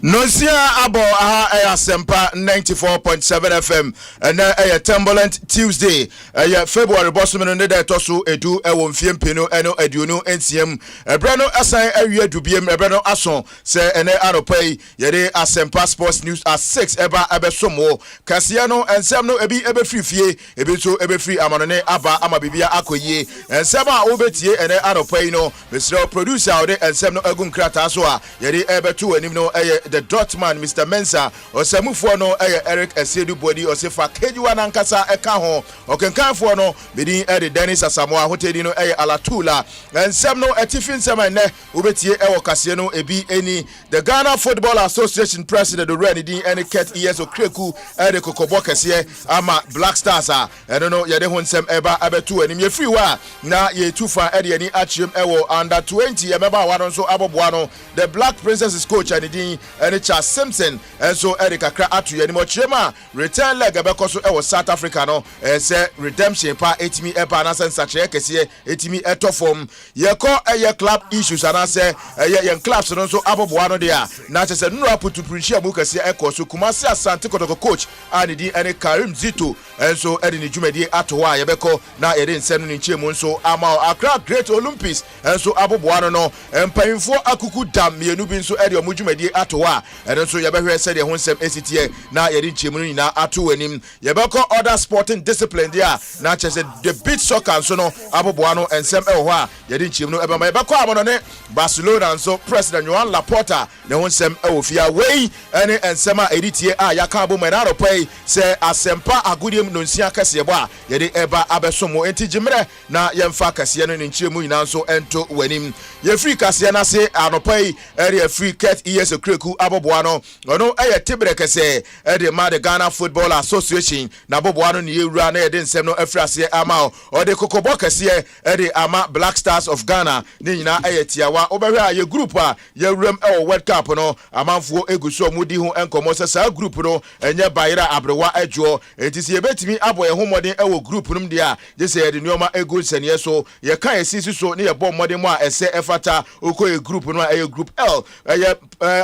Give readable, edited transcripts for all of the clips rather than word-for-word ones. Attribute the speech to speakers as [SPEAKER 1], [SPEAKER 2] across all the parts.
[SPEAKER 1] Nosia abo aha Asempa 94.7 FM and a turbulent Tuesday February bossman ne da toso edu ewo mfiempino eno aduonu nsiem ebrano asan awie dubiem ebrano ason se ene anopai yede Asempa Sports News at 6 eba abesomo kasia no ensem no ebi ebefrifie ebi so ebefri amanone aba ama bibia akoyie ensem a obetie ene anopai no Mr. Producer ode ensem no agum krata so a yede ebetu anim no the Dotman Mr. Mensa osamufo no Eric Esedu Body osefa kejuwa nankasa eka ho okenkanfo no bidin Dennis Asamoah hotedi no Alatula ensem no etifin sema ne obetie kase no ebi eni the Ghana Football Association President the Red din eni Ket ES Okreku kokobo kase ama Black Stars eno no yede ho nsem eba abetu anim ye free wa na ye tufa eni achiem under 20 emeba wa no so aboboa no the Black Princesses coach and din eni Charles Simpson and so Eric Akra atu yani mochema return leg abekoso South Africa no say redemption pa etimi epa na sensache kese etimi etofom yeko club issues and say yen clubs no so aboboa no dia na say nura putu pressure mu kese ekoso Kumasi Asante Kotoko coach and di ene Karim Zito and so edi ni dwumadi ato wa yebeko na edi nsenu ni nchemu nso ama Accra Great Olympics and so aboboa no empayimfo akuku dam mienu bi nso edi omudwumadi ato wa and so yebehwe said the honsem ACTA na yedi nchemu ni na ato anim yebeko other sporting discipline dia na chese the beach soccer so no aboboa no ensem ho a yedi nchemu no ebema yebeko amono ne Barcelona so President Joan Laporta ne honsem ofia wei ene ensem a editie a yaka abo menaro pay say Asempa agudiem no nsia kase bo a yedi eba abesomo enti jimre na yemfa kase no nchemu nyina so ento wanim ye free kase na se anopai area free Ket ES Okreku aboboa no tibre kese the Ghana Football Association na boboa no ne yewura na yede nsem no afrase ama o de kokobo kese the ama Black Stars of Ghana ne nyina tiawa obehwe a ye group a yewuram World Cup no amanfo eguso mudi ho enkomo sa group no enye bayira abrewa adwo entisi yebetimi abo ye homode group num de a je se yede nyoma egu sene so ye kan esisi so ne ye bom mode mo a ese efata okoye group no a group L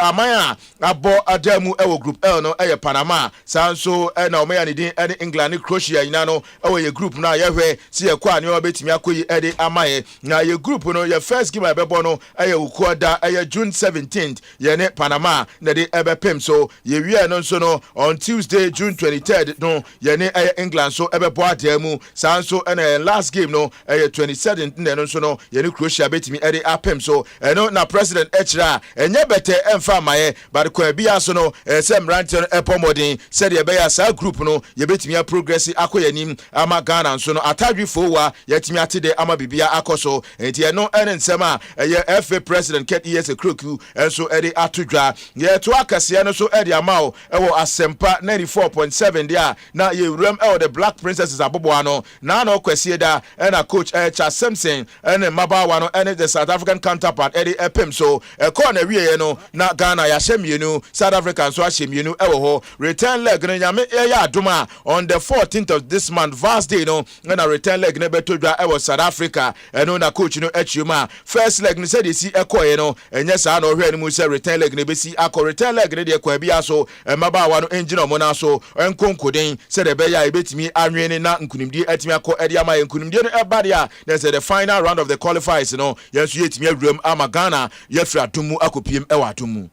[SPEAKER 1] amaya abo adamu group L no Panama sanso na omeya ne din England Croatia ina no ye group na ye hwe si ye kwa ne obetimi akoyi amaye na ye group no ye first game abebo no ukuoda June 17th ye ne Panama na de ebepem so ye wie no so no on Tuesday June 23rd no ye ne England so ebebo adamu sanso na last game no 27th no so no ye ne Croatia betimi apem so no na president Echra enye bete emfa maye but kwa bia so no sem ranten epomodin said ye beya sa group no ye betimi progress akoyanim ama Ghana so no atadwi fowa yetimi atide ama bibia akoso enti no ene nsema ye FA president Ket ES Okreku enso atodwa ye to akase no so amao Asempa 94.7 dia na ye wuram the Black Princesses aboboa no na kwese da na coach Charles Simpson ene mabawa no ene the South African counterpart epem so ko na wie no na Ghana ya hyemienu South Africa so ahyemienu ho return leg no nyame ya adoma on the 14th of this month vast day no na return leg ne betodwa South Africa eno na coach no achiuma first leg no said esi ekoye no enye sa na ohwe no mu say return leg ne besi akọ return leg ne de kwa bia so mabawa no engine mo na so enkonkoden said e be ya ebetimi anwene na nkunimdi atimi akọ ama nkunimdi no eba dia na say the final round of the qualifiers no yenso yetimi awuram ama Ghana yefra adumu akopiem adumu.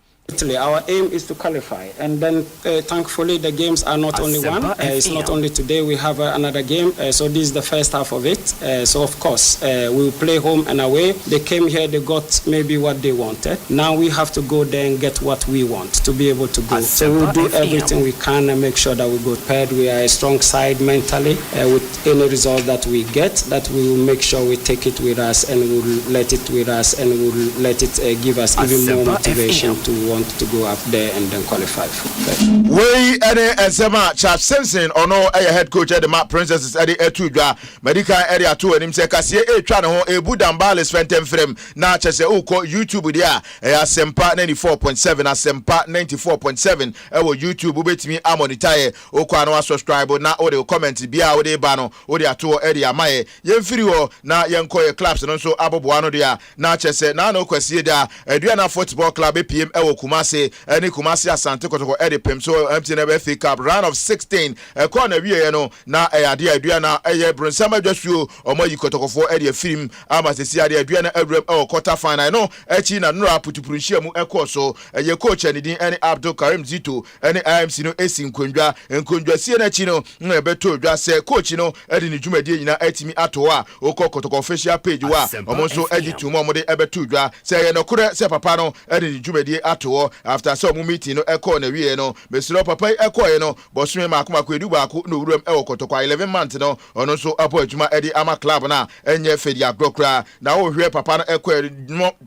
[SPEAKER 2] Our aim is to qualify, and then thankfully the games are not only one. It's not only today. We have another game, so this is the first half of it. So of course we will play home and away. They came here, they got maybe what they wanted. Now we have to go there and get what we want to be able to go. So we'll do everything we can and make sure that we go prepared. We are a strong side mentally. With any result that we get, that we will make sure we take it with us and we will let it with us and we will let it give us even more motivation to to go up there and then qualify for that.
[SPEAKER 1] We Ensema Charles Simpson ono head coach at the Map Princesses etudwa medical area to anim se kasie etwa ne ho ebudambales fentem frame na chese uko YouTube dia Asempa 94.7 Asempa 94.7 YouTube betimi amonitaye uko anwa subscribe na o de comment bia o de ba no o de ato area maye yemfiri ho na yenkoye clubs no so aboboa no dia na chese na no kwasie da Aduana Football Club PM Kumasi any Kumasi Asante Kotoko Eddie Pim so empty never FA Cup round of 16 corner we no na idea na Brunsama just you or more you Kotoko for Eddie film ama se see idea na quarter final no echi na nura putupunshia mu so ye coach any Abdul Karim Zito any IMC no esi nkondwa sie na chi no na beto dwa se coach no edi ni dwumadi nyina etimi ato a okokotoko official page wa omo so edi tumo mo de ebeto dwa se ye no kure se papa no edi ni dwumadi ato after so mu meeting no ekọ na wie no mesiro papa ekọ ye no bosume makoma ko edu baako no wuram ekotoko 11 months no ono so apo adwuma edi ama club na enye fedi agrokra na wo hwe papa no ekọ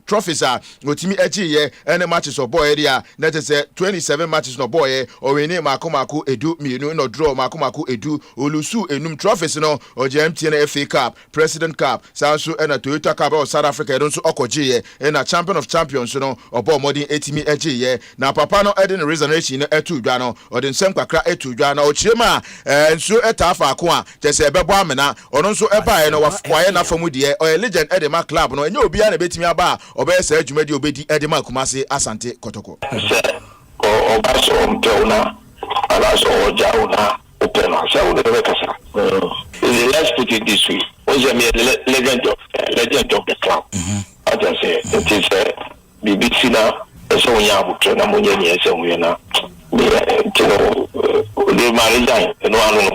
[SPEAKER 1] trophies a otimi eji ye ene matches of boy area net say 27 matches no boy o we ni makomako edu mienu no draw makomako edu olusu enum trophies no o GMTN FA Cup President Cup sanso ena Toyota Cup of South Africa don so okoje ye ena Champion of Champions no obo modern etimi eje ye na papa no eden reservation no etu dwa no o den sem kwakra etu dwa na o chiema enso etafa ako a tese ebebo amena ono so eba ye no waye na famu de o legend edema club no enye obi a na betimi aba obeye se adwumadi obedi edema Kumasi Asante Kotoko
[SPEAKER 3] o baso mteuna alaso ojauna upena sa unawekasa let's put it this way was a legend of the club as I say it is BBC na so nyabu tena munye ni ese muyena the marriage no anu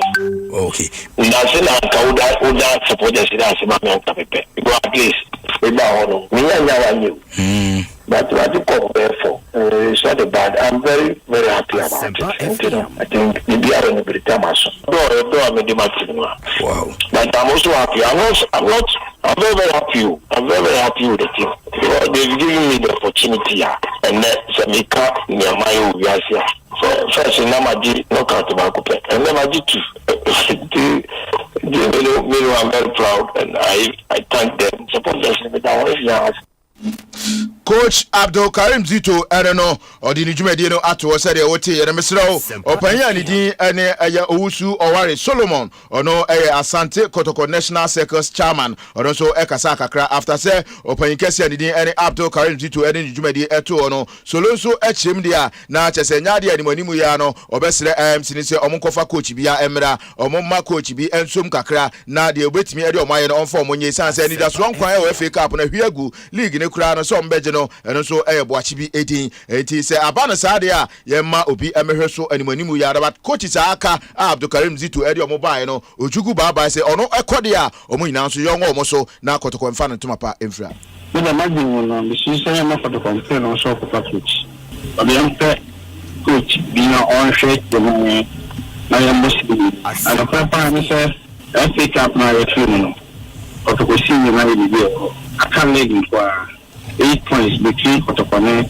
[SPEAKER 3] okay ndase na kauda support sida asema myanka pepe go at least we ba hono minya nyawa nyu but what you compare for it's not bad. I'm very, very happy about it. You know, I think maybe I don't know wow. But I'm also happy. I'm very, very happy. I'm very, very happy with the team. They've given me the opportunity and Samika Nyamayo Yasia. First in Namaji, no count to Makupe. And Namaji too. I'm very proud and I thank them. Suppose there's
[SPEAKER 1] Coach Abdul Karim Zito ereno odini dwumadi no ato se de wote ye mesro opanya ni din ene aya owusu oware Solomon ono Asante Kotoko National Circus chairman ono so ekasa kakra after say opanyin kese ni din ene Abdul Karim Zito ene dwumadi eto ono solonso echem dia na chese nyade animanimu ya no obesre IMC ni se omunkofa coach bia emra omumma coach bi ensom kakra na de obetimi ede omaye no onfo omonye sanse ni da so nkwan e FA Cup na hwiagu league ne kura no so mbeje no eno so boachi bi edin enti se abana saade a yemma obi emehwe so animanimu ya rabat coach aka Abdul Karim Zito ede omobae no ojugu baba se ono ekode a omo nyina so yonwo omo so na Kotoko mfa no ntoma emfra
[SPEAKER 4] we the imagine no be say na Kotoko mfa no so coach obi ampe coach bi na on shake the money na yambo and papa me say FA Cup na referee no Kotoko si ni na be I can't let him for 8 points between Kotoko media.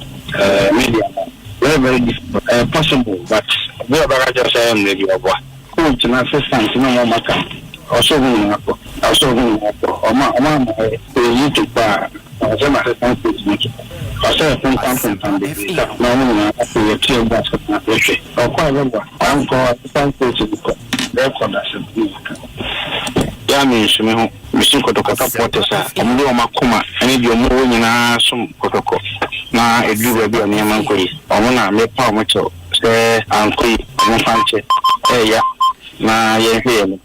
[SPEAKER 4] Very, very difficult. Possible, but we are just saying that you are coach and assistant, no more matter. Also, YouTube bar, some assistant coach. Also, a content from the no, we clear that. Or quite remember, I'm called assistant coach. Ya means me Mr. Kotoko Potesa, and you makuma, and you know nyina some Kotoko. Na edu be ani amanko yi. Omo na me pa mo cho. Se anko yi, mo fanche. Ya. Na ye hwe.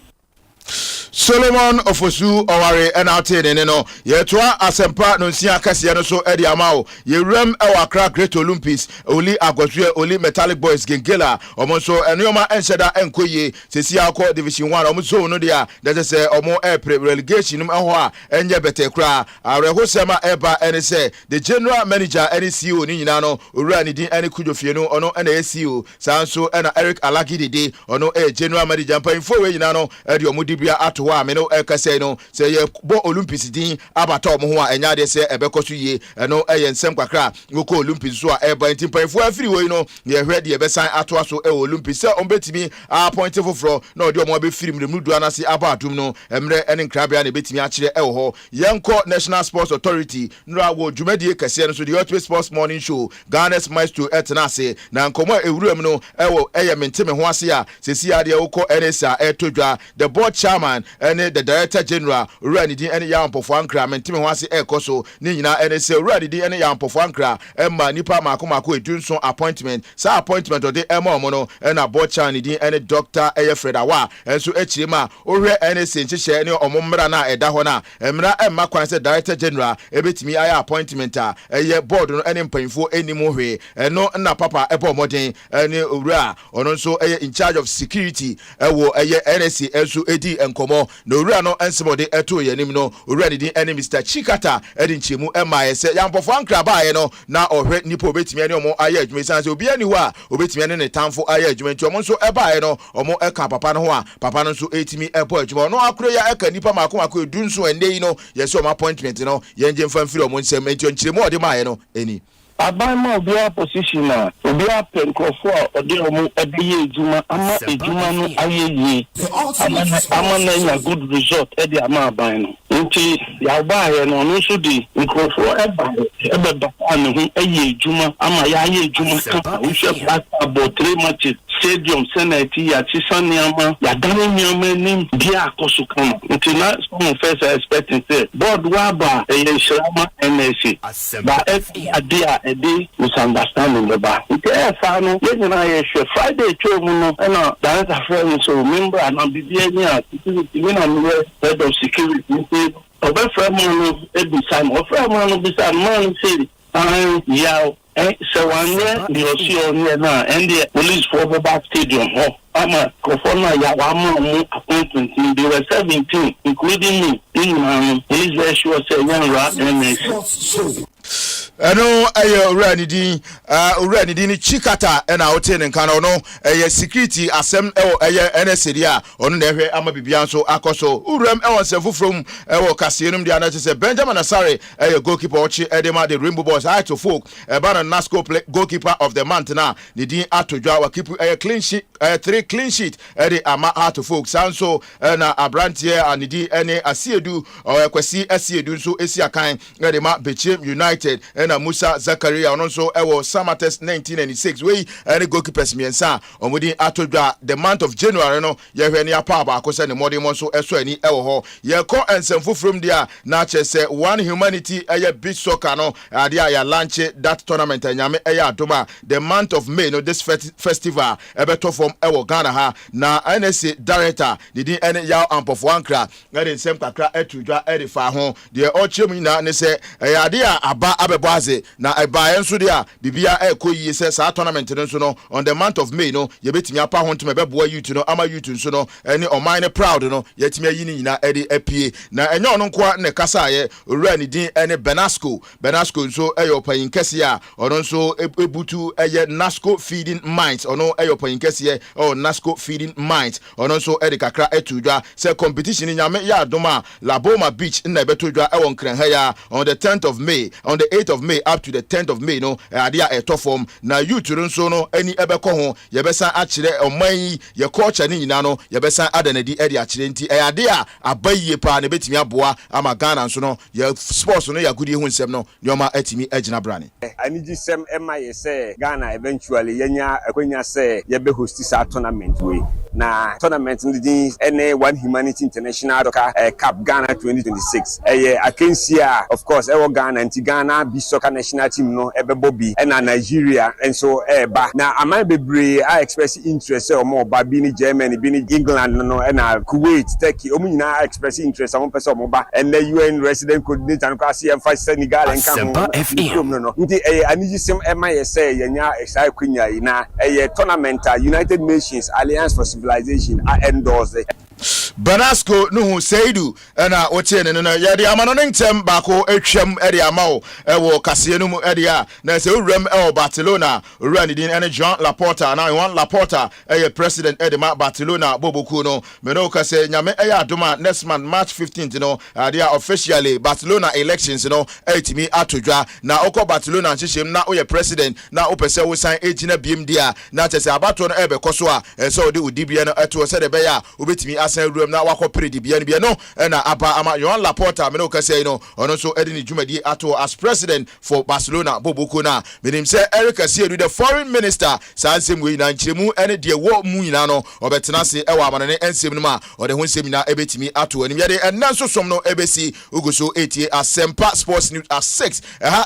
[SPEAKER 1] Solomon Ofosu Oware NRT ne no yetoa Asempa no nsia kase no so edi amao yewrem ewa Accra Great Olympics oli agwatwe oli Metallic Boys Gengela omonso enoma ensheda enkoye sesi akọ Division 1 omonso no dia that say omo relegation num eho a enye betekra areho sema eba ene say the general manager ene CEO ni nyina no owura ni din ene kudofie no ono ene CEO sanso ena Eric Alagidede ono general manager mpanfo we nyina no edi omudibia ato wa me no ekase no say ye bo Olympics din abata omo ho a enya de say ebekoso yie eno ensem kwakra ngoko Olympics so a eba ntimpanfo afiri we no ye hwe de ebesan ato aso Olympics say ombetimi appoint foforo na odi omo be firim de mudu anase abadum no emre ene nkrabia na betimi a kire ho yenko National Sports Authority nra wo dwumadi kase no so the Ultimate Sports Morning Show Ghana's Myxtro etnase na nkomo ewuram no ewo eye menteme ho ase a sesi ade wokọ NSA etodwa the board chairman ene the director general owura ne din ene ya ampofo ankra mentime ho ase ekoso ne nyina ene se owura ne din ene ya ampofo ankra emma nipa mako edunso appointment sa appointment ode emma omo no na bocha ne din ene Dr. Fred Awa enso echirima ohwe ene se nchehye ne omommra na eda ho na emra emma kwan se director general ebetimi aya appointment a eye board no ene mpanfo enimo hwe eno na papa ebo modern ene owura ono nso eye in charge of security ewo eye NSC enso edi enkomo na owura no ensemode eto yanim no owura ne din ene Mr. Chikata edi nchemu emma ese yampofo ankra baaye no na ohwe nipa obetimi ene omo aya adwuma sanse obi ani ho a obetimi ene ne tamfo aya adwuma nti omo nso ebaaye no omo eka papa no ho a papa no nso etimi ebo adwuma no akure ya eka nipa mako edu nso ende yi no yesi omo appointment no yenje mfa mfiri omo nsem enti onkyeremu ode maaye no eni
[SPEAKER 4] Abama obia position a obia penkofo a ode omo ebeye ejuma ama ejuma no ayeye ama na nya good result e dey ama aban no nti ya ba ye no no so di nkofo eba anu hu eye ejuma ama ya aye ejuma ka we should pass about 3 matches stadium senate ya chisaniama ya dane nyama nim dia akoso kama nti na some first expecting say board wa ba eye shrama NSC ba adia ede misunderstanding the ba nti fa no ye na ye hwe Friday twemu no na director friend so member na bibia ni a security na head of security nti obe friend no ebisa no friend no bisa man say yeah so one year you see on here now and the police for back stadium ama kofona ya wama appointment they were 17 including me police were sure say young and
[SPEAKER 1] eno aye owura ni din Chikata na hotel nkan no aye security asem ewo aye NSC dia ono na ehwe ama bibia nso akoso uram ewo sefufrom ewo kaseenum dia na chese Benjamin Asare aye goalkeeper ochi edema the Rainbow Boys I to folk bana Nasco goalkeeper of the month na ni din atodwa wa keep aye clean sheet 3 clean sheet ede ama to folk sanso na abrantie anidi ene asiedu kwasi asiedu nso esi akan ede ma Bechem United na Musa Zakaria ono nso ewo Samates 1996 we any goalkeepers miensa omudi atodwa the month of January no ye hwe ne apa ba akose ne modern nso eso ani ewo ho ye ko ensemfo from there na chese one humanity eye beach soccer no ade ya launch that tournament anyame eye adoma the month of May no this festival ebeto from ewo Ghana ha na NSC director didi ene ya ampofo ankra na de nsem kakra etudwa edifa ho de ochemu na ne se ade ya aba abebo na eba enso dia bibia ekoyi se sa tournament nso no on the month of May no ye betimi apa ho ntome beboa youth no ama youth nso no ene omine proud no yetimi ayi ni nyina ede apie na enye ono nko ne kasa ye owura ni din ene Benasco nso eyopayin kese ya ono nso ebutu eye Nasco feeding minds ono eyopayin kese ye Nasco feeding minds ono nso ede kakra etudwa se competition nyame ya adoma Laboma Beach na betudwa ewon krenha ya on the 10th of May on the 8th of May up to the 10th of May no ade a eto form na youth nso no ani ebekọ ho yebesa akire oman ye culture ni nyina no yebesa adanadi ade akire nti ade a abaye pa na betimi aboa ama Ghana nso no ye sports no ya gudi hu nsem no nyoma atimi agina brane
[SPEAKER 5] aniji sem ema ye say Ghana eventually yenya akonya say ye be host sa tournament we na tournament ndi ene one humanity international cup Ghana 2026 akensia of course Ghana anti Ghana be soccer national team no ebebobi na Nigeria and so ba na amai bebre I express interest or more ba bi ni Germany bi ni England no na Kuwait Turkey omu nyina express interest am person mo ba and the UN resident coordinator no kwase emfa Senegal and
[SPEAKER 6] Asempa
[SPEAKER 5] no nti aniji sem ema ye say yenya exai kwenya na tournament United Nations Alliance for Civilization endorse
[SPEAKER 1] Benasco no Seidu na otie ne no yede amano ne ntem bako etwam ede amawo ewo kasenu mu ede a na se uram ewo Barcelona ura ni din ene Joan Laporta na Juan Laporta president ede ma Barcelona boboku no me no ka se nyame adoma next month March 15th no ade officially Barcelona elections no etimi atodwa na okọ Barcelona nhyehyem na oye president na opese wo san ejina biem dia na chese abato no ebe koso a so de udibia no eto se de be ya obetimi asan wuram na wakɔ pere di bia no bia no na aba ama Joan Laporta me no ka say no ono so edi ni dwumadi ato as president for Barcelona Boboko na menim say Eric Asiedu the foreign minister sansem we na nkyeremu ene de wo mu nyina no obetena se ewa amanane ensem no ma ode ho nsem na ebetimi ato anim yade enna so som no ebesi uguso etie Asempa Sports News at 6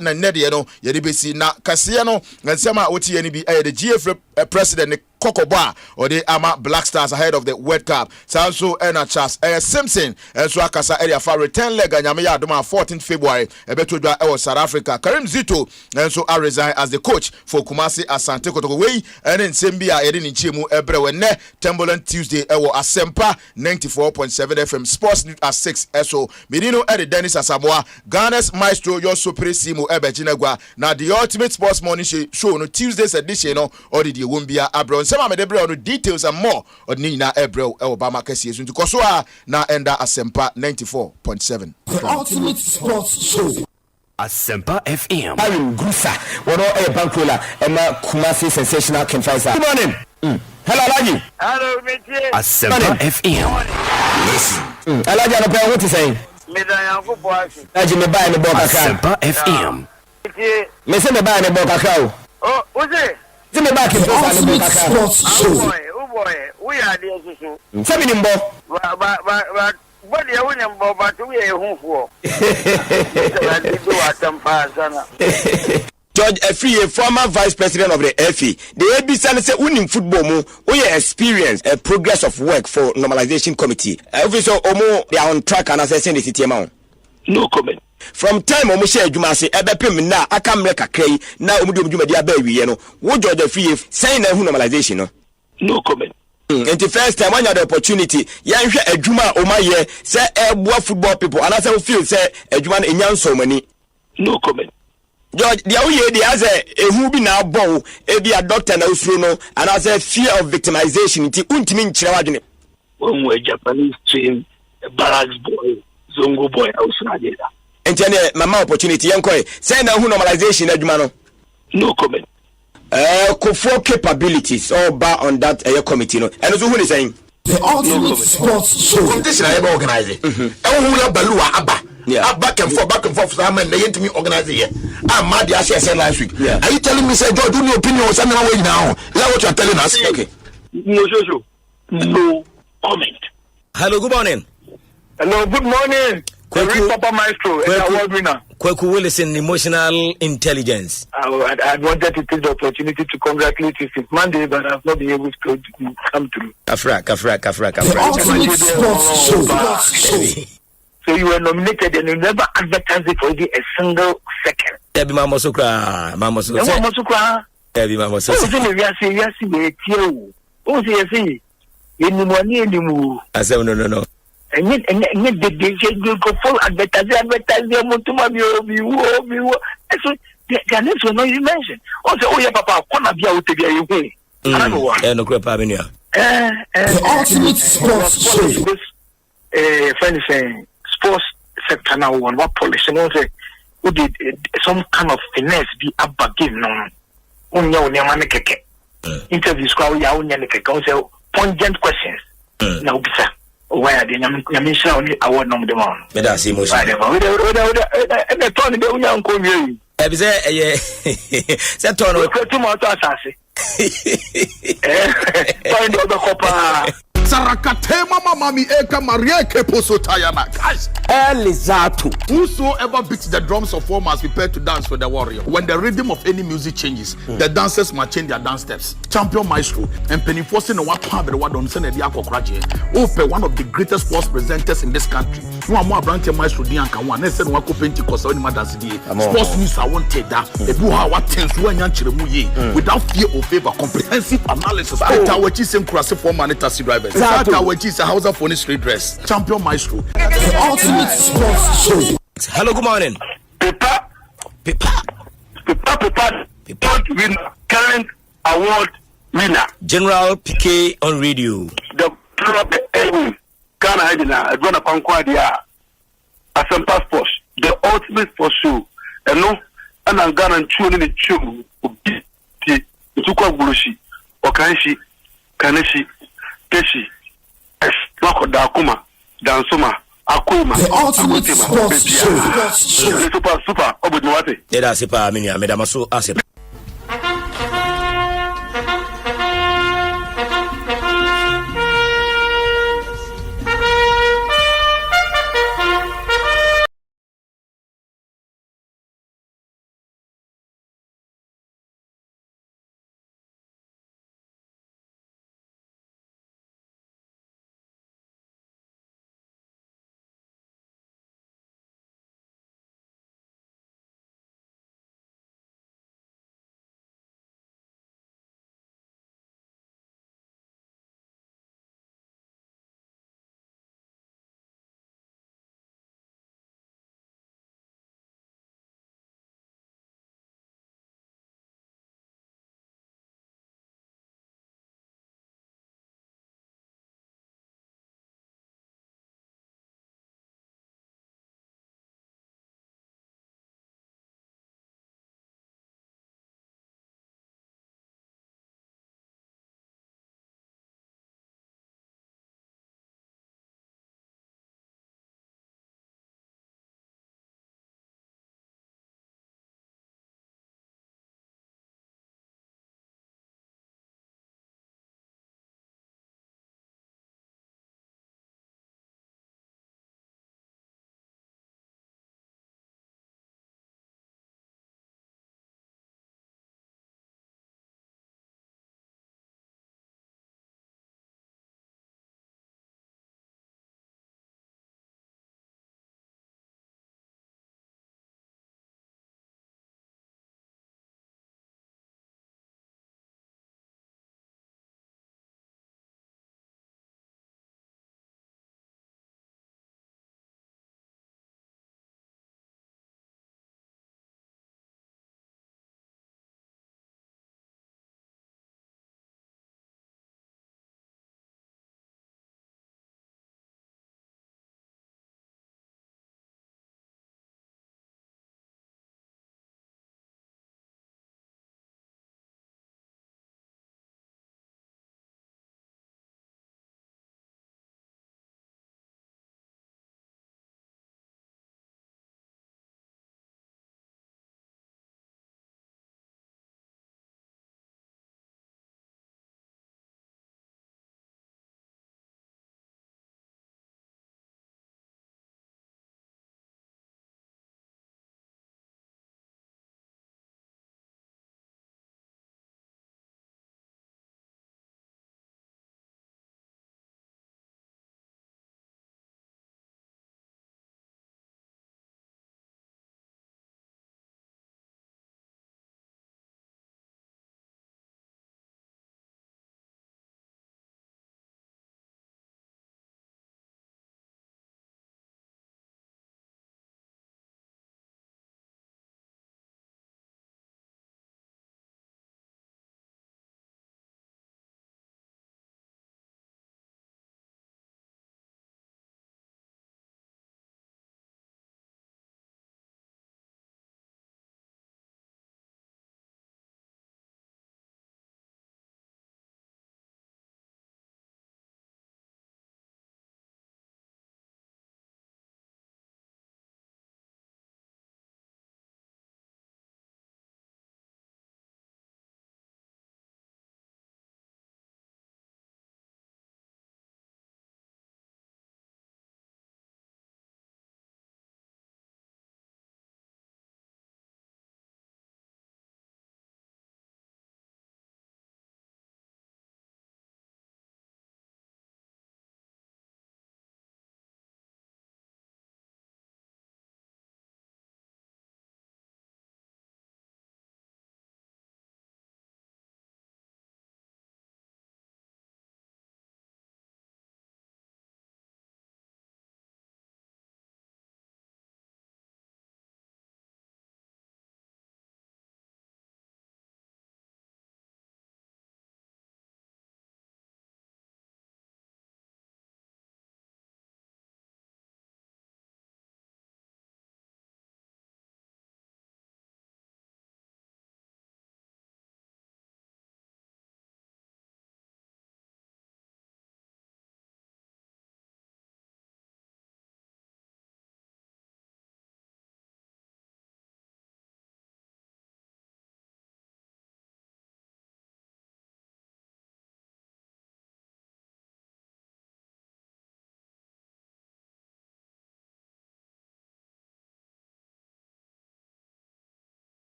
[SPEAKER 1] na nede no yade besi na kase no nsem a otie ni bi the GF president Kokoba or the Ama Black Stars ahead of the World Cup. Sanso Ena Charles Simpson and so Akasa area for return leg and Yamaya Doma 14th February Ebetudra South Africa. Karim Zito and so I resign as the coach for Kumasi Asante Kotoko and in Sembia Edin in Chimu Ebrewene Timberland Tuesday Ewo Asempa 94.7 FM Sports News at 6 SO Medino Eddie Dennis Asamoah Ghana's Myxtro your super Simo Ebejinegwa. Now the ultimate sports morning show no Tuesday's edition or the Wumbia Abron. Some of the details and more on Nina Ebrel Obama Kessie to Kosoa na enda Asempa 94.7.
[SPEAKER 6] The ultimate sports show.
[SPEAKER 7] Asempa FM.
[SPEAKER 6] I'm Grusa. One or Bankola Emma Kumasi sensational Kenfaisa. Good morning. Hello, Alaji.
[SPEAKER 3] Hello, Mitchie.
[SPEAKER 7] Asempa FM.
[SPEAKER 6] Listen. Alaji, I know what to say. Alaji, me buy the book.
[SPEAKER 7] Asempa FM.
[SPEAKER 6] Me say me buy the book.
[SPEAKER 3] Oh, what's it?
[SPEAKER 6] See me back in the sports show.
[SPEAKER 3] Oh boy, we are there.
[SPEAKER 6] Tell me nimbo.
[SPEAKER 3] But what do you want but we are home for?
[SPEAKER 8] George Efie, former vice president of the FE. The ABC say winning football mo, we experience a progress of work for normalization committee. Obviously, they are on track and assessing the city amount.
[SPEAKER 3] No comment.
[SPEAKER 8] From time omo share adwuma se ebepem na aka mre kakrai na omo de adwuma dia ba wiye no wo George Free sign na hu normalization
[SPEAKER 3] no comment.
[SPEAKER 8] And the first time when you have the opportunity yan hwe adwuma o maye say eboa football people and say feel say adwuma na enyan so mani
[SPEAKER 3] no comment.
[SPEAKER 8] George dia wo ye dia say ehu bi na abon e bi a doctor na usuro no and say fear of victimization nti untimi nkyere wadwene
[SPEAKER 3] when we Japanese team barracks boy zongo boy ausuna deda.
[SPEAKER 8] Entiane mama opportunity yankoi say na hu normalization adwuma no
[SPEAKER 3] no comment.
[SPEAKER 8] Kofo capabilities all bar on that committee no and so who is saying
[SPEAKER 6] the ultimate sports show.
[SPEAKER 9] Competition I ever organize it. Who ya balua abba. Yeah. Back and forth. So I'm going to organize it here. I'm mad. I said last week. Yeah. Are you telling me say George, do your opinion on something away now? Is that what you're telling us?
[SPEAKER 8] Okay.
[SPEAKER 3] No comment.
[SPEAKER 7] Hello, good morning.
[SPEAKER 3] Hello, good morning. Papa Myxtro, award winner.
[SPEAKER 7] Kweku Willison, emotional intelligence.
[SPEAKER 3] I wanted to take the opportunity to congratulate you since Monday, but I've not been able to come through.
[SPEAKER 7] Kafra.
[SPEAKER 6] The ultimate sports show.
[SPEAKER 3] So you were nominated and you never advertised it for a single second.
[SPEAKER 7] Ebi mama sukra. Ebi mama
[SPEAKER 3] sukra.
[SPEAKER 7] I said no.
[SPEAKER 3] And the go full advertising mutuma bi so the next one you mentioned also yeah papa kona bia wo tebia you win I know what
[SPEAKER 7] no crepa menua
[SPEAKER 6] the ultimate sports show
[SPEAKER 3] friend saying sports sector now one what polish no say who did some kind of finesse be abba game no unya unya mane keke interviews kwa ya unya ne keke say pungent questions na ubisa why the Yamisha only award number the man.
[SPEAKER 7] But that's emotion.
[SPEAKER 3] And the turn the young community.
[SPEAKER 7] I said, turn
[SPEAKER 3] Find the other copper.
[SPEAKER 1] Sarakatema mami eka Maria Keposo Tayana.
[SPEAKER 6] Elizato.
[SPEAKER 1] Whosoever beats the drums of war must prepare to dance with the warrior. When the rhythm of any music changes, the dancers must change their dance steps. Champion Myxtro and Penny Forcing the what the one on Senate Diako Kraje. One of the greatest sports presenters in this country. No more branch Myxtro Dianka one. They said Wako Pentecost or any matters. Sports news I won't take that. Ebuha what tends when Yanchiremuye without fear or favor. Comprehensive analysis. I which is in cross for taxi drivers. That which is a house of phone street dress. Champion Myxtro.
[SPEAKER 6] The ultimate sports show.
[SPEAKER 7] Hello, good morning.
[SPEAKER 3] Pepa winner, current award winner.
[SPEAKER 7] General PK on radio.
[SPEAKER 3] The Ghana Hedina, Adwana Pankwadia, Asempa Sports, the ultimate sports show. And no, and I'm Ghana tuning the tune, the Tukwa Bulushi, Okanshi, Kaneshi, Keshi, Noko
[SPEAKER 10] Dakuma, Dansuma, Akuma,
[SPEAKER 11] The ultimate sports show.
[SPEAKER 10] Super, Obudwate.
[SPEAKER 7] Era Asempa, Minya, Medamaso, Asempa.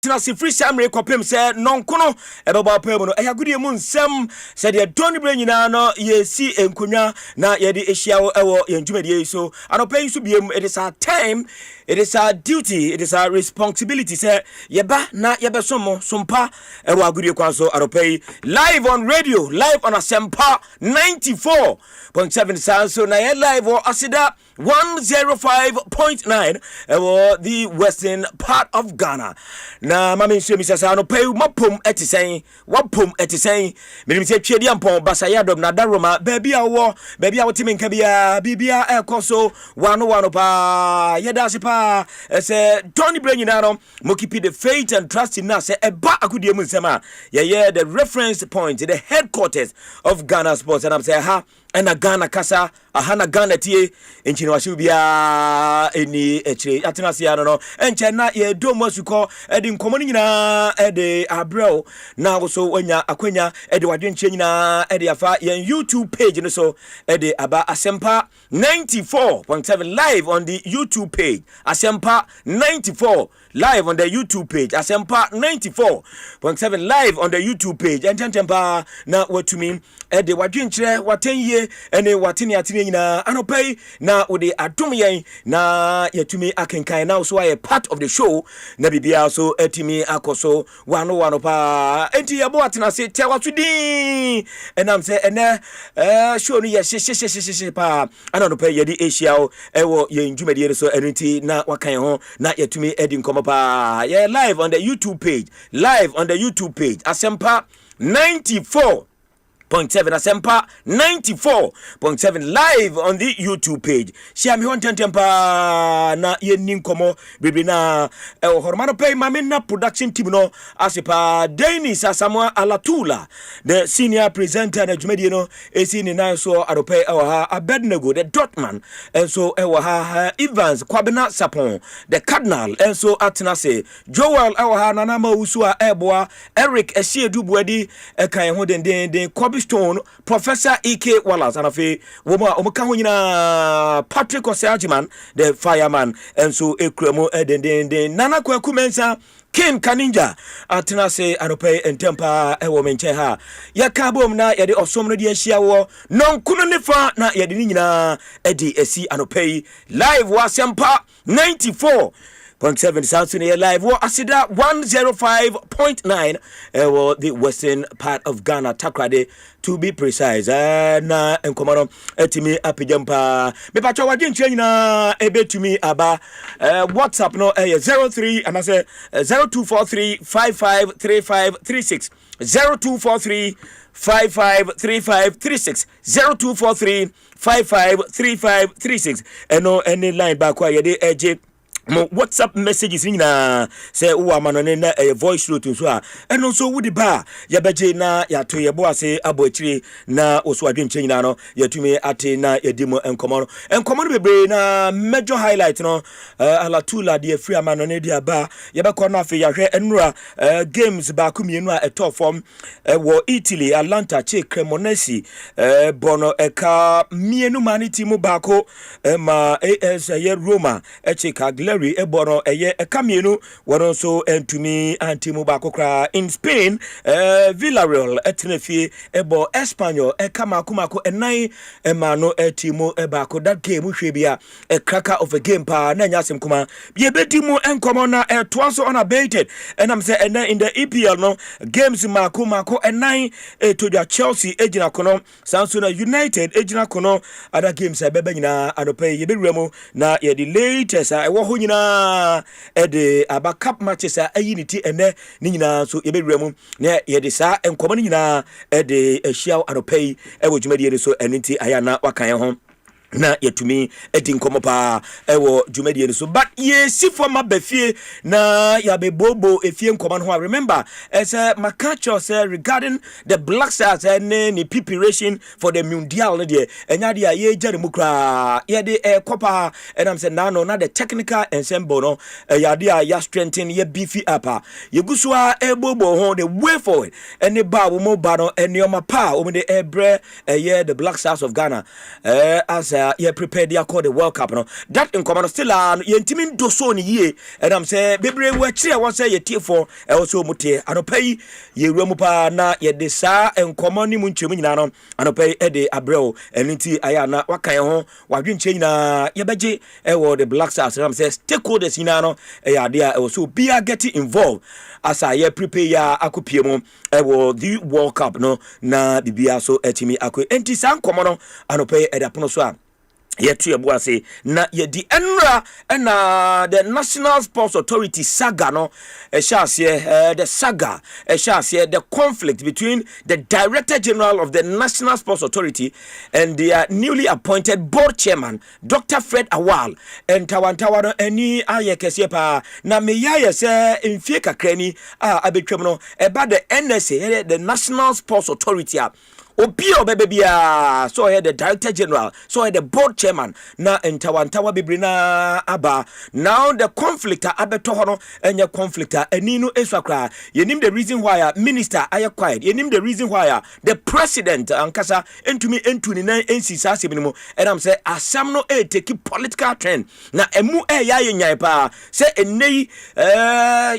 [SPEAKER 7] Tina si free samre kopem se nonkono ebeba pem no eyagudie mu nsem se de doni bre nyina no ye si enkonwa na ye de ehia ewo ye ntwumedie so anopen so biem it is our time, it is our duty, it is our responsibility say yeba na yebe somo sompa ewo agudie kwa so anopen live on radio, live on Asempa 94.7 so na ye live or asida 105.9 the western part of Ghana. Na mama nso mi sasa no pay mapom etisen wapom etisen me say twedi ampon basaya dom na daroma baby a wotimi nka bia ekoso wano pa yeda se pa say Tony Brenyina no mo keep the faith and trust in us say eba akudie mu nsema ye the reference point, the headquarters of Ghana Sports, and I'm say ha ena Ghana kasa ahana Ghana tie enchini wahye bia eni echire atenase ya no enche na ye domo suko edi nkomo nyina edi abrel na so onya akwanya edi wadwenche nyina edi afa ye YouTube page no so edi aba Asempa 94.7 live on the YouTube page. Asempa 94 live on the YouTube page. Asempa 94.7 live on the YouTube page. Ententempa na watumi edi wadwenche watenye ene watini atini nyina anopai na ode adom yen na yatumi akenkan na so aye part of the show na bibia so etimi akoso wano pa enti yabo atena se tewatudi enam se ene show no ye she pa anopai yedi Asia ewo ye ndwumade so enti na wakan ho na yatumi edi nkomo pa ye live on the YouTube page, live on the YouTube page Asempa 94.7 Asempa 94.7 live on the YouTube page. Share me on tempa na ye ninkomo bibi na hormano pay mamina production team no Asepa Dennis Asamoah Alatula, the senior presenter na jumedi no esini na so adope ewa Abednego the Dotman and so ewa Evans Kwabena Sapon the Cardinal and so atenase Joel ewa Nanama Usua Eboa Eric Esiedu Bwedi ekan ho den Kobe Stone, Professor E.K. Wallace, and afi woma ho nyina Patrick Osajiman, the fireman, and so ekremo den Nana Kwaku Mensa King Kaninja atenase anope entempa ewo menche ha yakabom na yede osomno de ahia wo nonkuno nefa na yede ni nyina edi esi anope live Asempa 94.7 Samson live wo asida 105.9 the western part of Ghana Takrade to be precise na enkomano etimi apijampa me pacho wadwenche nyina ebetumi aba WhatsApp no 03 and I say 0243553536 0243 553536 0243553536 eno any line back kwa yede eje mo WhatsApp messages nyina say wo amano ne na voice note so a eno so wudi ba ya beje na ya to ye bo ase abo akire na oso adwenche nyina no yatumi ate na yedimo enkomo no bebre na major highlight no Alatula de free amano ne dia ba ye be kono afi ya hwe enura games ba ku mienu a eto form wo Italy Atlanta che Cremonese bono eka mienu maniti mu ba ko ma AS ye Roma che Cagliari ebono eye ekamienu wono so entumi antimu bakokra in Spain Villarreal etnefie ebo Espanyol ekamakumako enan emano etimu ebako that game hwebia a cracker of a game pa na nyasem kuma ye bedimu enkomo na twaso unabated and I'm say in the EPL no games makumako enan to Chelsea ejina kono Sansuna United ejina kono other games ebebe nyina anope ye beremo na ye the latest wo nyina ede aba cup matches ayiniti ene ni nyina so yebewremu na yede sa enkomo ni nyina ede ahia anopai ewo dwumadie so eniti ayana wakan ho na yetumi edi nkomo pa ewo dwumadie ni so but ye sifo mabafie na ya bebobo efie nkomo no. Remember as Makacho say regarding the Black Stars and the preparation for the Mundial no de enya de ye jare mukra ye de kopa and I'm saying now na the technical ensemble no ya de ya strengthen ye beefy up ye gusua ebobo ho the way forward and the ba wo mo ba no enioma pa o me de ebre ye the Black Stars of Ghana as while you prepare the call the World Cup no that in common still yentimin do so ni ye and I'm say bebre we kire won say ye tie for e also mutie anopai ye wuramu pa na ye de sa en common ni mu nchemu nyina no anopai e de abreo eniti aya na wakan ho wadwenche nyina ye beje e wo the Black Stars and I'm say stakeholders nyina no e ya de also be getting involved as I prepare ya akopie mu e wo the World Cup no na bibia so etimi akoi enti san komo no anopai e da pono so a yetu ebuase na yedi enra na the National Sports Authority saga no the saga the conflict between the Director General of the National Sports Authority and the newly appointed board chairman Dr. Fred Awal and tawantawa any ayekese pa na meya se mfie kakrani abetwam no eba the NSA the National Sports Authority Opio bebia so here the Director General so here the board chairman na ntawantawa bibrina aba now the conflict abeto hono enye conflict eninu eswakra yenim the reason why minister aye quiet yenim the reason why the president ankasa entumi entuni na ensisa asebinimo and am say asam no take political trend na emu ya yenyan pa say enei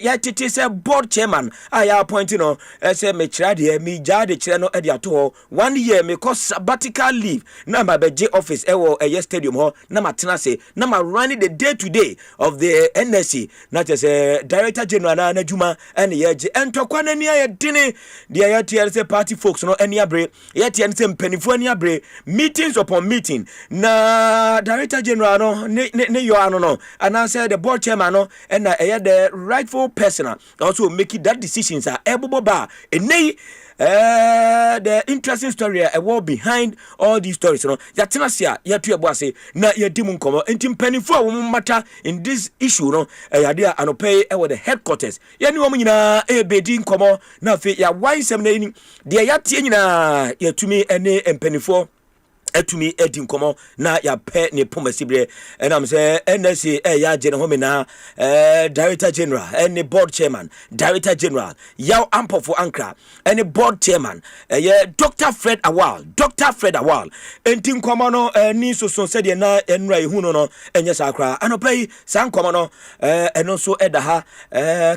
[SPEAKER 7] ya tete say board chairman aya appoint no say me kira de me jade kira no e de ato 1 year me cause sabbatical leave na ma beje office ewo stadium ho na matena se na ma running the day to day of the NSC na just Director General na adwuma ene yeje entokwa na ni ayedine de ayete say party folks no ene abre yete ene say mpanifo ene abre meetings upon meeting na Director General no ne yo ano no and I say the board chairman no and the rightful person also making that decisions are able ba enei the interesting story a war behind all these stories no yatenasia yatu eboase na yedimu nkomo enti mpanifo a matter in this issue no yade anope e the headquarters yani wo nyina ebedi nkomo na fe ya wansem na ni de yatie nyina yatumi ene mpanifo etumi edi nkomo na ya pe ne pomasibre and am say NSA ya je ne home na Director General and board chairman Director General yaw ampofo ankra and board chairman Dr. Fred Awal enti nkomo no ni so said na enra ehunu no enye sakra anopai san nkomo no eno so edaha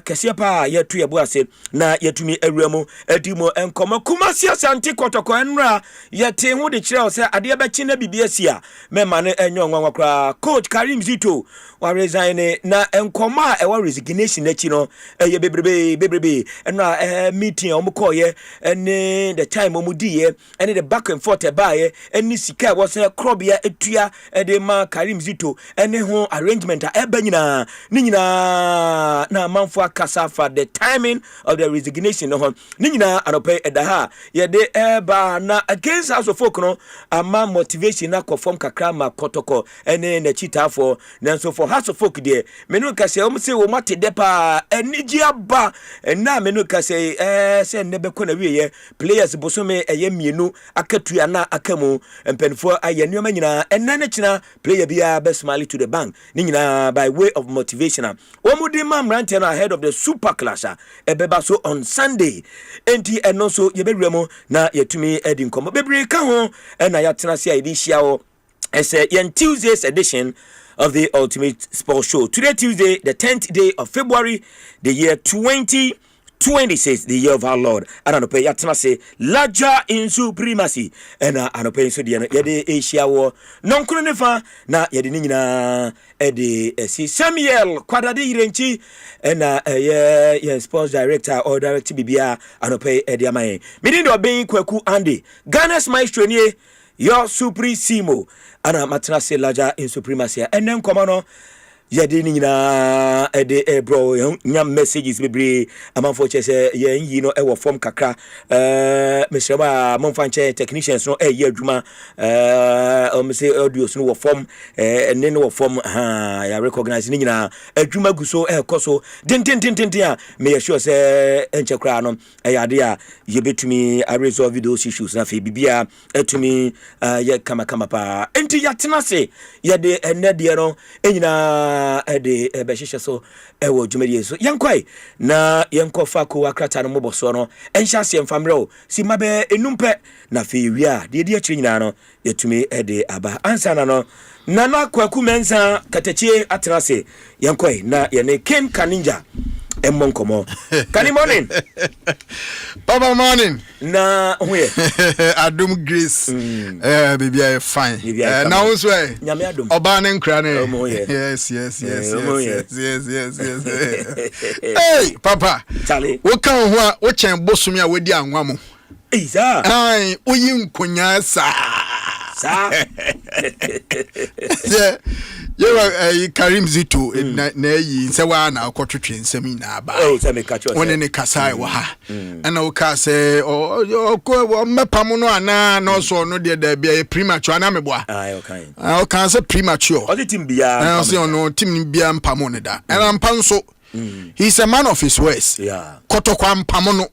[SPEAKER 7] kese pa yetu yebu ase na yetumi awuramu edimo nkomo kumasi asante kotoko enra yete hu de kire o say ade be chine bibiasia mema ne enyo nwanwa kra coach Karim Zito wa resign na enkoma e wa resignation achi no eye bebrebe na meeting omukoye ene the time omudie ene the back and forth baye ene sika was krobia etua de ma Karim Zito ene ho arrangement eba nyina ni nyina na manfo akasa for the timing of the resignation no ni nyina anope edaha ye de eba na against house of folk no ama motivation na conform kakra ma protocol ene na chita for nanso for house of folk there menu ka se o se wo mate depa enigi aba na menu ka se se ne be kona wiye players bosome eye mienu akatua na akamu mpenfo aye nneoma nyina enane china player bia be smile to the bank ni nyina by way of motivation o mudi mamrante na ahead of the super clash ebeba so on Sunday enti eno so ye bewremo na yetumi edi nkomo bebre ka ho na yatena sia edishia o ese yen Tuesday's edition of the Ultimate Sports Show. Today, Tuesday, the 10th day of February, the year 2026, the year of our Lord. And I pay yatnase larger in supremacy. And I pay so the yede Asia war non kunefa na yede nina edi si Samuel Kwadade Irenchi and sports director or director bibia and pay edi amaye. Meaning do being Kweku Andy Ghana's Myxtro nie your supremo ana matna se larger in supremacy and then come on yede ni nyina ede bro nyam messages bebre amanfo chese yen no e wo form kakra mesreba monfanche technicians no ye adwuma say audios no wo form ene no wo form ya recognize ni nyina adwuma guso koso den a me sure say enche kra no yade a ye betumi a resolve those issues na fe bibia etumi ye kama pa enti yatena se yede ene de no enyina na ede behihye so ewo dwumadi so yankwai na yankofa ko akrata no moboso no enhya se mfamre o si mabe enumpe na fe wi a de akiri nyina no yetumi ede aba ansana no nana kwaku mensa katachie atrase yankwai na yene Ken Kaninja Monkomo. Can you morning?
[SPEAKER 1] Papa morning.
[SPEAKER 7] Na huye.
[SPEAKER 1] Adum Grace. Baby I fine. Now so
[SPEAKER 7] Nyame adum.
[SPEAKER 1] Oba nkra ne. Yes. Hey, Papa.
[SPEAKER 7] Charlie.
[SPEAKER 1] Wo kan ho a wo chen bosumi a wodi anwa mo.
[SPEAKER 7] Eh sa.
[SPEAKER 1] Ai, oyi nkonya sa. Yeah, Karim Zito na yi se wa na akotwetwe nsem na aba.
[SPEAKER 7] Oh, se me catch you.
[SPEAKER 1] Woni ne kasai wa ha. Na wo ka se o mepam no ana no so no de da bia premature na meboa.
[SPEAKER 7] Ah, okay.
[SPEAKER 1] O kan se premature.
[SPEAKER 7] O the team bia.
[SPEAKER 1] Na se ono team bia mpam no da. Na mpam so. He's a man of his words.
[SPEAKER 7] Yeah.
[SPEAKER 1] Kotokwa mpam no.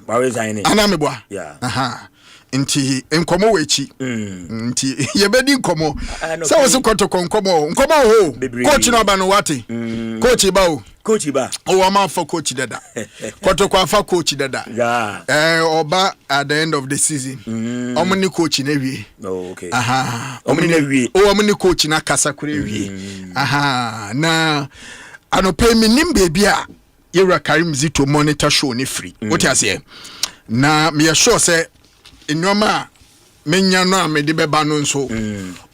[SPEAKER 7] Ba resign.
[SPEAKER 1] Ana meboa.
[SPEAKER 7] Yeah.
[SPEAKER 1] Aha. Nti enkomo wechi nti yebedi nkomo se wo se kotoko nkomo ho coach no ba no wate coach ba o wa ma fa coach dada kotoko afa coach dada oba at the end of the season omni coach na wie
[SPEAKER 7] okay
[SPEAKER 1] aha
[SPEAKER 7] omni na wie
[SPEAKER 1] omni coach na kasa kure wie aha na anope minim baby a yewra Karim Zito monitor show ni free what you say na me sure say Inoma menya no me de beba no nso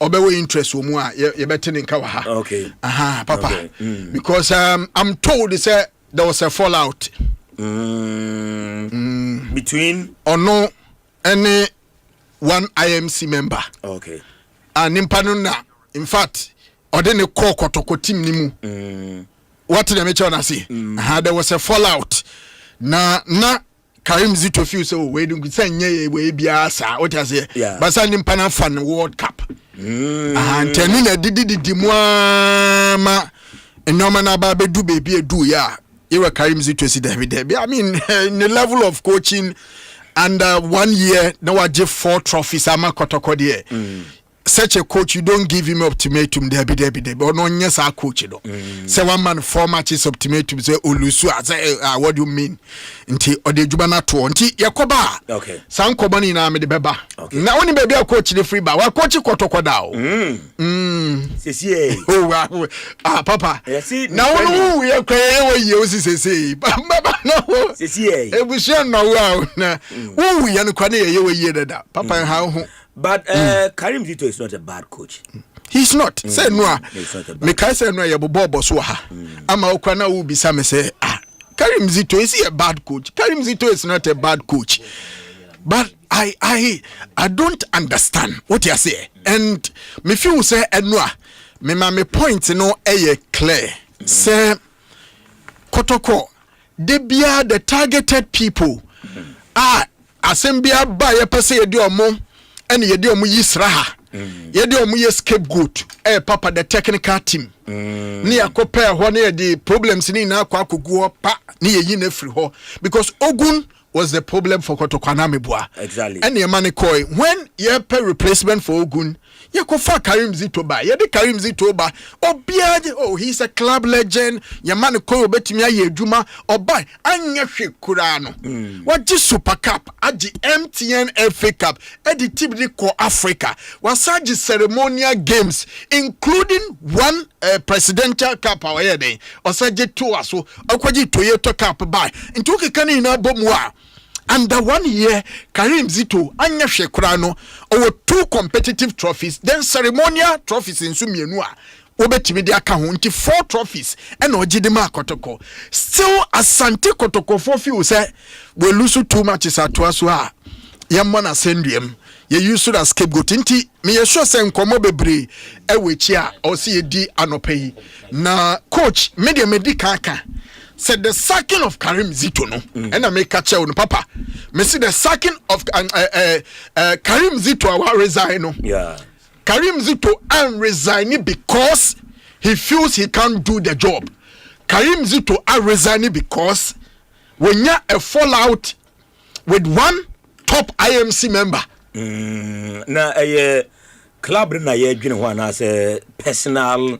[SPEAKER 1] obewe interest wo mu a ye bete ne nka wa ha
[SPEAKER 7] okay
[SPEAKER 1] papa okay. Because I'm told say there was a fallout
[SPEAKER 7] between
[SPEAKER 1] ono any one IMC member
[SPEAKER 7] okay
[SPEAKER 1] and impano na in fact ode ne call kotoko team ni mu what the me na say there was a fallout na Karim Zito feel so we do say nye we bia sa what you say but say nimpa na fan World Cup anteni na didi mu ma enoma na ba bedu baby edu ya you Karim Zito si David I mean in the level of coaching and 1 year now I give 4 trophies ama kotoko there such a coach you don't give him ultimatum there be but no nyesa coach do say one man 4 matches ultimatum say olusu say what do you mean nti odejuba na to nti yakoba
[SPEAKER 7] okay
[SPEAKER 1] san kobani na me de beba na oni baby a coach the free ba wa coach kotoko da o
[SPEAKER 7] sesi
[SPEAKER 1] oh papa na wonu ye kwaye wo ye osisi baba no
[SPEAKER 7] sesi
[SPEAKER 1] ebusia na wo na wo ye no kwa na ye wo ye dada papa ha ho.
[SPEAKER 7] But Karim Zito is not a bad coach.
[SPEAKER 1] He's not. Say no. Me kai say no ye bobo so ha. Ama okwa na wo bisa me say Karim Zito is he a bad coach? Karim Zito is not a bad coach. But I don't understand what you say. And me feel say enwa me point no clear. Say kotoko they be the targeted people. Asembia ba ye pese ye di omo and ye di omu yisraha ye di omu ye scapegoat papa the technical team ni akope ho na ye di problems ni na akwakogu pa ni ye yi na free ho because Ogun was the problem for Kotokwana Meboa
[SPEAKER 7] exactly
[SPEAKER 1] and ye man koi when ye pay replacement for Ogun ye ko fa Karim Zito ba ye de Karim Zito ba obiade he's a club legend ye man koi obetimi aye adwuma obai anya hwe kura no waji Super Cup agi MTN FA Cup edi team ni ko Africa wasaji ceremonial games including one presidential cup away dey osaje two aso akwaji Toyota Cup ba nti okekani na bomu a under 1 year Karim Zito anya hwe kura no 2 competitive trophies then ceremonial trophies in sumienu a obetimi de aka ho nti 4 trophies and ogide ma Kotoko still Asante Kotoko for feel say we lose too much is atoaso a yamma na sendiem ye use as scapegoat nti me ye sure say nkomo bebre ewechi a o se ye di anopai na coach me de medika said the sacking of Karim Zito no and I make catch no papa me see the sacking of Karim Zito I resign no Karim Zito and resigning because he feels he can't do the job. Karim Zito are resigning because when you a fallout with one top IMC member
[SPEAKER 7] na a club na ye dwene ho na say personal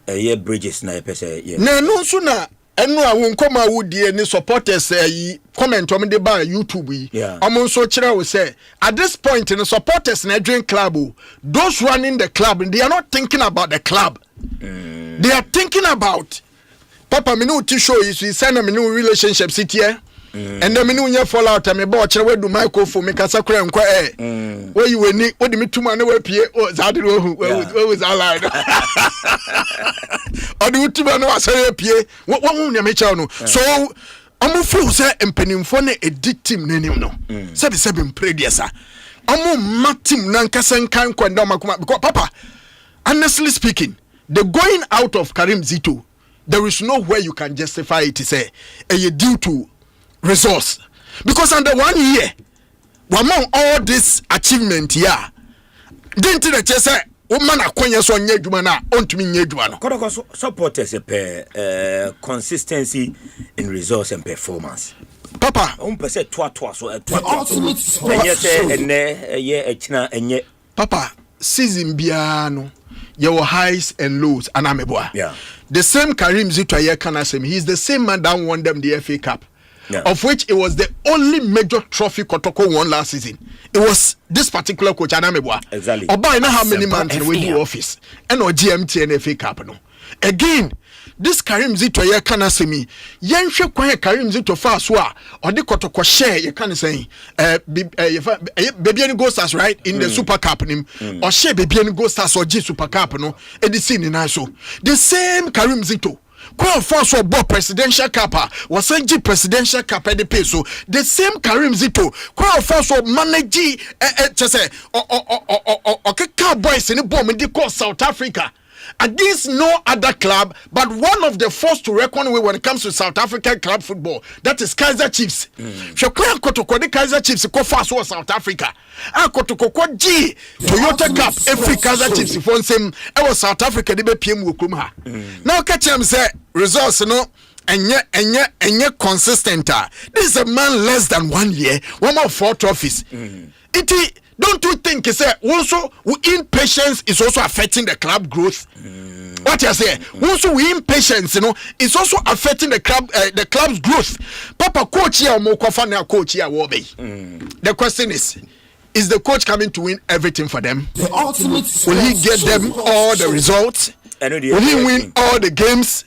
[SPEAKER 7] bridges na pese
[SPEAKER 12] na no so na enu a won koma wudie ni supporters yi comment on the bar YouTube yi amon so kire wo say at this point in supporters na dream club those running the club they are not thinking about the club they are thinking about papa me no ti show is send me no relationship sit here and then me no nya fall out me bo kire we do microphone me kasa kura nkwa where you weni wo di me tuma na we pie zade we was allied odi utuma na wasare pie wo nya me cha no so omo feel say empanimfo na edit team nanim no say be imprediasa omo matim na nkasa nkan kwenda makoma because papa honestly speaking the going out of Karim Zito there is nowhere you can justify it say due to resource because under 1 year among all this achievement here didn't the chese woman akonya so nya adwuma na ontumi nya adwuma no
[SPEAKER 7] kodoko supporters consistency in resource and performance
[SPEAKER 12] papa
[SPEAKER 7] pese toa so enye se ene echina enye
[SPEAKER 12] papa season bia no your highs and lows anameboa the same Karim Zito ye can asem he is the same man that won them the FA Cup. Of which it was the only major trophy Kotoko won last season. It was this particular coach Anamebwa.
[SPEAKER 7] Exactly.
[SPEAKER 12] Oba na how many months we do office and or GMT and FA Cup no. Again, this Karim Zito ye kana semi yenhwe kwan Karim Zito fa so a ode Kotoko share ye kana say baby any go stars right in the Super Cup nim or share baby any go stars or G Super Cup no edisi ni na so. The same Karim Zito Kwa force of presidential kappa was G presidential kappa de peso. The same Karim Zito. Kwa force of manage Cowboys in the bomb in the South Africa. Against no other club, but one of the first to reckon with when it comes to South African club football. That is Kaizer Chiefs. Shokwa Kotoko the Kaizer Chiefs ko fast was South Africa. Kotoko G Toyota Cup every Kaizer Chiefs for same was South Africa de be PM wokum. Now catch him say results no enye consistent. This is a man less than 1 year, one more 4 trophies. Don't you think say also impatience is also affecting the club growth? What you say? Also impatience, is also affecting the club's growth. Papa coach here mo kofa na coach here wo be. The question is the coach coming to win everything for them? Will he get them all the results? Will he win all the games?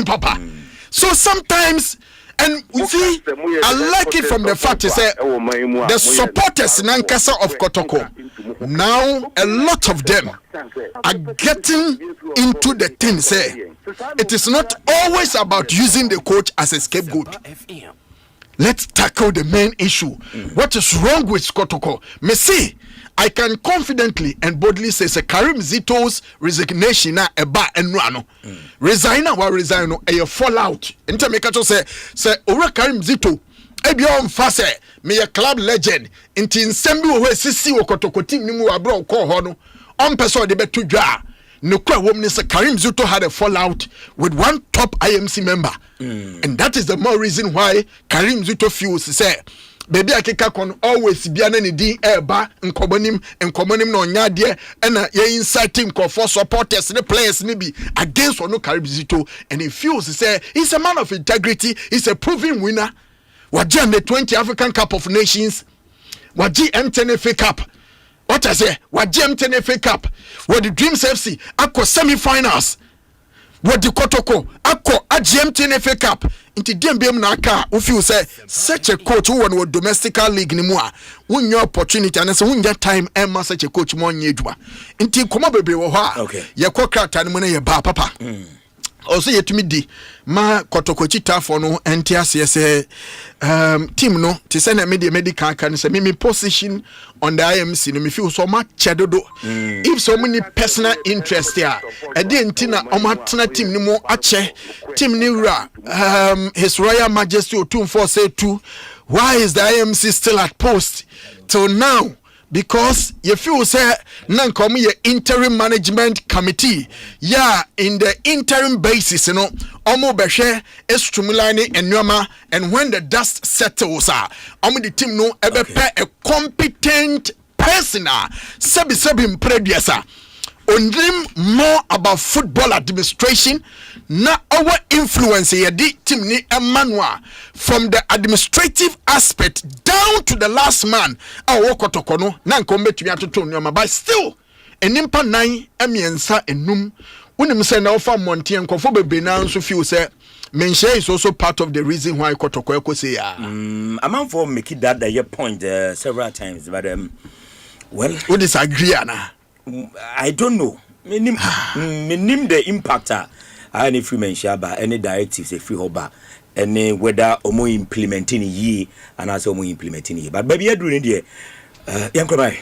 [SPEAKER 12] Papa. So sometimes and you see, I like it from the fact to say the supporters Nankasa of Kotoko. Now a lot of them are getting into the thing. Say it is not always about using the coach as a scapegoat. Let's tackle the main issue. What is wrong with Kotoko? Messi, I can confidently and boldly say Karim Zito's resignation na eba enwano. Resign a fallout. Enter make to say ora Karim Zito ebi on fa say me a club legend inti nsem bi wo sisi wo Kotoko team ni mu abro ko ho no on person de beto dwa no kwa wom ni say Karim Zito had a fallout with one top IMC member. And that is the more reason why Karim Zito feels say baby akeka kon always bia na ne din eba nkomonim no nya de na ye inside team for supporters the players ni bi against ono Karim Zito, and he feels say he's a man of integrity, he's a proven winner. Waji the 20 African Cup of Nations, waji M10 FA Cup. What I say, waji M10 FA Cup, what the Dreams FC akọ semi-finals. What the Kotoko akọ AGM FA Cup into DMBM na aka who feel say such a coach who won domestic league ni mu a won your opportunity and say won get time and such a coach mo nyedwa into koma bebre wo ha ye kokata ni mu na ye ba papa also yetumi di ma Kotoko chita for no NTS say team no to send a media medical can say me position on the IMC no me feel so much chedodo if so many personal interest there e dey ntina o matena team ni mo ache team ni wura His Royal Majesty Otumfo say too, why is the IMC still at post till now? Because you feel say nankomu ye interim management committee in the interim basis omo behwe estumulane enwama, and when the dust settles omo the team no ebe a competent person sebi imprediasa dream more about football administration. Na our influence here the team ni Emmanuel from the administrative aspect down to the last man. Our kotokono na nkombe tumi atoto nyoma, but still enimpa nan emiensa enum. Unim say na ofa monte nkofo bebre na nso feel say menshare is also part of the reason why kotoko eko say ya.
[SPEAKER 7] Among for make it that your point several times, but well,
[SPEAKER 12] we disagree ana.
[SPEAKER 7] I don't know. Minim the impactor. Any free mention ba any directives a free hoba any whether omo implementing ye and as omo implementing ye. But baby, you doing there. Yankomra.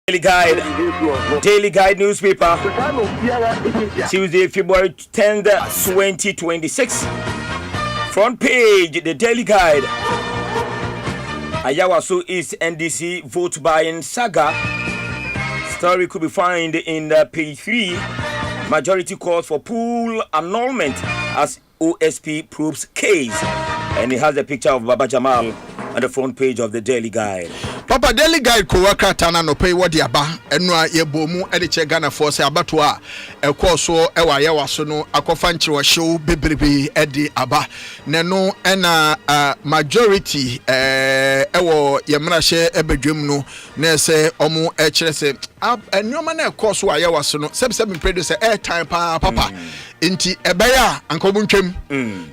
[SPEAKER 7] Daily Guide newspaper, Tuesday, February 10th, 2026. Front page, the Daily Guide. Ayawaso East NDC vote buying saga. Story could be found in page 3. Majority calls for pool annulment as OSP proves case. And it has a picture of Baba Jamal on the front page of the Daily Guide.
[SPEAKER 12] Papa Daily Guide ko waka tana no pay what aba enu a yebomu e de che Ghana force abato a ekoso e wa yewaso no akofa nchire show bebrebe e de aba ne no na majority ewo yemra hye ebedwem no na se omo e kire se enoma na ekoso a yewaso no sebseb producer air time pa papa enti ebeya ankobu ntwem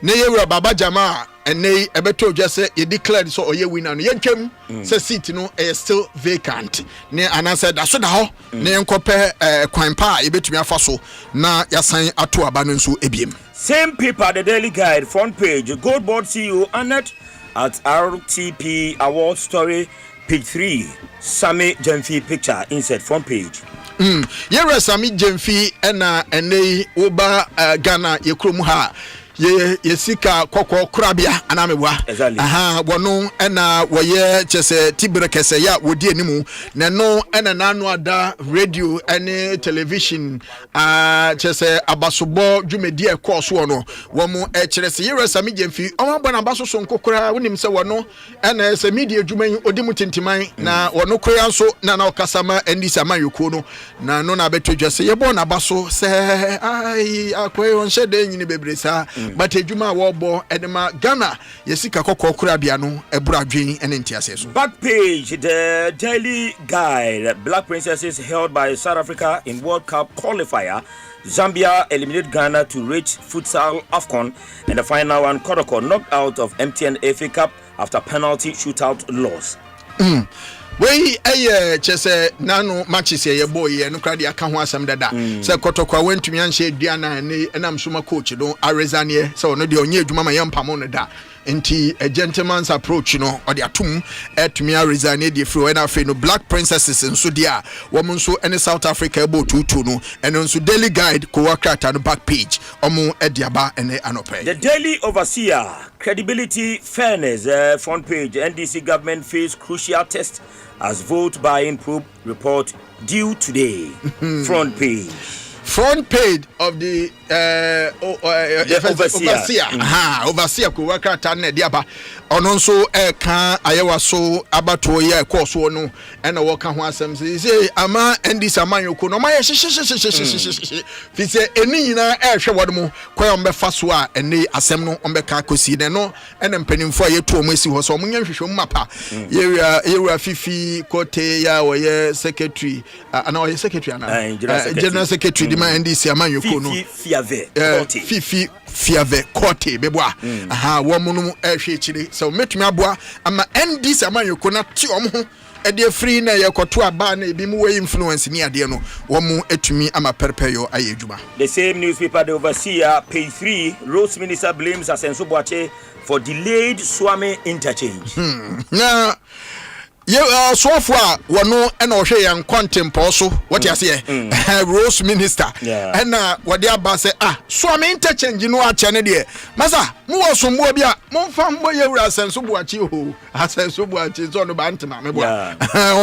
[SPEAKER 12] ne yewura Baba Jama ene ebeto just say you declared so oye winner no yentwem say seat no is still vacant ne anasa da so da ho ne enkope kwan pa ebetumi afa so na yasan ato aba no nso ebiem.
[SPEAKER 7] Same paper, the Daily Guide front page, Gold Board CEO honored at RTP award story, page 3, Sami Jemfi picture insert front page.
[SPEAKER 12] Yere Sami Jemfi ena ene oba Ghana yekrom ha yesika kokko krabia anamewa wono ena woye chese tibere kese ya wodi animu ne no ena nanu ada radio ene television chese abasobo dwumedi e course wono womu kire se Yere Sami Jemfi omabo na abaso so nkokora wonim se wono ena se media dwuman odimu tintiman na wono koya so na okasama endi sama yoko no na no na betodwa se yebo na abaso se ai akoy on shede nyini bebresa but ejuma wobo edema Ghana yesika kokko kurabia no eburadwen ene ntiase so.
[SPEAKER 7] Back page, the Daily Guide. Black Princesses held by South Africa in World Cup qualifier. Zambia eliminated Ghana to reach futsal AFCON, and the final one, Kotoko knocked out of MTN FA Cup after penalty shootout loss.
[SPEAKER 12] We chese nano matches ye boy no krade aka ho asem dada se Kotoko wentumi anhye duana ne enam soma coach no arezanie se no de onye adwuma ma yempamo no da nti a gentleman's approach no or the atum etumi arezanie de free when afi no Black Princesses nso dia womo nso ene South Africa ebo tutu no eno nso Daily Guide ko wakrata no back page omo ediaba ene anope.
[SPEAKER 7] The Daily Overseer, credibility, fairness, front page. NDC government face crucial test as vote buying probe report due today. Front page of the overseer. Overseer
[SPEAKER 12] ko wakrata na diaba ono nso ka ayewa so abato ye course no ena wo ka ho asem say ama ndis amanyoko no ma ye fi say eni nyina ehwe wodmo koyo mbefa so a eni asem no ombeka kosi ne no ena mpanimfo ye to omasi ho so omunye hwehwe mapa ye fifi kote ya wo ye secretary ana wo ye secretary ana general secretary di ma ndis amanyoko no fifi fiave kote beboa womunum ehwe chire so metumi aboa ama ndis amanyoko na ti omho ede free na yekoto aba na ebi mu we influence ni ade no womu etumi ama perpeyo ayedwuma.
[SPEAKER 7] The same newspaper, The Overseer, page 3, Rose Minister blames Asenso Boache for delayed Swami interchange.
[SPEAKER 12] Na soafo a wono na ohwe yan contempo so what you say Rose Minister na wode aba say so am interchange no a chane de masa mo wo so mo bia mo fa mo yewura senso buachi ho asenso buachi so no ba ntema me bua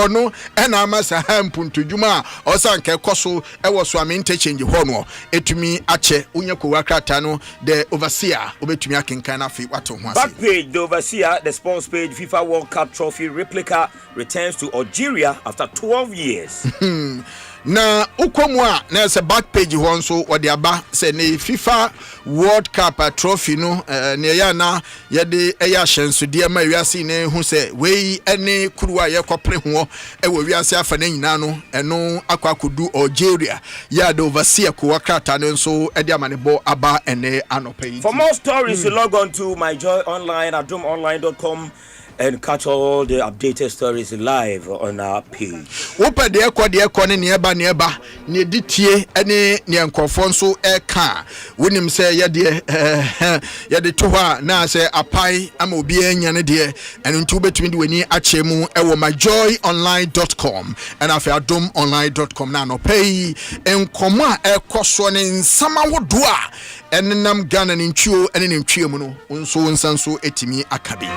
[SPEAKER 12] ono na masa mpuntudwuma o san ke koso e wo so am interchange ho no etumi ache unya kowakrata no the overseer obetumi akenkan na fi wato ho ase back
[SPEAKER 7] page the overseer the sports page FIFA World Cup trophy replica returns to Algeria after 12 years.
[SPEAKER 12] Na ukomu a na se back page ho nso wode aba se ne FIFA World Cup trophy no ne ya na ye de eya hyensude ma wiase ne hu se wei ene kuruwa ye kopre ho e wo wiase afa na nyina no eno akwakodu Algeria ya de overseer ko wakrata no nso e de amane bo aba ene anopai.
[SPEAKER 7] For more stories log on to myjoyonline@domonline.com and catch all the updated stories live on our page.
[SPEAKER 12] Wopa de ekọ ne eba ne ditie ene ne enkofo nso eka wonim se ye de to ha na se apai ama obi anya ne de eno ntu betumi de wani achemu ewo myjoyonline.com and afa domonline.com na no pay enkomo a ekoso ne nsama wodo a enenam Ghana ne ntwio ene ne ntwiem no nso nsanso etimi akabi.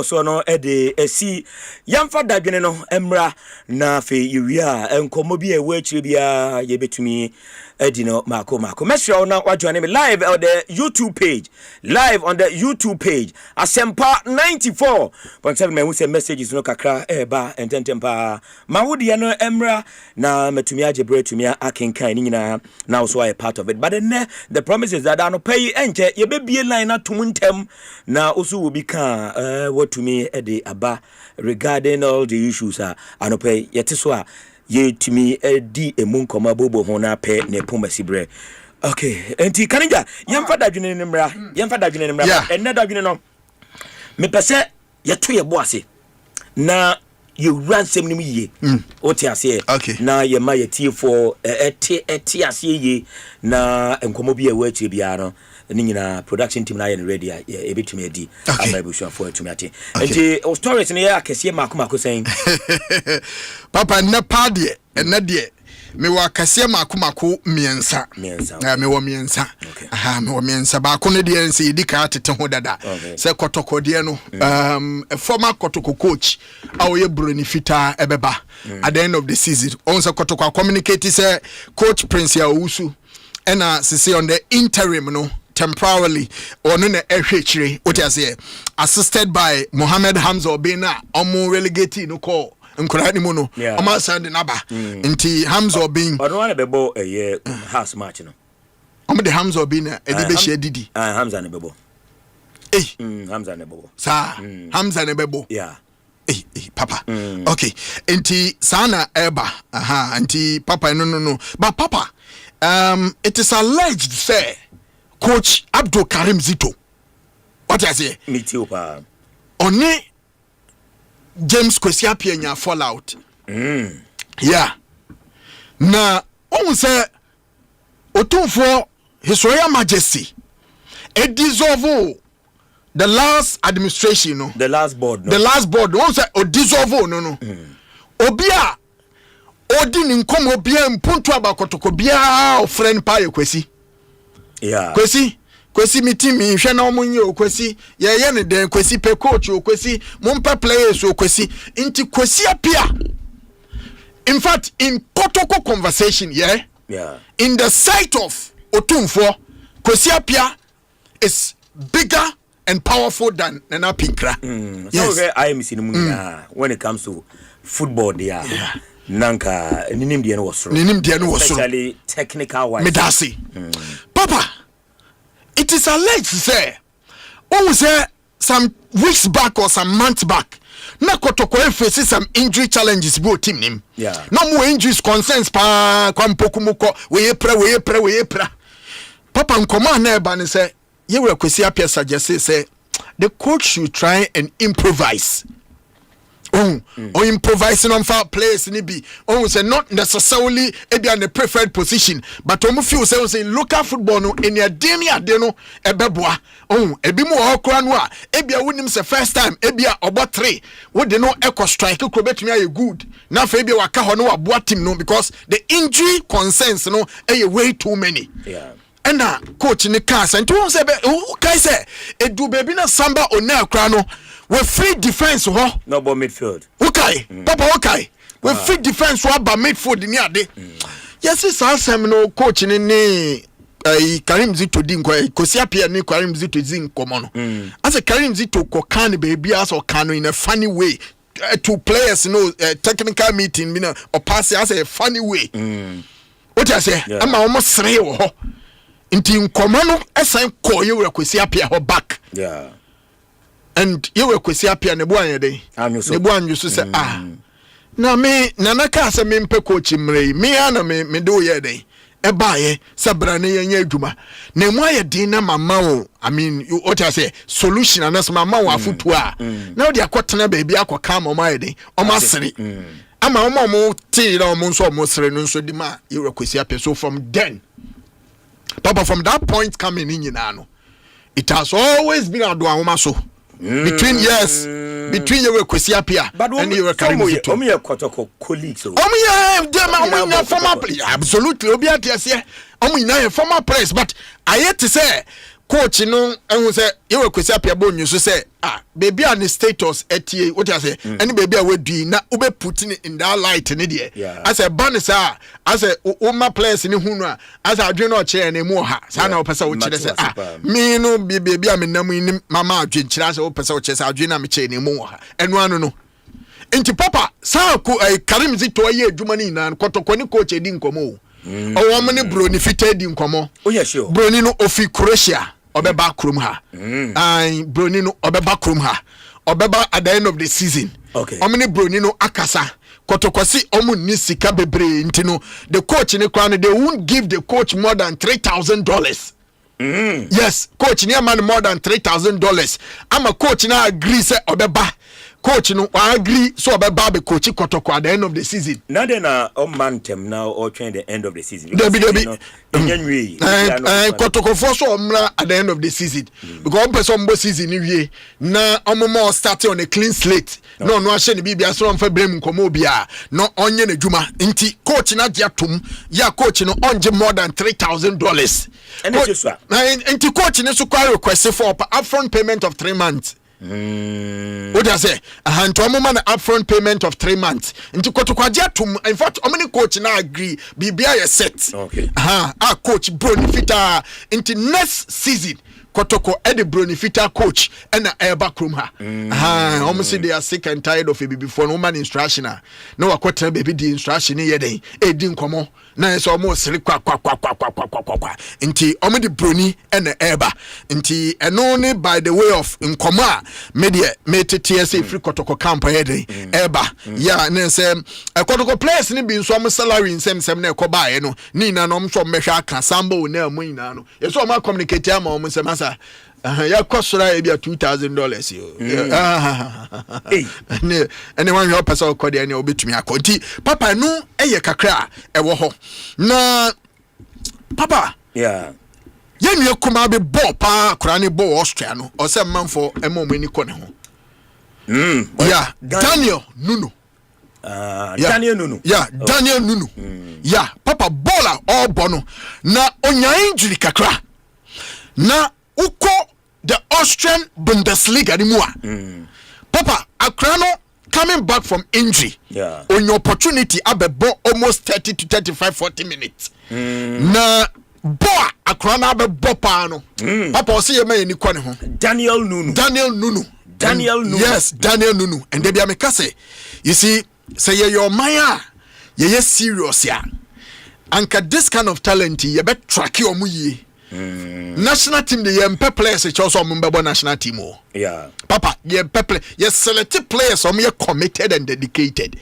[SPEAKER 7] So no ede esi yamfa dadwene no emra na fe yewia enkomo bi ewe akire bia yebetumi edi no mako mesho na wajoine me live on the YouTube page Asempa 94.7 me wuse messages no kakra eba ententempa mawode no emra na metumi agebre tumi akenkan ni nyina na also a part of it but then the promise is that no pay enche yebebie line na tumuntem na also will be kan to me ede aba regarding all the issues anope yete so a ye to me di emunkoma bobo ho na pe ne pomasibre okay enti kanija yemfa dadwene ne mra enne dadwene no me pese yeto ye boase na you ransom nim ye oti ase na ye ma ye tie for eti ase ye na enkomo bi e wa tie bia no ni nyina production team na ye ready e betumi adi amabushua for to me ati enti stories ne ya akese mako saying
[SPEAKER 12] papa na pade na de me wa akese mako miensa me wo miensa me wo miensa ba ko ne de ense di ka tete ho dada se kotokode no former kotoko coach awoye broni fita ebeba at the end of the season on se kotoko communicate say coach Prince ya Usu ena se on the interim no temporarily onu na ehwechire otiase assisted by Mohammed Hamza Obina omo relegate no call nkura ni mu no omo send na ba nti Hamza Obin
[SPEAKER 7] onu na bebo house match no
[SPEAKER 12] omo de Hamza Obina e de be share didi
[SPEAKER 7] Hamza na bebo Hamza na bebo
[SPEAKER 12] sa Hamza na bebo papa okay nti sana eba nti papa no but papa it is alleged say Coach Abdul Karim Zito what I say
[SPEAKER 7] Mitiopa
[SPEAKER 12] oni James Kwesi Appiah fallout yeah na on say otumfo His Royal Majesty e dissolve the last administration no
[SPEAKER 7] the last board
[SPEAKER 12] on say o dissolve no obia odi ni nkom obia mpuntu abakotoko bia o friend pa Kwesi
[SPEAKER 7] yeah
[SPEAKER 12] Kwesi mitimi hwe na omunye Kwesi ye ne den Kwesi pe coach Kwesi mumpa players Kwesi inti Kwesi Appiah in fact in protocol conversation in the sight of otumfo Kwesi Appiah is bigger and powerful than Nana Pinkra
[SPEAKER 7] yes. So I am seeing when it comes to football there nanka ninim de no wosoro especially technical wise
[SPEAKER 12] medasi papa it is alleged say say some weeks back or some months back na Kotoko faces some injury challenges bo team nim no more injuries concerns pa kwa mpokumuko we pra papa nkoma na eba ne say ye we kwesi apia suggest say the coach should try and improvise. Or improvising on far players in be. Say not necessarily in the preferred position, but feel say local football no in your denia deno ebeboa. Ebi mo okranwa. Ebia winim se first time ebia obo 3. Wo de no echo strike ko betumi aye good. Na fa ebia waka ho no aboa team no because the injury concerns no way too many.
[SPEAKER 7] Yeah.
[SPEAKER 12] And coach in the cast and to say who kai say edu baby na samba ona kra no we free defense ho
[SPEAKER 7] no about midfield
[SPEAKER 12] okay papa okay we free defense ho about midfield ni ade yes is asem no coach ni Karim Zito din ko Apia ni Karim Zito zin komo no as a Karim Zito ko kan baby as o kan in a funny way to players technical meeting me or pass as a funny way what I say am almost sre ho inti nkoma no esen ko ye we Kwesi Apia ho back and ye we Kwesi Apia ne bo anyede ne bo anyu so say na me nana ka se me mpe coach mrei me ana me do ye den e ba ye sabra ne ye adwuma na mu aye din na mama o I mean you what I say solution anas mama o afutu a na odi akotena ba bia akoka mama ye den o masere ama mo ti na mo nso mo sere no nso di ma ye we Kwesi Apia so from then papa from that point coming in no it has always been a doa so between between your Kwesi Apia and your Karim Zito
[SPEAKER 7] omi e Kotoko colleagues
[SPEAKER 12] omi former player absolutely obi atiase omi na former players but I yet to say coach no ehun say your Kwesi Apia bo nyu so say baby and status etie what I say any baby we do na ube putting in that light ni there as a bonus as a oma players ni hu no as adwe no che na mu ha sa na opesa wo kire say me no baby am na mu mama adwe kire say opesa wo che say adwe na me che na mu ha enu anu no enti papa sa ko Karim Zito aye adwuma ni na Kotoko ni coach edi nkomo o mo ne broni fitedi nkomo broni no ofi Croatia obeba krum ha broni no obeba krum ha obeba at the end of the season omni broni no akasa Kotokwasi omu ni sika bebre ntino the coach ni kwa they won't give the coach more than $3,000 yes coach ni man more than $3,000 ama coach na agree say obeba coach no agree so obeba be coach Kotoko at the end of the season
[SPEAKER 7] now then mantem now or train the end of the season
[SPEAKER 12] Kotoko for so at the end of the season because person bo season ni wie na omo start on a clean slate no ahye ne bibia so mfa brem nkomo bia no onye na dwuma nti coach na dia tom ya coach no onje more than $3,000
[SPEAKER 7] and it's just
[SPEAKER 12] nti coach ne so kwa request for upfront payment of 3 months what do I say? To a man upfront payment of 3 months. Into Kotokwadia to in fact, how many coach now agree? BBI set.
[SPEAKER 7] Okay.
[SPEAKER 12] Our coach Bronifita into next season. Kotoko Eddie Bronifita coach and a backroom ha. Almost they are sick and tired of it before no man instruction. No, a quarter baby the instruction here day. Didn't come on. Now it's almost kwa inti omedi broni and eba inti and only by the way of nkoma media made TSA free Kotoko camp here eba yeah na say Kotoko players ni bi nso am salary nsem na ekoba no ni na no mso mehwa aka sambo na mu ina no yeso ma communicate am o nsem asa ya kosora e bia $2,000 yo anyone help us all code any obetumi akoti papa no eye kakra e wo ho na papa yenu ekuma be ball pa kura ni ball Austria no o se manfo e mo mani ko ne ho Daniel Nuno
[SPEAKER 7] Daniel Nuno
[SPEAKER 12] Daniel Nuno papa baller all bono na onya injury kakra na uko the Austrian Bundesliga ni mua papa akrano coming back from injury on your opportunity abebo almost 30 to 35 40 minutes na boa akrano abebo pa no papa o se ye ma ni kone ho
[SPEAKER 7] Daniel Nuno
[SPEAKER 12] yes Daniel Nuno and they be amekase you see say your maya ye serious ya anka this kind of talent ye be track your muye national team the yempe players e also mbebo national team o
[SPEAKER 7] yeah
[SPEAKER 12] papa yempe play ye select players ye committed and dedicated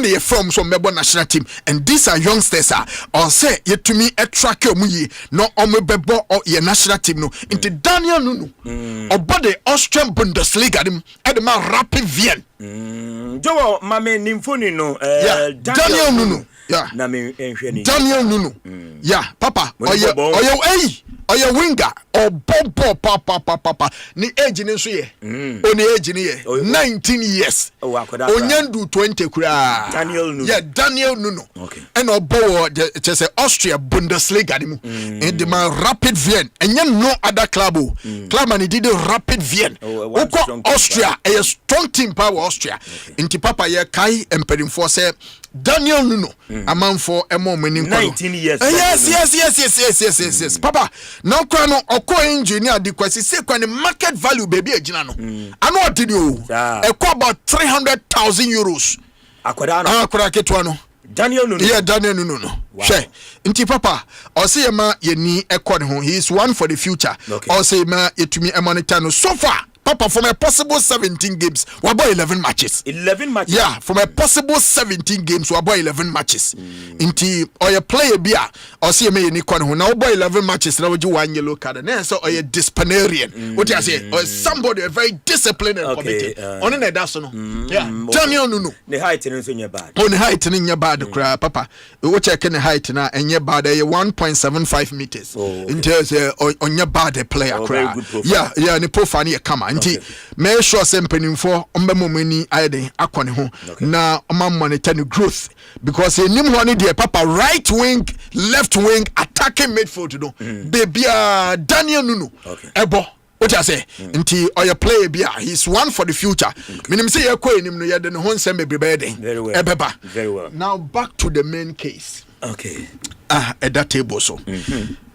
[SPEAKER 12] ye from some mbebo national team and these are youngsters or say ye to me e track your muye no bebo or ye national team no into Daniel Nunu obo the Austrian Bundesliga dem e de man Rapid Wien
[SPEAKER 7] Joe mame nimfoni no
[SPEAKER 12] Daniel Nunu yeah
[SPEAKER 7] na me enhwe
[SPEAKER 12] Daniel Nunu yeah papa oye winger or bombo papa ni age ni so ye oni age ni ye 19 years onyandu 20 kura
[SPEAKER 7] Daniel Nunu
[SPEAKER 12] yeah Daniel Nunu
[SPEAKER 7] okay
[SPEAKER 12] and obo just Austria Bundesliga ni mu in the man Rapid Wien enye no other club club man did Rapid Wien oko Austria a strong team power Austria inti papa ye kai empedinfo say Daniel Nuno a man for a moment in
[SPEAKER 7] 19 years
[SPEAKER 12] yes papa now kwano oko engineer the question say kwani market value baby ejina no ano odini o e ko about 300,000 euros akwada ketwa no
[SPEAKER 7] Daniel Nuno
[SPEAKER 12] yeah Daniel Nuno no she nti papa o say ma ye ni ekọ ho he is one for the future o say ma yetumi e monitor no so far papa from a possible 17 games we about 11 matches yeah from a possible 17 games we about 11 matches inti or your player bia or see me ni kon ho na we about 11 matches na we give one yellow card na so or your disciplinarian what you say or somebody very disciplined and committed on na that so no yeah Daniel Nuno
[SPEAKER 7] the height no so nya bad
[SPEAKER 12] on height no nya bad kra papa we check the height na enye bad 1.75 meters inti say on nya bad player kra yeah ni profile ni kama nti make sure say mpanimfo ombemo mani ayden akone ho na monitor the growth because enim ho ne de papa right wing left wing attacking midfield no baby Daniel Nuno ebo what I say nti oya player bia he's one for the future minim say yakọ enim no yede ne ho nsem bebrebe den ebeba
[SPEAKER 7] very well
[SPEAKER 12] now back to the main case
[SPEAKER 7] okay
[SPEAKER 12] at that table so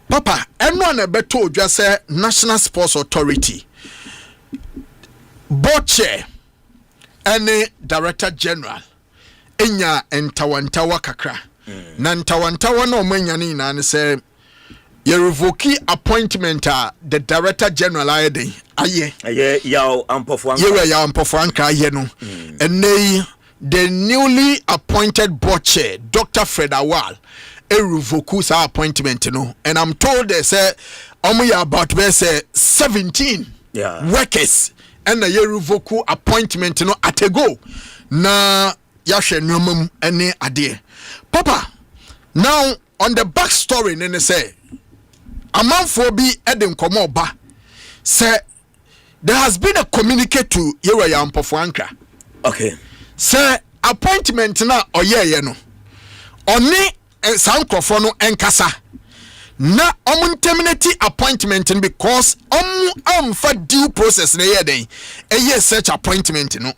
[SPEAKER 12] papa eno na beto odwa say National Sports Authority board chair and director general enya entawantawa kakra na ntawantawa no manya ni na say you revoke appointment the director general aye
[SPEAKER 7] yaw ampofo
[SPEAKER 12] anka aye no and the newly appointed board chair Dr. Fred Awal revoke sa appointment no and I'm told they say about 17 workers and a year revoke appointment no at a go na yashe nyomum ene ade papa now on the back story nene say amanfo bi eden komo ba say there has been a communicate to yewa ya mpofo anka
[SPEAKER 7] okay
[SPEAKER 12] say appointment na oyeye no oni sankrofo no enkasa na terminate appointment because for due process na ye den such appointment no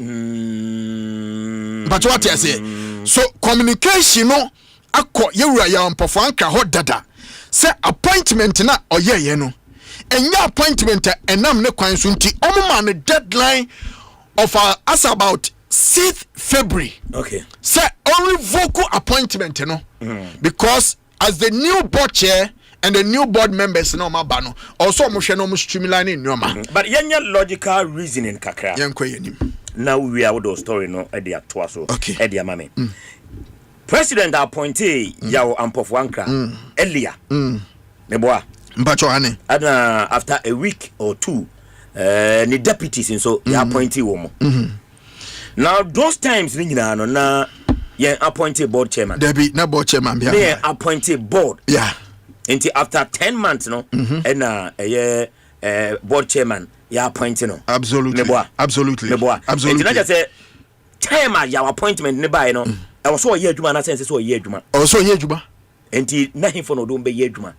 [SPEAKER 12] but what I say so communication no akọ yewura ya mpofo anka ho dada say appointment na oyeye no enya appointment enam ne kwan so nti man the deadline of us about 6th February
[SPEAKER 7] okay
[SPEAKER 12] say only vocal appointment no because as the new board chair and the new board members no mabano also mo hwe no mo streamline nyoma
[SPEAKER 7] but yenya logical reasoning kakra
[SPEAKER 12] yenko yenim
[SPEAKER 7] now we are with the story no e dia to aso e dia mame president appointee yawo ampofo anka earlier ne boa
[SPEAKER 12] mpacho ane
[SPEAKER 7] after a week or two ni deputies so ya appointee wo mo now those times ni nyina no na ye appointed board chairman
[SPEAKER 12] there be na board chairman bia
[SPEAKER 7] they appointed board
[SPEAKER 12] yeah
[SPEAKER 7] until after 10 months no and board chairman ya appointed no
[SPEAKER 12] absolutely absolutely
[SPEAKER 7] and just say time your appointment ne buy no I was so ye adwuma na sense so ye adwuma
[SPEAKER 12] also ye adwuma
[SPEAKER 7] enti na him for no do be ye adwuma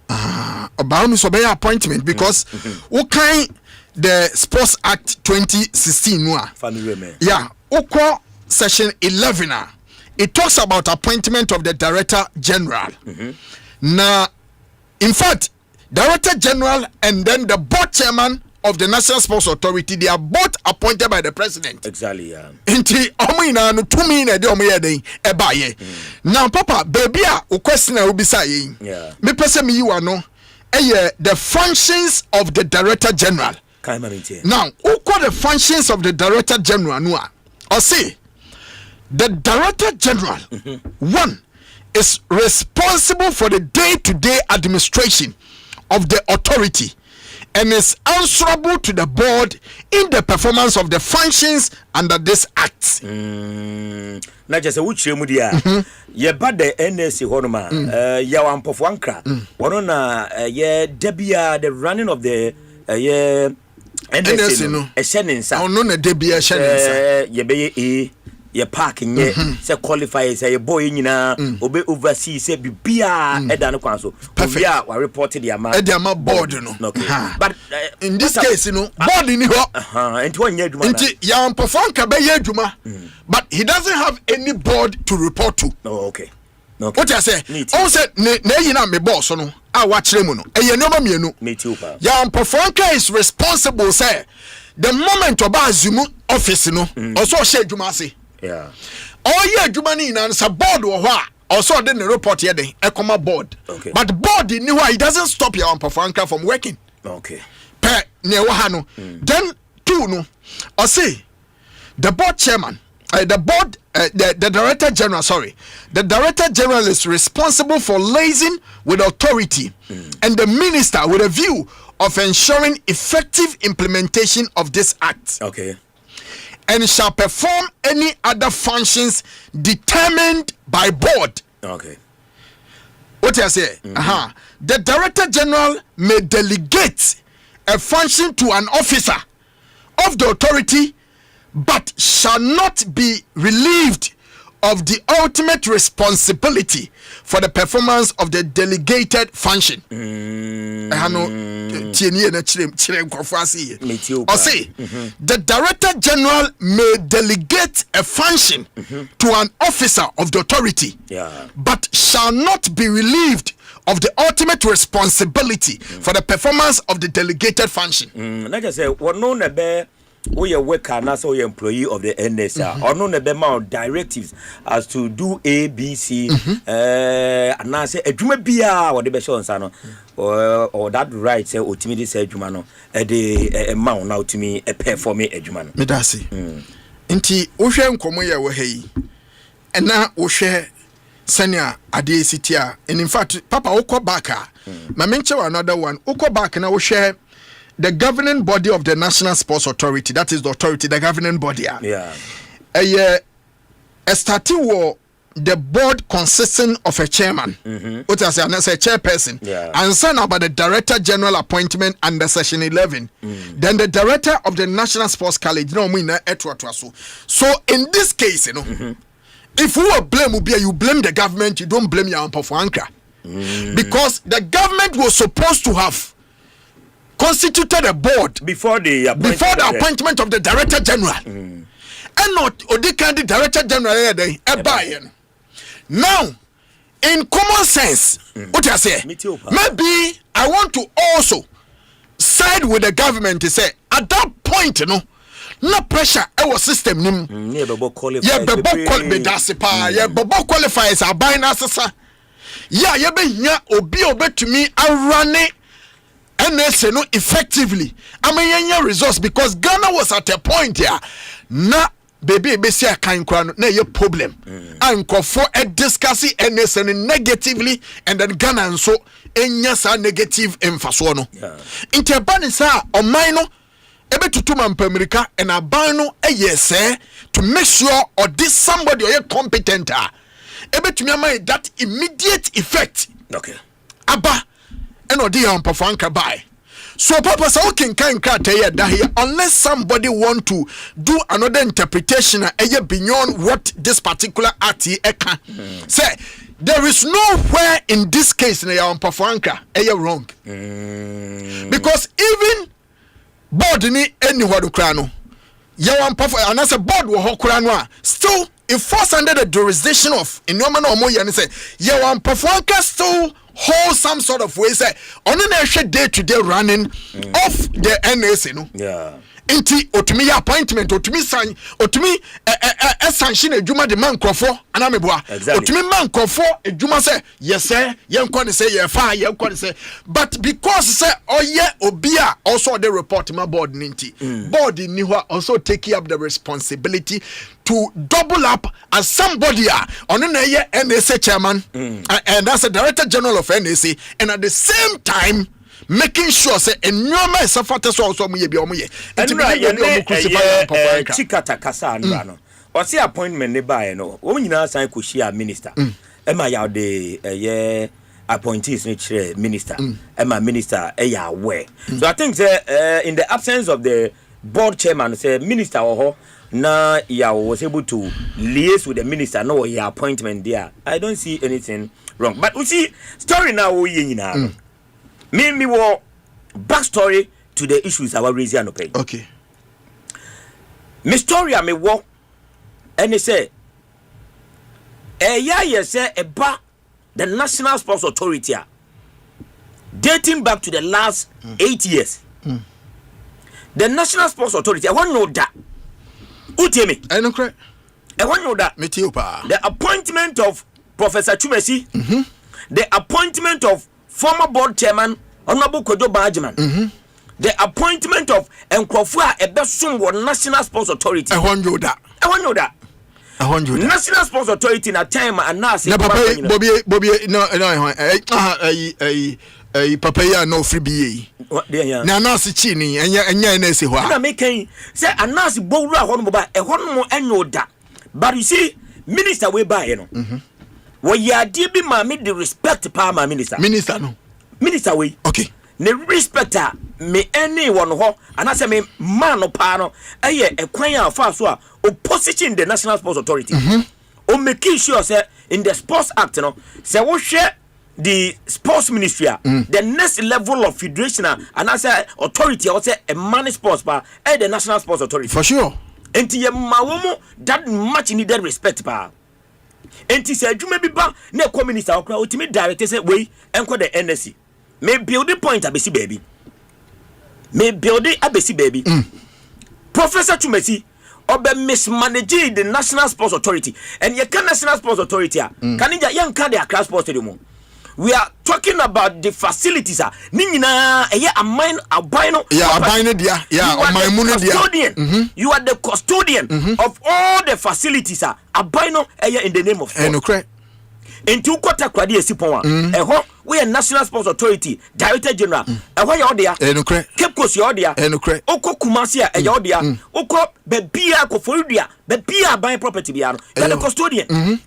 [SPEAKER 12] about me so be appointment because what kind the Sports Act 2016 no
[SPEAKER 7] family man
[SPEAKER 12] yeah oko section 11 it talks about appointment of the director general now in fact director general and then the board chairman of the National Sports Authority, they are both appointed by the president.
[SPEAKER 7] Exactly, yeah.
[SPEAKER 12] Inti omina no 2 minutes de omoye den e ba ye. Now papa baby a question a obisa ye.
[SPEAKER 7] Yeah.
[SPEAKER 12] Me pese me you ano the functions of the Director General. Now, who call the functions of the Director General no a? Or say the Director General one is responsible for the day-to-day administration of the authority and is answerable to the board in the performance of the functions under this act.
[SPEAKER 7] Na just which remudia ye ba the NSC honoma ya wampofo ankra wono na ye debia the running of the ye NSC no e shenensa
[SPEAKER 12] ono na debia shenensa
[SPEAKER 7] ye be ye parking ye se qualify say ye boy nyina obe oversee say bibia eda no kwan so bibia wa report the ama
[SPEAKER 12] board no
[SPEAKER 7] okay. But
[SPEAKER 12] in this case board ni ho
[SPEAKER 7] enti won ye adwuma
[SPEAKER 12] enti ya mpofo be ye adwuma but he doesn't have any board to report to.
[SPEAKER 7] Oh, okay.
[SPEAKER 12] What I say o say na yina me boss no a wa kire mu no eye no ma mienu
[SPEAKER 7] me too pa
[SPEAKER 12] ya mpofo is responsible say the moment oba azumu office no also share adwuma ase.
[SPEAKER 7] Yeah.
[SPEAKER 12] All year Jumani and a board or what also didn't report here a comma board.
[SPEAKER 7] Okay.
[SPEAKER 12] But board in he doesn't stop your Franca from working.
[SPEAKER 7] Okay.
[SPEAKER 12] Per Newahano. Then two no or say the board chairman the Director General, the Director General is responsible for liaising with authority and the minister with a view of ensuring effective implementation of this act.
[SPEAKER 7] Okay.
[SPEAKER 12] And shall perform any other functions determined by board.
[SPEAKER 7] Okay.
[SPEAKER 12] What I say? The Director General may delegate a function to an officer of the authority, but shall not be relieved of the ultimate responsibility for the performance of the delegated function. The Director General may delegate a function to an officer of the authority, but shall not be relieved of the ultimate responsibility for the performance of the delegated function.
[SPEAKER 7] Like I said, what no nebe we a worker na so employee of the NSA or no nebe ma directives as to do A, B, C and I say adwuma bia what the be show no or that right say ultimately say adwuma no e ma now to me e perform adwuma no
[SPEAKER 12] me da say nti wo hwe nkomo ye wo hayi ena wo hwe senior ade sitia and in fact papa wo ko back ma menche another one wo ko back na wo hwe the governing body of the National Sports Authority, that is the authority, the governing body.
[SPEAKER 7] Yeah.
[SPEAKER 12] A starting war, the board consisting of a chairman, what I say, and a chairperson, and son about the Director General appointment under Section 11. Then the director of the National Sports College, so in this case, you know, if you blame you blame the government, you don't blame your Anka. Because the government was supposed to have constituted a board
[SPEAKER 7] before the
[SPEAKER 12] appointment of the Director General. And not the Director General now in common sense what I say maybe I want to also side with the government to say at that point no pressure our system qualifiers are buying us obi to me running NSA no effectively. I mean, results because Ghana was at a point here. Na baby see a kind crown na your problem. And for discussing NSA negatively and then Ghana and so enya negative emphasis no. Interban sa o mino ebe tutuma America and abano yes to make sure or this somebody or competent ebe to me that immediate effect.
[SPEAKER 7] Okay.
[SPEAKER 12] Aba and odi ampofanka buy. So papa say okay kan here unless somebody want to do another interpretation beyond what this particular act say there is nowhere in this case na ampofanka wrong. Because even board ni anywhere do kra no and as a board wo hokura no still it falls under the jurisdiction of in no man or more say ampofanka still wholesome sort of way say on an day to day running of the NSA no inti otumi ya appointment otumi sign otumi sanction adwuma de man krofo anameboa otumi man krofo adwuma say yes sir yenko ne say ye fa yenko ne say but because say oye obia also the report my board ninti board ni ho also take up the responsibility to double up as somebody on an NSA chairman and that's the director general of NSA and at the same time making sure say enyoma esafata so also muye bi omuye
[SPEAKER 7] chikata kasa andra no o say appointment ne bae no wo nyina san ko shia minister ema ya de appointees ne chere minister ema minister ya aware so I think say in the absence of the board chairman say minister ho na ya was able to liaise with the minister no your appointment there I don't see anything wrong but we see story now we nyina me wo backstory to the issues I was raising no pay.
[SPEAKER 12] Okay.
[SPEAKER 7] Me story me wo and say say about the National Sports Authority dating back to the last 8 years. The National Sports Authority I want know that. Who tell me?
[SPEAKER 12] I know correct.
[SPEAKER 7] I want know that. The appointment of Professor Chumesi, the appointment of former board chairman Honorable Kojo Bajiman, the appointment of Nkrofua Ebesum National Sports Authority.
[SPEAKER 12] I want you that.
[SPEAKER 7] National Sports Authority na time and now say
[SPEAKER 12] Bobby no papa ya no free BA. Na nasi chini enya na ese hwa.
[SPEAKER 7] Na make say anasi bowura ho no ba e ho no enyo da. But you see minister we buy no. Wo ya die bi ma me the respect pa ma minister. Minister we.
[SPEAKER 12] Okay.
[SPEAKER 7] Ne respecter me any one ho anase me man no pa no eye ekwan afa so a opposition the National Sports Authority. O make sure say in the Sports Act no say wo hwe the sports ministry the next level of federation and as authority or say a manage sports pa the National Sports Authority
[SPEAKER 12] for sure
[SPEAKER 7] enti ye mawomo that much needed respect pa enti say adwuma bi ba na e minister okra otimi direct say we enko the NSC me build the point abesi baby Professor Chumesi obe mismanage the National Sports Authority and ye can National Sports Authority can ya yanka the Accra Sports Stadium. We are talking about the facilities. Ningina abino. You are the custodian of all the facilities. Abino in the name of sport. Into kota kwadi esipon a we are National Sports Authority Director General why you there Cape Coast you there oko Kumasi you there oko bebia ko forudua bebia buy property bia no you are the custodian and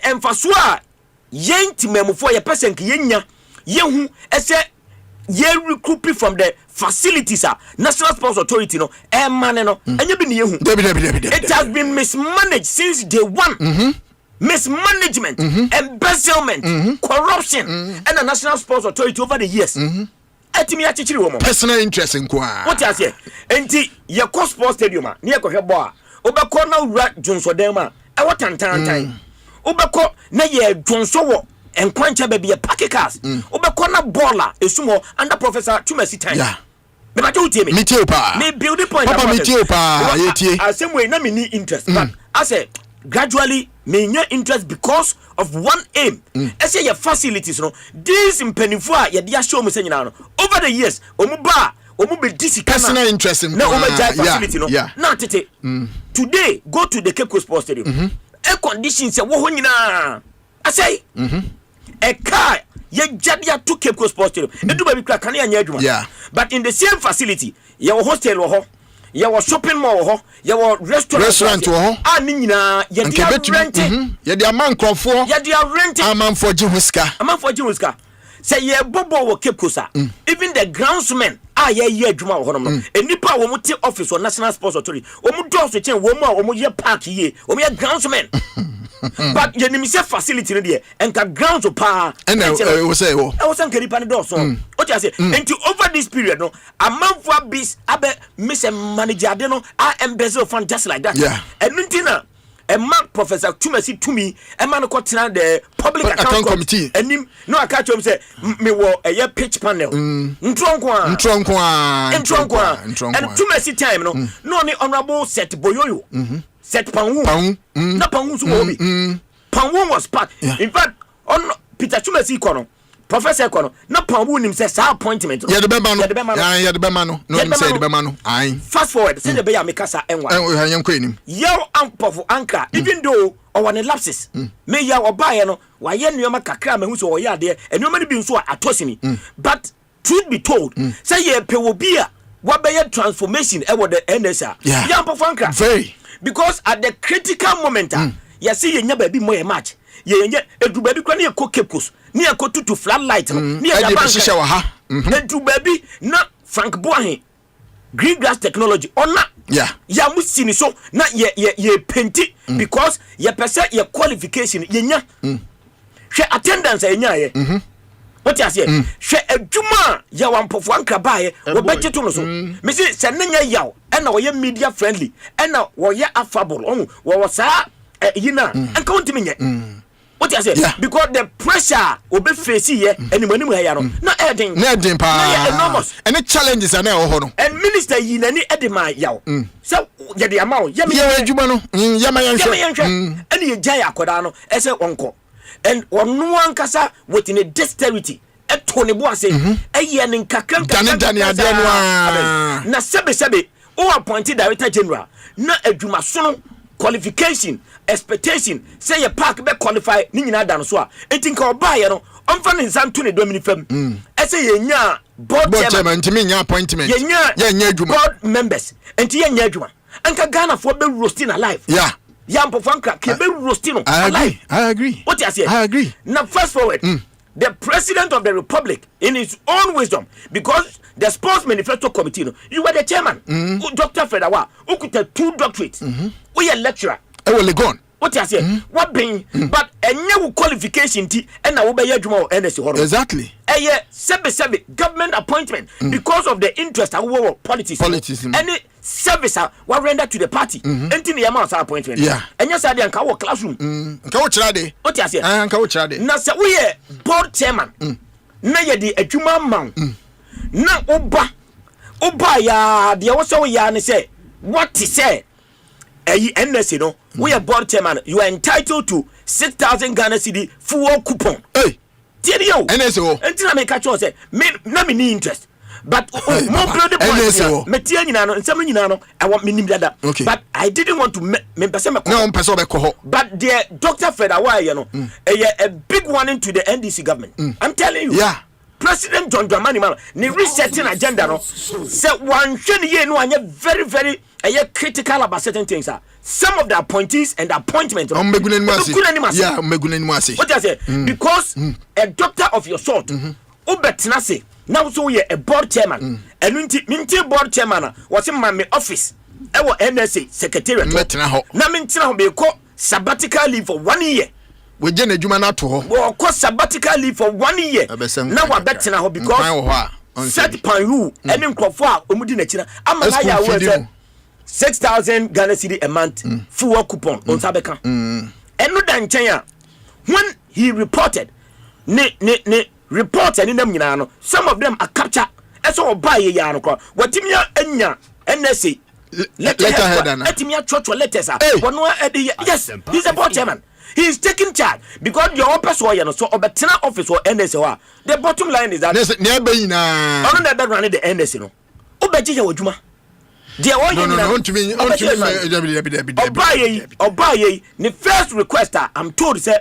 [SPEAKER 7] emphasize yenti memufo ye person ki yenya yehu ese ye recruit from the facilities National Sports Authority no e man no enye bi ne yehu it has been mismanaged since day one. Mismanagement, embezzlement, corruption, and the National Sports Authority over the years.
[SPEAKER 12] Personal interest in kwa.
[SPEAKER 7] What you say? Enti ye ko sports stadium near ko hwebo obekọ na wura Johnson Dema e watantan obekọ na ye Johnson wo enkwancha ba bia park cars obekọ na baller esumo under Professor Chumesi time.
[SPEAKER 12] Yeah.
[SPEAKER 7] Me ba jo tie me.
[SPEAKER 12] Me tie pa.
[SPEAKER 7] Me build the point.
[SPEAKER 12] Papa me tie pa. Ye tie.
[SPEAKER 7] Same way na me need interest. But I say gradually may your interest because of one aim. I say your facilities, no. This in Penifua, ya dia show me saying now. Over the years, omuba, omubi disi
[SPEAKER 12] personal interest in
[SPEAKER 7] no facility, no. Now tete. Today, go to the Cape Coast Sports Stadium. Air conditions, ya wo nyina. I say, a car, ye jadia to Cape Coast Sports Stadium. E do baby crack, can ya but in the same facility, ya hostel wo ya was shopping mall ya was restaurant nyina ya dia rent
[SPEAKER 12] ya dia man krofo
[SPEAKER 7] ya dia rent
[SPEAKER 12] amam for jihuska
[SPEAKER 7] say ye bobo wo Cape Coast even the groundsmen ye adwuma wo no enipa wo muti office of National Sports Authority wo mu do so chen wo mu a wo mu ye park ye wo mu ye groundsmen but ye nim say facility no de enka grounds pa
[SPEAKER 12] and we say wo
[SPEAKER 7] I was ankeri pa do so what you say into over this period no amanfo bis abe miss manager de no embezzle fund just like that
[SPEAKER 12] yeah
[SPEAKER 7] and ntina mark Professor Tumasi to me, a man got the public account committee. And him, no, I catch him say, me were a year pitch panel. Ntronkwa. And Tumasi time, no, the honorable set Boyo. Set Pangu. No Pangu to Obi. Pangu was part. In fact, on Peter Tumasi Kono. Professor Kono, no Pangu himself, appointment. Yeah, the Bemano. Aye. Fast forward, send the Bay Mikasa and one. Yow ample anchor, even though or one lapses. May ya or buy no, why yen you make a cram who's or ya there, and nobody being so at tossing me. But truth be told, say ye pewobia, what by your transformation ever the NSA. Yeah, ample anchor. Very. Because at the critical moment, you see you never be more much. Ye do baby kwani ko kepkos ni ko tutu flat light no ni ya bank do baby na Frank Boahin green grass technology ona ya musini so na ye penti because ye pese ye qualification ye nya hwe attendance ye nya ye what you say hwe adwuma ya wampofo ankraba ye wo bejeto no so me say se nenya yaw e na wo ye media friendly e na wo ye affable wo sa yina enka wontimi nye. What you say? Yeah. Because the pressure will be facing here and when we are not adding enormous and the challenges are now and minister yinani edema yaw so ya the amount and you jaya kodano ese onko and onu ankasa within a dexterity e tony bo ase e ye nkakran na sebe o appointed director general na adwuma so qualification expectation say your park be qualify ni nyina da no so a etinka obaye no onfa ne nsanto ne domini fam say ye nya board chairman ntimi nya appointment ye nya adwuma board members enti ye nya adwuma anka Ghana for be roasting alive yeah mpofan ke be roasting alive. I agree what you say. I agree. Now fast forward the president of the republic in his own wisdom, because the sports manifesto committee you were the chairman, Dr. Fedawa who could have 2 doctorates, we a lecturer. I will go. What you say? What being, but a new qualification and I will be your exactly. A year 7 government appointment because of the interest of war politics. Any service were rendered to the party. Until the amount of appointment. Yeah. And yes, I didn't go classroom. What you say? Now, so we are board chairman. Na ye di adwuma man. Na oba ya de also ya ne say what he say. NSC no, we are board chairman. You are entitled to 6,000 Ghana cedi full coupon. Hey, tell you NSO. Until I make a choice, me na me need interest. But more bloody points. Metia nyina no, nsam nyina no, I want me that. But I didn't want to me person. No, person be ko. But the Dr. Fedawa, you know, a big warning to the NDC government. I'm telling you. Yeah. President John Dramani man, ni resetting agenda no. Say one ye no anya very very critical about certain things. Some of the appointees and the appointment. Yeah, what I say? Because a doctor of your sort, ubetinase. Now so ye a board chairman. And minti board chairman was in my office. I was NSA secretariat. Na mintina be call sabbatical leave for 1 year. We jene juma na to ho. Well, course sabbatical leave for 1 year. Now we betina ho because set pan you any nkrofo a omudi na chira. Amana ya we 6,000 Ghana cedi a month full coupon on Sabeka. And no dan chenya when he reported ne report and in them no some of them are captured as all buy ya no kwa watimia enya NSA letterhead atimia church letters yes he's a board chairman. He is taking charge because your office was so obetena office or NSA. The bottom line is that never in that run the NSA no obeji ya wajuma dia want to be obaye the first requester I'm told say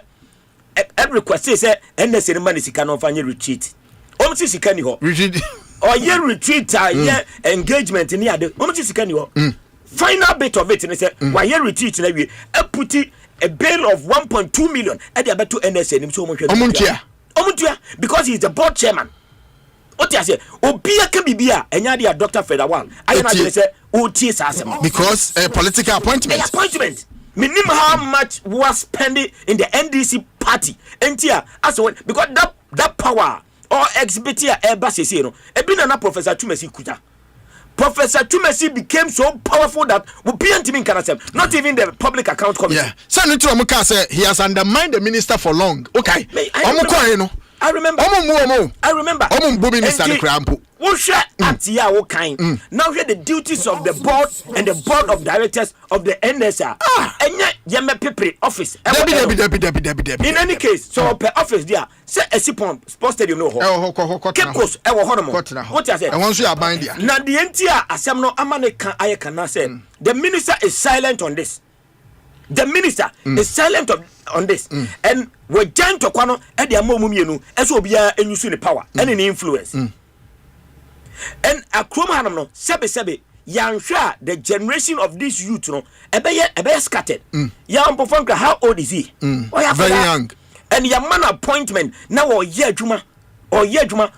[SPEAKER 7] every request say NSA money sika no fanye retreat omsi sika ni ho retreat or ye retreat ye engagement ni ade omsi sika ni ho final bit of it say why ye retreat na we put a bail of 1.2 million at the to NSA nim so omuntia because he is the board chairman. What you say? Obia can be bia enya dia Dr. Fedawa. I na say oti asem because a political appointment. Minim how much was spending in the NDC party. Entia as well because that power or exhibit here e ba sese no. E bi na Professor Tumasi Kuta. Professor Tumesi became so powerful that we PNT in Kanasem, not even the public account committee.
[SPEAKER 12] Yeah. Senator Muka said he has undermined the minister for long. Okay.
[SPEAKER 7] I remember. I remember.
[SPEAKER 12] Mr. Krampo.
[SPEAKER 7] Now here the duties of the board and the board of directors of the NSA. Office. In any case, so per office there, say a Sipon sports stadium no ho. Kekos what I said.
[SPEAKER 12] I want you bind there.
[SPEAKER 7] Now the entire Asemno Amaneka Ayakana said the minister is silent on this. The minister is silent on this. And we're giant to Kwano at the Amomumienu, as will be a use the power and an influence. And a Kromhanam, Sebe, Yansha, the generation of this youth, no, a bear scattered. Young Pofonka, how old is he?
[SPEAKER 12] Very young.
[SPEAKER 7] And your man appointment now or Juma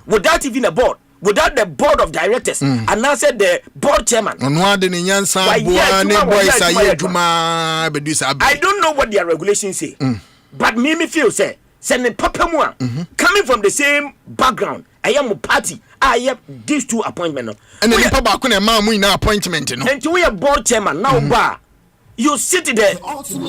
[SPEAKER 7] without even a board. Without the board of directors, and now said the board chairman. I don't know what their regulations say, but me feel say sending Papa Mua coming from the same background. I am a party. I have these two appointments.
[SPEAKER 12] And then Papa couldn't now appointment.
[SPEAKER 7] And to be a board chairman now, bar you sit there,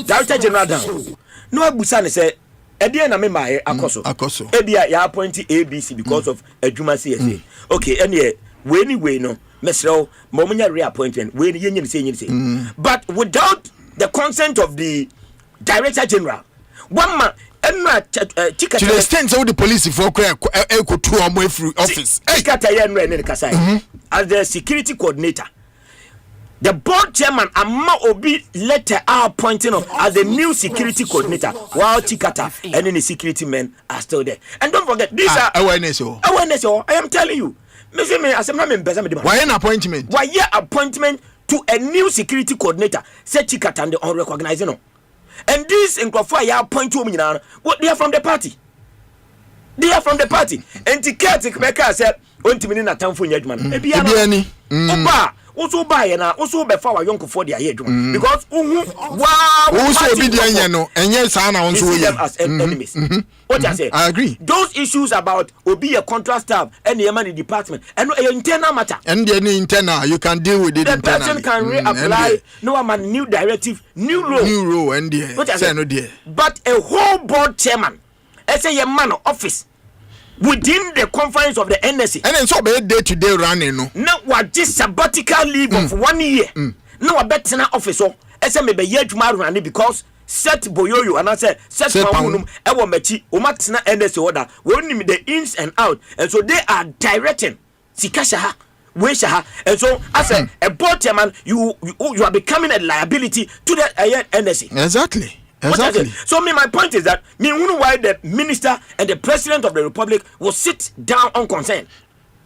[SPEAKER 7] Director General down. No, Busani said. Edia na me ma akoso ebia ya appoint ABC because of adwuma CSA. Okay, anyway no mesrel momunya reappointment we ni yenye but without the consent of the director general one man
[SPEAKER 12] to the extent so the police for go to office
[SPEAKER 7] as the security coordinator. The board chairman Amma Obi letter are appointing as the new security coordinator while Chikata and any security men are still there. And don't forget, these are
[SPEAKER 12] awareness.
[SPEAKER 7] I am telling you.
[SPEAKER 12] Why an appointment?
[SPEAKER 7] Why appointment to a new security coordinator? Say Chikata and the unrecognized. And this in Kwafaya appoint to me now. What they are from the party. They are from the party. And Tikati Meka said, "Want to mean a town for Yedman." Oba. Also buy and also be for young for their head because
[SPEAKER 12] also be the and yes, I also
[SPEAKER 7] them as enemies. What I say,
[SPEAKER 12] I agree.
[SPEAKER 7] Those issues about Obi a contract staff and the money department and internal matter.
[SPEAKER 12] And the internal you can deal with it.
[SPEAKER 7] The person can reapply. No man new directive, new role,
[SPEAKER 12] and the
[SPEAKER 7] but a whole board chairman, as a man of office. Within the conference of the NSC.
[SPEAKER 12] And then so be day-to-day running.
[SPEAKER 7] Now what this sabbatical leave of 1 year. Now a better officer. As I may be yet running because set boyoyo and I said set mamunum ewo mechi umatina NSC order. We only the ins and out. And so they are directing Sikashaha. And so as a board chairman, you are becoming a liability to the NSC.
[SPEAKER 12] Exactly.
[SPEAKER 7] So my point is that why the minister and the president of the republic will sit down on concern.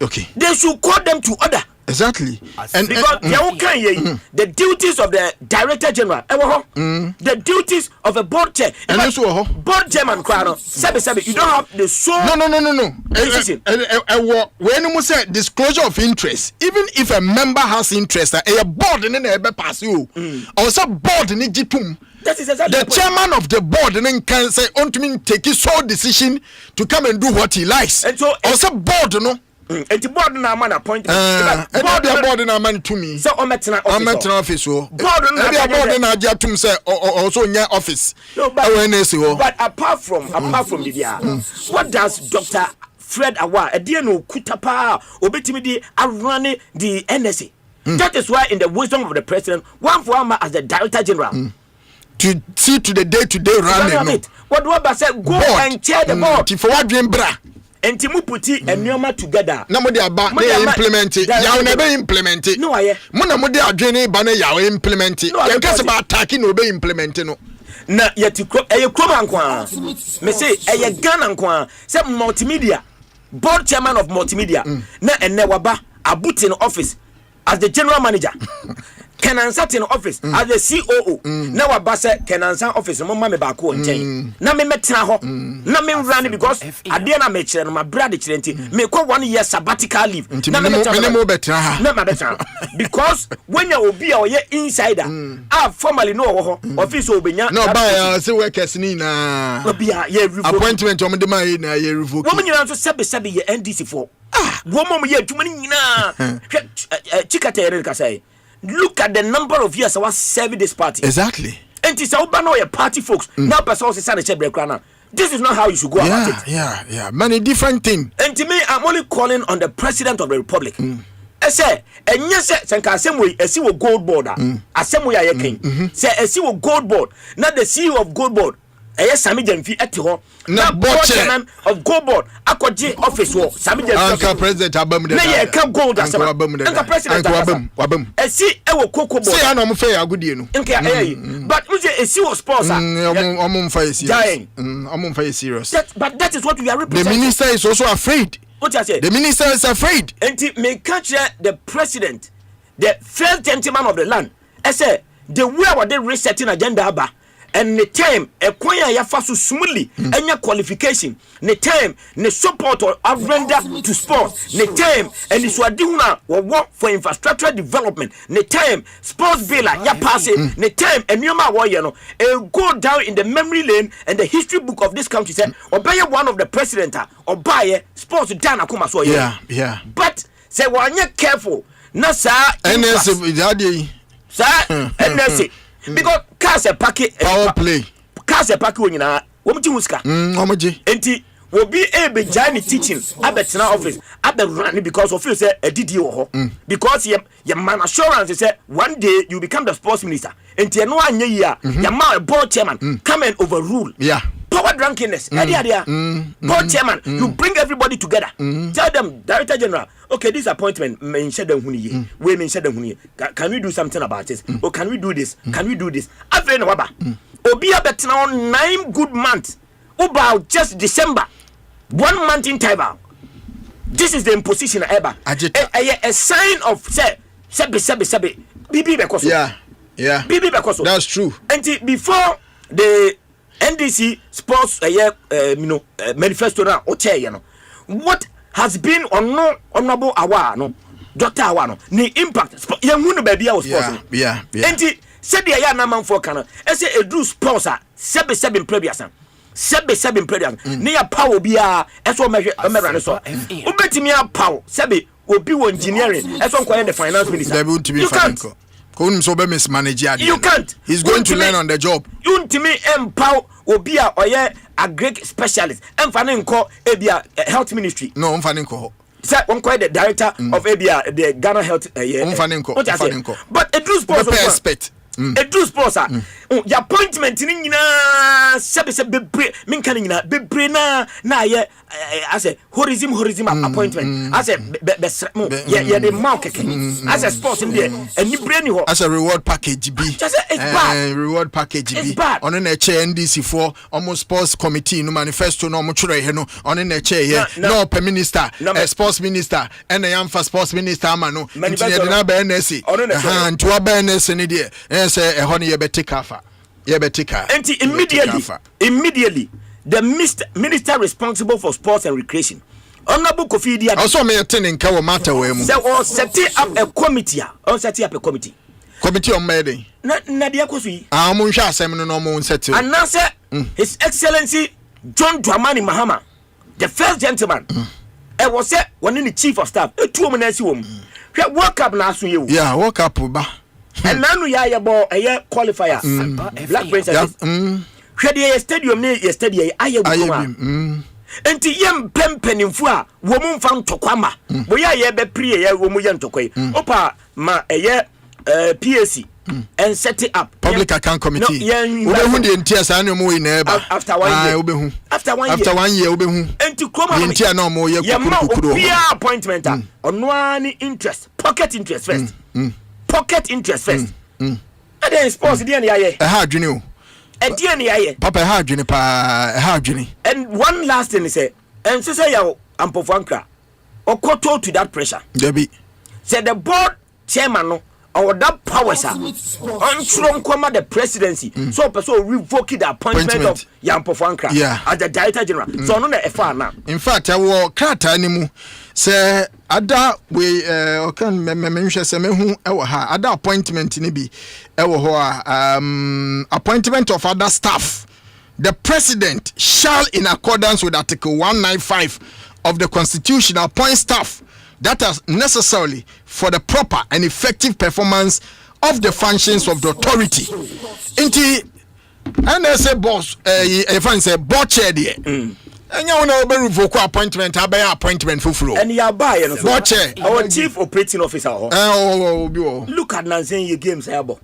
[SPEAKER 12] Okay.
[SPEAKER 7] They should call them to order.
[SPEAKER 12] Exactly.
[SPEAKER 7] And because the duties of the director general, the duties of a board chair, board chairman, you don't have the sole.
[SPEAKER 12] No. When you say disclosure of interest, even if a member has interest, a board in the pass you, also board in the
[SPEAKER 7] that is exactly
[SPEAKER 12] the chairman of the board and then can say on to me take his sole decision to come and do what he likes.
[SPEAKER 7] And so
[SPEAKER 12] also board
[SPEAKER 7] and the board na man appointment.
[SPEAKER 12] And board na man to me.
[SPEAKER 7] So on metna
[SPEAKER 12] office. Board na just to say also in your office.
[SPEAKER 7] No, but apart from the what does Dr. Fred Awa no kutapa obetimi di run the NSA. That is why in the wisdom of the president, one for one as the director general.
[SPEAKER 12] To see to the day-to-day running.
[SPEAKER 7] What Waba said, go and chair the board.
[SPEAKER 12] For what dream bra?
[SPEAKER 7] And Timu puti and Nyoma together.
[SPEAKER 12] No more about they implement it. You never implement it.
[SPEAKER 7] No, I
[SPEAKER 12] Monamudi are journey banner you implement it. You guess about attacking will be implementing.
[SPEAKER 7] Na yet to crop a crop me say a gun and some multimedia board chairman of multimedia. Na and Newaba a boot in office as the general manager. Kenan sat in office as the COO. Now a bassa Kenan sat office and mamma bako and chain. Na me metra ho. Na me run because I didn't make sure my brother chilenti me call 1 year sabbatical leave. Na me better. Because when you will be our insider, I formally know office obenya.
[SPEAKER 12] No buy say workers ni na.
[SPEAKER 7] Obia ye
[SPEAKER 12] appointment o me dey na ye revoke.
[SPEAKER 7] Woman you to sebe ye NDC for. woman ye too many chikate ka say look at the number of years I was serving this party.
[SPEAKER 12] Exactly.
[SPEAKER 7] And it's about no party folks. Now person say say break. This is not how you should go about it.
[SPEAKER 12] Yeah. Many different things.
[SPEAKER 7] And to me, I'm only calling on the president of the republic. I say, and yes, Sanka Assembly, a CEO gold board, Assembly, I can say a CEO gold board, not the CEO of gold board. Yes, Sami Jenfi at home. Now, board chairman of gold board, Akwaji office war, Sami Jenfi.
[SPEAKER 12] President Abam,
[SPEAKER 7] nay, come gold as a president Abam. A see, I will cook board. Say, I'm fair, good you know. But a CEO sponsor,
[SPEAKER 12] I'm serious.
[SPEAKER 7] But that is what we are representing.
[SPEAKER 12] The minister is also afraid.
[SPEAKER 7] What I said?
[SPEAKER 12] The minister is afraid.
[SPEAKER 7] And it may catch the president, the first gentleman of the land. I say, the way our they resetting agenda about. And the time a choir ya fasu smoothly and your qualification the time the support or render to sports the time and this waduna or work for infrastructure development the time sports bill ya pass it the time and you ma you know go down in the memory lane and the history book of this country said or buy one of the president or buy sports down akuma so
[SPEAKER 12] yeah
[SPEAKER 7] but say one you careful na sir
[SPEAKER 12] NS
[SPEAKER 7] sir NS because cars a packet
[SPEAKER 12] power play
[SPEAKER 7] cars a packet when you na womuti muska enti will be able to teaching abetna office abe run because of you say a didi ho because your man assurance say one day you become the sports minister enti no anya ya your man board chairman come and overrule power drunkenness board chairman you bring everybody together tell them director general okay this appointment mention them huni we mention them huni can we do something about this or can we do this after no waba obi abetna on 9 good months about just December 1 month in time. This is the imposition ever a sign of say bibi because bibi because
[SPEAKER 12] that's true.
[SPEAKER 7] And before the NDC sports manifesto now what has been honorable awa Dr. Awano ni impact yehunu baby was sports and said the ya na man for kana e say e do sports sebe previous sebe previous ne ya power bia e so me so ubetimi ya power sebe obi wo engineering e so nkoye the finance minister you can't
[SPEAKER 12] you
[SPEAKER 7] can't
[SPEAKER 12] he's going to learn on the job
[SPEAKER 7] you ntimi empower obi a oye agric specialist emfa nko ebia health ministry
[SPEAKER 12] no emfa nko
[SPEAKER 7] say one quite the director of ABA the Ghana Health but a true sponsor
[SPEAKER 12] expert
[SPEAKER 7] a true sponsor your appointment in sebe bebre na ye as a horizon appointment as a the market as a sports in there and you brain you
[SPEAKER 12] as a reward package B reward package B on a chair NDC for almost sports committee no manifesto no muchure no on a chair no per minister sports minister and a young for sports minister mano na be NSC and to NSC ni there say e honey betika
[SPEAKER 7] and immediately the minister responsible for sports and recreation Honorable Kofi Dia
[SPEAKER 12] also me attending ka matter we mu
[SPEAKER 7] set up a committee on
[SPEAKER 12] made
[SPEAKER 7] na dia kosu
[SPEAKER 12] mo nhwa asem no mo set
[SPEAKER 7] and now say His Excellency John Dramani Mahama the first gentleman was say one in the chief of staff two men asi wom hwe work up na so ye
[SPEAKER 12] work up ba
[SPEAKER 7] and nanu ya bo qualifier Black Princess hwe the stadium ne yesterday aye goma enti yem pempenimfu a wo mu mfa ntokwama bo ye be prie ye wo mu ye ntokoi opa ma PAC and set it up
[SPEAKER 12] public account committee obehu de ntia sa na mo yi na eba
[SPEAKER 7] after 1 year
[SPEAKER 12] obehu
[SPEAKER 7] after 1 year
[SPEAKER 12] after 1 year obehu
[SPEAKER 7] enti kroma
[SPEAKER 12] ntia na mo ye kukuru
[SPEAKER 7] appointment ono ani interest pocket interest first and then sports the any aye
[SPEAKER 12] ha adwene o
[SPEAKER 7] any aye
[SPEAKER 12] papa ha adwene pa ha adwene
[SPEAKER 7] and one last thing say and say ya ampofankra okoto to that pressure
[SPEAKER 12] debi
[SPEAKER 7] said the board chairman no or that powers on Trump the presidency so person revoke the appointment of Yampofankra as the director general so no na efa na
[SPEAKER 12] in fact wo krata ni mu say ada we okan menhwe say mehu ewo ha ada appointment ni bi ewo ho appointment of other staff the president shall in accordance with article 195 of the Constitution appoint staff that are necessarily for the proper and effective performance of the functions of the authority. Inti, and I say boss, if I say board chair there. And you know, be revoke appointment, appointment for flow.
[SPEAKER 7] And you are buying
[SPEAKER 12] board chair.
[SPEAKER 7] Our chief operating officer. Look at Nancy games, abo.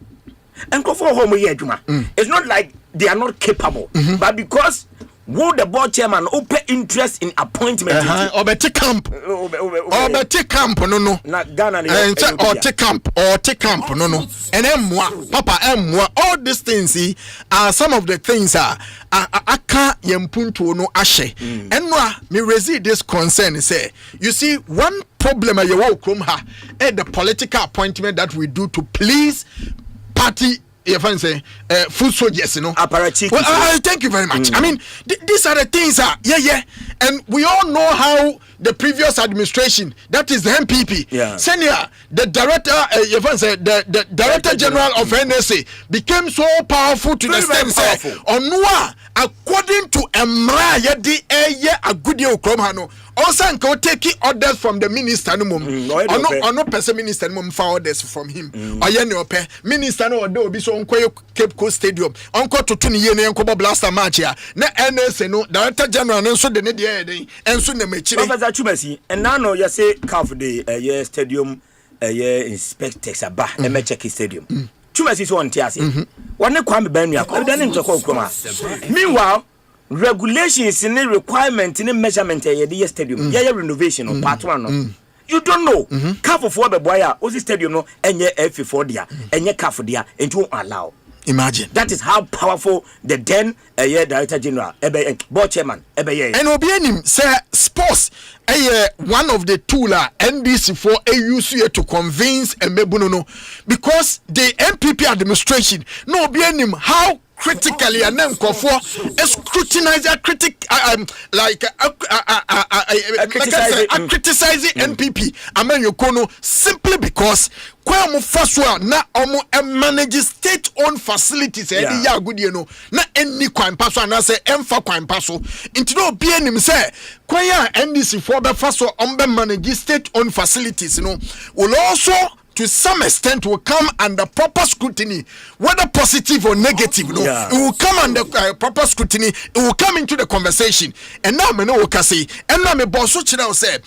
[SPEAKER 7] And go for home here, Juma. It's not like they are not capable, but because would the board chairman open interest in appointment?
[SPEAKER 12] Or take camp. Or take camp, no.
[SPEAKER 7] Not Ghana.
[SPEAKER 12] Or take camp. No. And moi, Papa, moi. All these things are some of the things aka yempunto no ashe. And moi, me raise this concern say, you see, one problem you will come the political appointment that we do to please party. If I say food soldiers, you know. Well, thank you very much. I mean, these are the things. And we all know how the previous administration, that is the MPP, senior, the director, if I say the director general of NSA, became so powerful to the extent say, Onwa, according to Emra, yedi a good deal Kromhano. Also, can take orders from the minister. No, no person minister no for orders from him. Minister no do be so on Cape Coast Stadium. Uncle to 20 years and blaster match here. Na NS no director general and so the need and so the match.
[SPEAKER 7] Professor Chumesi, and now you say calf the stadium inspectors aba and check stadium. Chumesi so on Tiasi. One kwame Benya, meanwhile. Regulations in the requirement in the measurement the stadium renovation or part 1 you don't know calf of what the boy was stadium no and F4 dia and your calf dia and you won't allow.
[SPEAKER 12] Imagine
[SPEAKER 7] that is how powerful the then director general board chairman
[SPEAKER 12] and obianim say sports one of the tools NDC for AUC to convince Mebuno because the MPP administration no obianim how critically and then scrutinize criticizing NPP Amenyokono simply because Kwamu Faswa na manage state-owned facilities ya good you know na any crime paso na say emfa crime paso into no be him say kwaya NDC for be faso manage state-owned facilities you know will also to some extent will come under proper scrutiny, whether positive or negative. No, it will come under proper scrutiny. It will come into the conversation. And now me know what I say. And now me boss now say,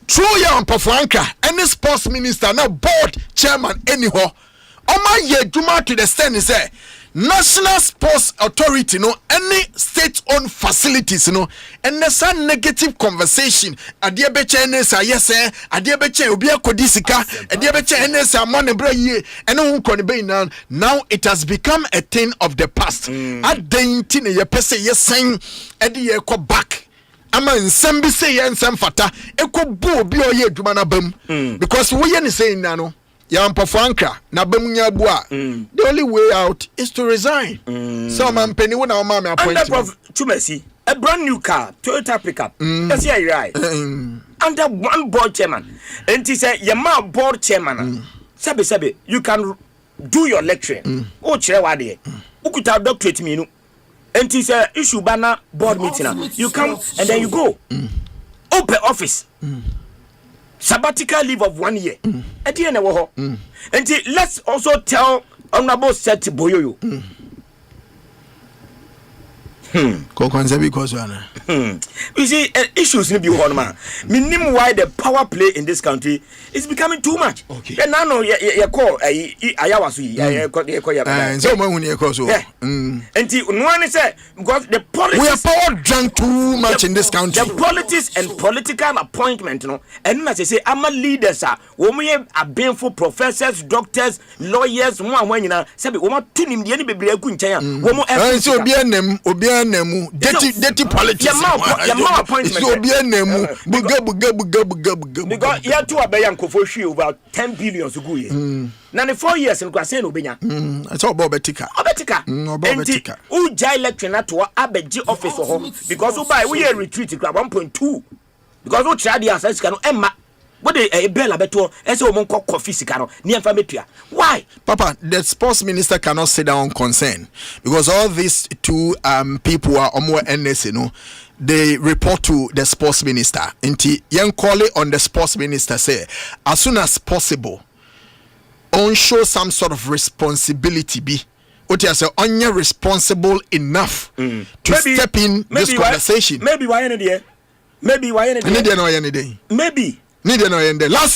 [SPEAKER 12] true ya Mpafuanka, any sports minister, now board chairman anyhow. Oma ye juma to the stand say. National Sports Authority, no, any state-owned facilities, no, and there's a negative conversation. Adiabeche NSA, yes, sir. Adiabeche Ubia Kodisika, Adiabeche NSA, Monebra ye, and no one now it has become a thing of the past. At dainty, ye pese, yes, saying, Eddie Eko back. Ama nsembi say ye nsemfata, Eko bo bio ye dumana bem. Because we are saying now. Yampafuanka na bemunya bua. The only way out is to resign. So man penny when our mama appointment.
[SPEAKER 7] Under Chumesi, a brand new car, Toyota pickup. That's yeah right. Under one board chairman. And he said, "Yama board chairman. Sabe, you can do your lecturing. Oh, chair wadi. Ukuta doctorate me no. And he said, issue banner board meeting. You come and then you go. Open office. Sabbatical leave of 1 year. At the end of and let's also tell Honorable Seth Boyoyo. You see, issues in the minimum why the power play in this country is becoming too much. Okay. And now no, you call Ayawasu. And one is because the politics.
[SPEAKER 12] We are power drunk too much in this country.
[SPEAKER 7] The politics and political appointment, you know, and as I say, I'm a leader, sir. We are painful professors, doctors, lawyers. When you know, say we want to name the any baby.
[SPEAKER 12] Dirty politics.
[SPEAKER 7] Your appointment. Because you have to obey Uncle about 10 billion to go here. 94 years in Quasen Obenya.
[SPEAKER 12] It's all Bobetica.
[SPEAKER 7] Obetica. Who jai lecture to Abeji office for home because who buy we are retreated at 1.2 because who tried the assets can Emma. What a bell abeto as a woman called coffee sicano near Fametia. Why?
[SPEAKER 12] Papa, the sports minister cannot sit down concern because all these two people are more NS, you know. they report to the sports minister. Inti yen call it on the sports minister say as soon as possible on show some sort of responsibility be what you say on you responsible enough to step in this conversation.
[SPEAKER 7] Maybe why any day? Maybe
[SPEAKER 12] last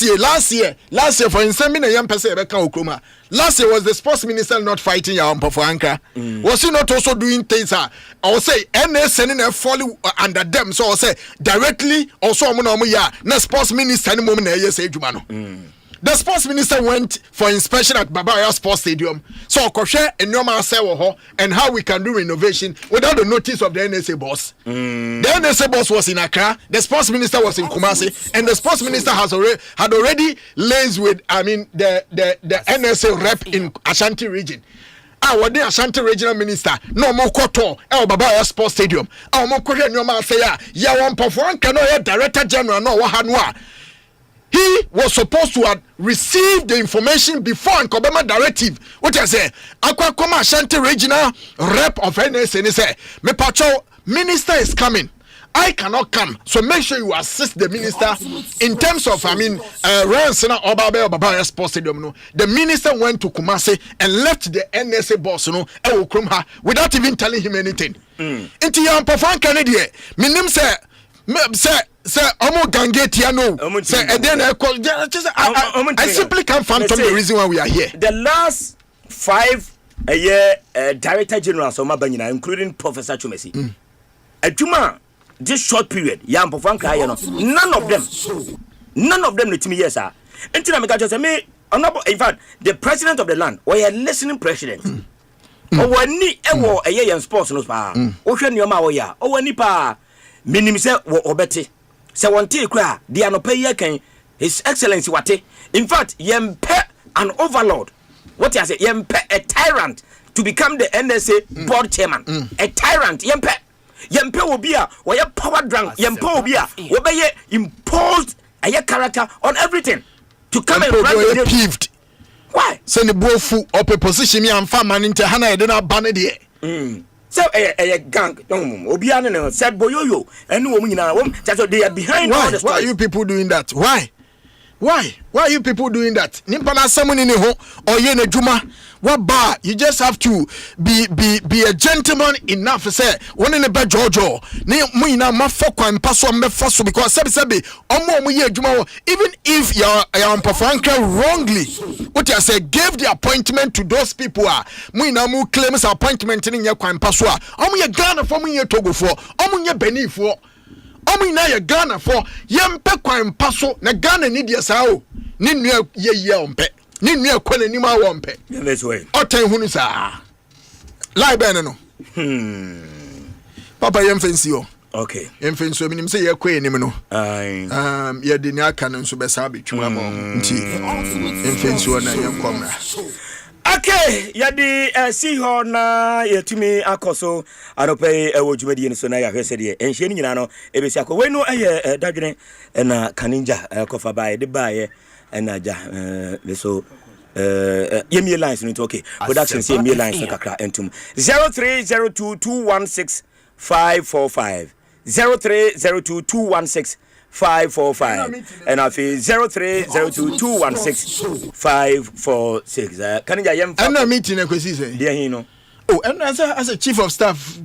[SPEAKER 12] year for instance na yam pese be kan okroma. Last year was the sports minister not fighting your for anchor. Was he not also doing things I will say NSN and follow under them, so I say directly also na sports minister any moment na say juma no. The sports minister went for inspection at Babaya Sports Stadium. So Koshe and Normal Sewo and how we can do renovation without the notice of the NSA boss. The NSA boss was in Accra, the sports minister was in Kumasi, and the sports minister had already liaised with the NSA rep in Ashanti region. What the Ashanti regional minister no more koto Babaya Sports Stadium. More Koshe and Normal say ya one perform cannot director general no wahanwa. He was supposed to have received the information before and Kobama directive. What I say, Aqua Koma Ashanti regional rep of NS and he say, me patrol minister is coming. I cannot come, so make sure you assist the minister in terms of Ransana Obabe Babaya Sports Stadium. No, the minister went to Kumasi and left the NSA boss without even telling him anything. Into your perform Canadian, minim say Omo Gangetiano say and then I simply can't fathom the reason why we are here.
[SPEAKER 7] The last 5 director generals of Mabanyina, including Professor Chumesi, Juma this short period, none of them the team yes sir. Until I just say in fact the president of the land or a listening president. Ni ewo eye sports no pa. O hwe nioma wo ya. O wani pa minim se wo obete. Se wonte kra de anopa ye kan his excellency wate. In fact, yempe an overlord. What you say? Yempe a tyrant to become the NSA board chairman. A tyrant. Yempe will be a power drunk. Yempe will be a imposed a character on everything to come and run the
[SPEAKER 12] peeved.
[SPEAKER 7] Why?
[SPEAKER 12] Send the bofu up a position me and farman into Hana I don't ban it.
[SPEAKER 7] So a gang Obiano said Boyoyo and woman that they are behind.
[SPEAKER 12] Why are you people doing that? Why are you people doing that? Nimpana someone in the home or yene juma. What bar? You just have to be a gentleman enough to say one in a bed Jojo. Ne muina mafoko and pass on me first because sabi omo muye juma. Even if you are performing wrongly, what you say gave the appointment to those people are muina mu claims appointment in your kwan paswa. Omo ye Ghana for muye Togo for omo ye Benin for. Omo ina ye Ghana for yempe kwan paso na Ghana need yesao ni nua ye ompe. Ni nua kwana ni ma wompe.
[SPEAKER 7] This way.
[SPEAKER 12] Otan hunu sa. Lie ben no. Papa yemfensi o.
[SPEAKER 7] Okay.
[SPEAKER 12] Yemfensi o minim say ye kwe nim no. Ye de ni aka no so besa betwuma mo. Nti yemfensi o na yenkomra.
[SPEAKER 7] Okay, yadi see ho na yetumi akoso arope ewojumadi ni so na ya hwese de enhye ni nyina no ebesi akọ we no dadwene na kaninja kofa bae de bae na ja so yemi lines no okay production say yemi lines no kakra entum 0302216545 0302216545 and I feel 0302216546 Kanija yem
[SPEAKER 12] I'm not meeting a question
[SPEAKER 7] dear hino.
[SPEAKER 12] Oh, and as a chief of staff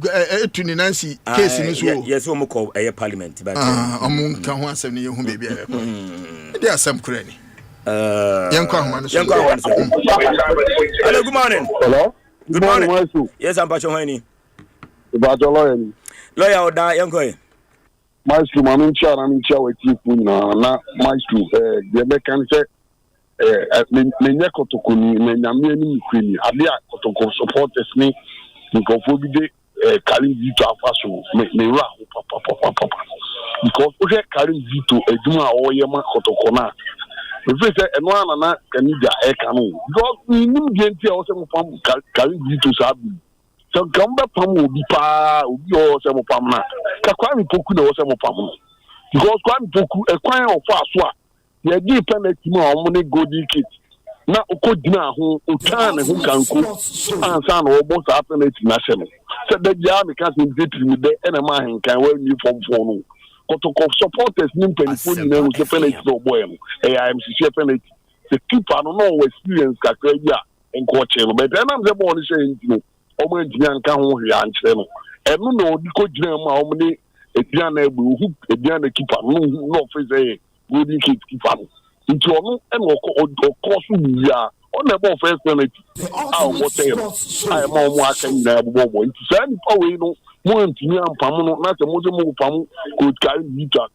[SPEAKER 12] to Nancy case in this world.
[SPEAKER 7] Yes, we call a parliament, but
[SPEAKER 12] among can one 7 year baby. There are some cranny. Young
[SPEAKER 7] Hello, good morning.
[SPEAKER 10] Hello.
[SPEAKER 7] Good morning. Yes, I'm Pacho Honey.
[SPEAKER 10] About your lawyer.
[SPEAKER 7] Lawyer or die, young boy.
[SPEAKER 10] Myxtro, I'm in chair with you. Not Myxtro. The American said, Menyako to Kuni, Menyamini Queen, Abia to support me. Nkofobide carrying Vito afaso me ra papa because o je carrying Vito eduma o ye ma kotokona e fe se eno anana kanija e kanu because ni nim die o se mo pam carrying Vito sabi so gamba pam obi pa obi o se mo pam na ka kwani poku na o se mo pam because kwani poku e kwan o fa so a ye di penalty mo o mo ne golden kit na okodina ho otane ho kanko ansa na obo sa penalty na hye no se da dia me ka se victory me de ena ma henkan wa ni fom no kotoko supporters ni mpanifo ni na se penalty do boy no am se penalty the keeper no experience kakra bi a enko che no but na me ball ni se ntino o ma ntia nka ho hwe anche no enu na odi ko gina ma o ni edia na egbu hu edia na keeper no fe say golden keeper no nti ono eno ko so bia o na ball first penalty what say I am mo aka ni na bobo nti sa ni pa we no mo ntini ampam no na se mo se mo pam ko kai bita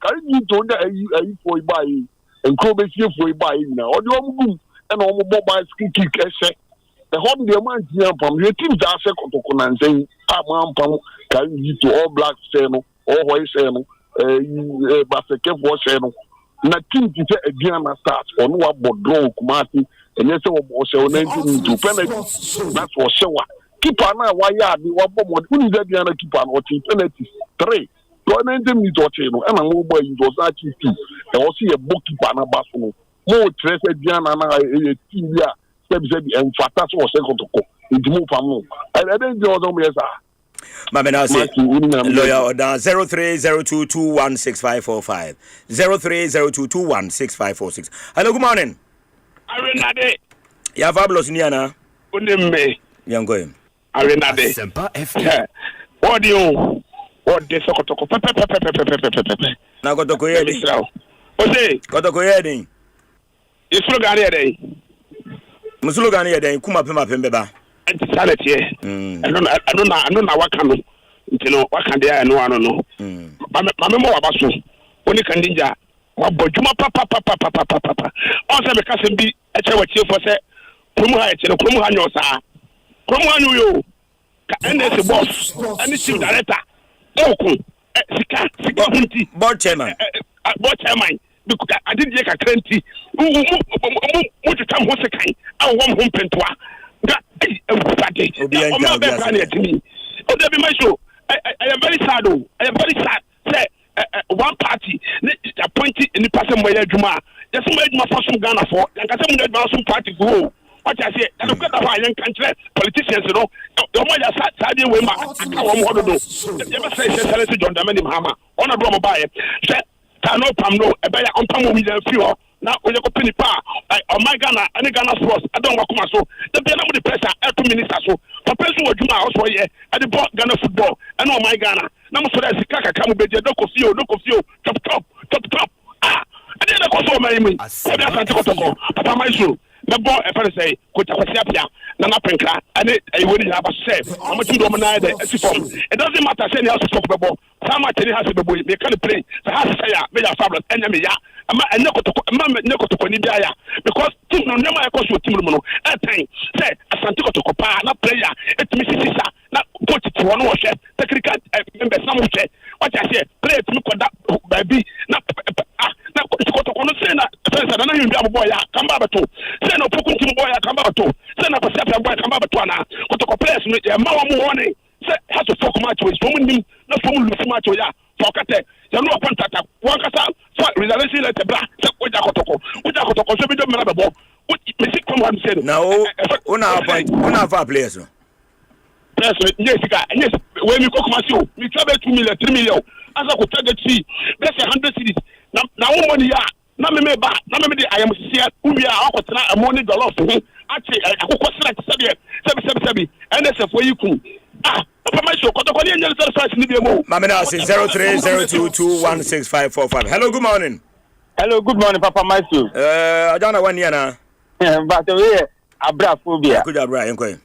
[SPEAKER 10] da ayi foi bai enko be sie foi bai na o de o mu ena o mo bo kick ese the home the man ntini ampam ye team da se kotoko na nsen ampam kai bita all black say no all white say no ba se ke for say no na team ti se aduana start ono wa bodro kumati enye se wo se o 19 penalty that's for sure keeper na wa ya bi wa bo mo uni da bia na keeper no ti penalty 3 to 19 minutes o che no e na mo bo yi do sa chi 2 e o si e bo keeper na ba so no mo tre se bia na e team bia se bi enfata so o se kotoko ndimu pam no e dey do so mo yesa
[SPEAKER 7] Mamena say lawyer down 0302216545 0302216546. Hello, good morning.
[SPEAKER 3] Arenade.
[SPEAKER 7] Ya fabulous niana.
[SPEAKER 3] Unemme.
[SPEAKER 7] Yango.
[SPEAKER 3] Arenade.
[SPEAKER 6] Asempa FM.
[SPEAKER 3] What de sokotoko pepe.
[SPEAKER 7] Na kotoko yedi.
[SPEAKER 3] Ose.
[SPEAKER 7] Kotoko yedi.
[SPEAKER 3] Islo gani yedi.
[SPEAKER 7] Musulo gani yedi kuma pema pembeba.
[SPEAKER 3] Anti-sanity. I don't know what can you know what can they know. Mamma Wabasu, only Candija, what Bojuma papa. Also, because it be a child for say, Kumuha, Kumuha, Kumuha, and there's a boss, and the chief director, Oku, Sika, board chairman, because I didn't take a 20 who to come once a kind, I want home pentois. I am very sad. I am very sad. Say one party appointed in the person where Juma. There's some made my first Ghana for. Like I said, some party go. What I say, I don't get why young country politicians, you know. The one that sat there with my what to do. Never say, John Damani Hama. On a drama by it. Say, Tano Pamno, a better on Pamu with a few. Now, when you go penny power, on my Ghana, any Ghana sports, I don't want to come so. The Ghana with the press, every minister, so for person who do my house for you, at the Ghana football, and on my Ghana. Now, so that's the Kaka come with the local few, top. Ah, I didn't go so many. Papa, my soul. The boy, if I say, Kotapia, Nana Penka, and it wouldn't have a safe. How much you dominate it doesn't matter, saying else to talk about. How much it has to be, they can't play. The house say, they are fabulous enemy. And Noko to Konibia, because team no never equals to team mono. At time, say, a Santico to Copa, not player, it's Mrs. not put it to one wash, technical member, some say, what I say, play to look at that baby, not I don't know you boy, come back to send a Pukum boy, come back to send up a separate boy, come back to Anna, go to place with a more warning. Has to talk much with women, not from much with ya. Focate, you know, contact one cassa, reservation at the black, with Akotoko, so we don't remember. What Mr. Common said, no, one of our players. Yes, when you cook myself, we travel 2 million, 3 million. As I could target see, that's 100 cities. Now, money, na me ba na me de ayam sia ubi a akotena amoni dollar for him achi akoko select sebi NSF yi ku papa my show kotoko ni nyel service ni bi mo
[SPEAKER 7] mama na say 0302216545. Hello, good morning.
[SPEAKER 13] Hello, good morning, Papa Myxtro.
[SPEAKER 7] I don't know when you na
[SPEAKER 13] but we abraphobia
[SPEAKER 7] good abra enko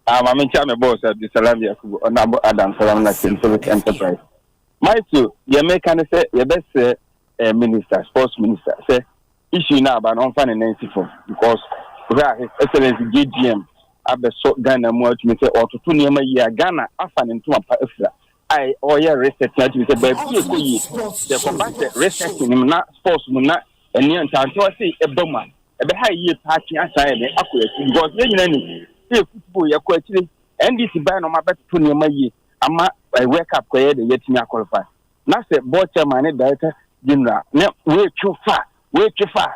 [SPEAKER 13] mama ncha me boss at the Salambia on Adam Salam na Civic Enterprise. Myxtro, you make can say you best say minister, sports minister, say issue now about on fan in 94 because where His Excellency GGM abeso Ghana mo to me say otutu niam ya Ghana afan into apa efra I oya research na to me say ba bi ko yi the combat research nim na sports mu na eni antanto say eboma ebe ha yi party asan be akoyati because ye nyina ni say football ya ko akire NDC ban no mabeto niam yi ama wake up ko ye de yetimi qualify na say board chairman director general na we chufa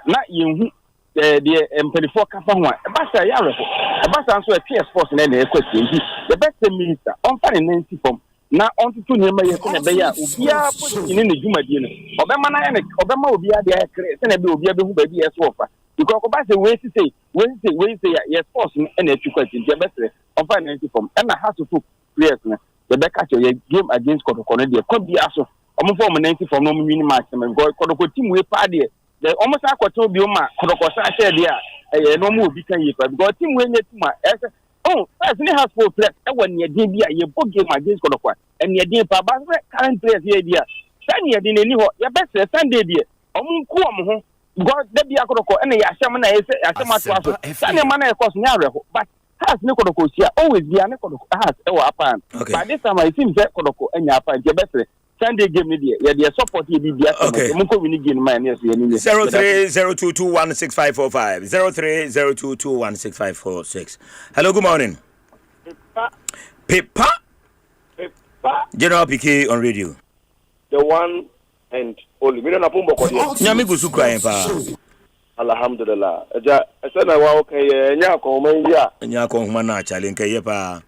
[SPEAKER 13] na yenhu the M24 kafa ho ebasa ya reho ebasa nso PS force na na ekwesi nti the best minister on fa 90 form na on tutu nyema ye se na be ya obia position ne dwumadie no obema na ya ne obema obia de akre se na be obia be hu ba bi yeso ofa because ko ba se we say yes force na etukwati nti ebese on fa 90 form na has to players na the back at your game against Kotoko de ko bia so omo form 90 form no win match na because Kotoko team we pa de the almost akwato bi o ma Kotoko sa share de a no mo bi kan yi pa because team we nye team oh first ni has four players e won ne din bi a ye bo game against Kotoko and ne din pa ba current players here dia san ye din ni ho ya best Sunday dia omo ku omo ho because de bi Kotoko na ya hyam na ye se ya hyam ato aso san ne ma na e course nya reho but has ne Kotoko sia always be an Kotoko has e wa apan but this time I think say Kotoko enya apan je best Sunday game ni dia ya dia support ye bi dia mo ko win game man yes ye ni
[SPEAKER 7] 0302216545 0302216546. Hello, good morning. Pepa General PK on radio.
[SPEAKER 14] The one and only. Me na pumbo ko dia.
[SPEAKER 7] Nyame gusu kran pa.
[SPEAKER 14] Alhamdulillah. Eja ese na wa okay nya ko man ya.
[SPEAKER 7] Nya ko huma na chale nke ye pa.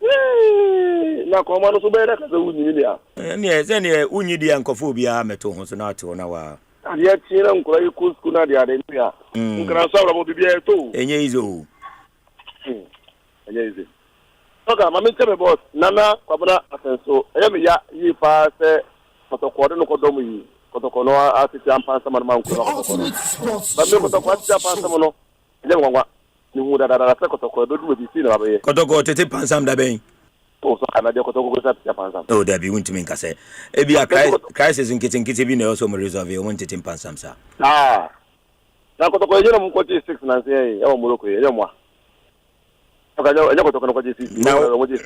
[SPEAKER 14] Na ko man so be da ka se unyi dia.
[SPEAKER 7] Ne ese ne unyi dia nkofo bia meto ho so na ate na wa.
[SPEAKER 14] Dia tira nkura yiku sku na dia de bia. Nkra so abra mo bibia to.
[SPEAKER 7] Enye izo.
[SPEAKER 14] Enye izo. Oga mama tebe boss nana kwabra asenso. Eya me ya yi pa se Kotoko de no kodomu yi. Kotoko no asiti ampansa man man ko Kotoko. Ba me Kotoko asiti ampansa mo no. Eje ngwa ni hu da se Kotoko do du bi si na ba ye.
[SPEAKER 7] Kotoko tete pansam da ben.
[SPEAKER 14] So kana de Kotoko go sa pansam.
[SPEAKER 7] Oh da bi wuntimi nkase. E bia crisis nkete bi na also mo resolve won tete pansam sa.
[SPEAKER 14] Na Kotoko eje no mo ko 6 na se e wa Morocco eje mo. Eje Kotoko no ko 6.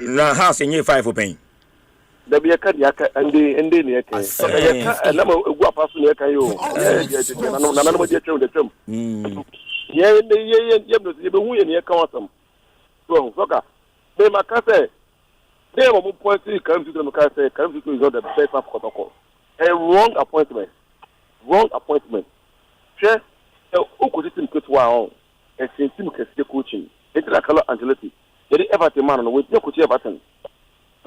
[SPEAKER 7] Na house nye 5 pen.
[SPEAKER 14] Da biya kan ya ka ande ne yake ya ka na ma egu apasu ne kan yo na mo je twem de twem ye no se be hu ye ne kan wasam so soka be makase de mo point kan tu no kan say kan tu is not the best of Kotoko a wrong appointment che o ko titim ketwa on e sentim kese coaching e tra kala Angelotti ye Everton man no we je coach Everton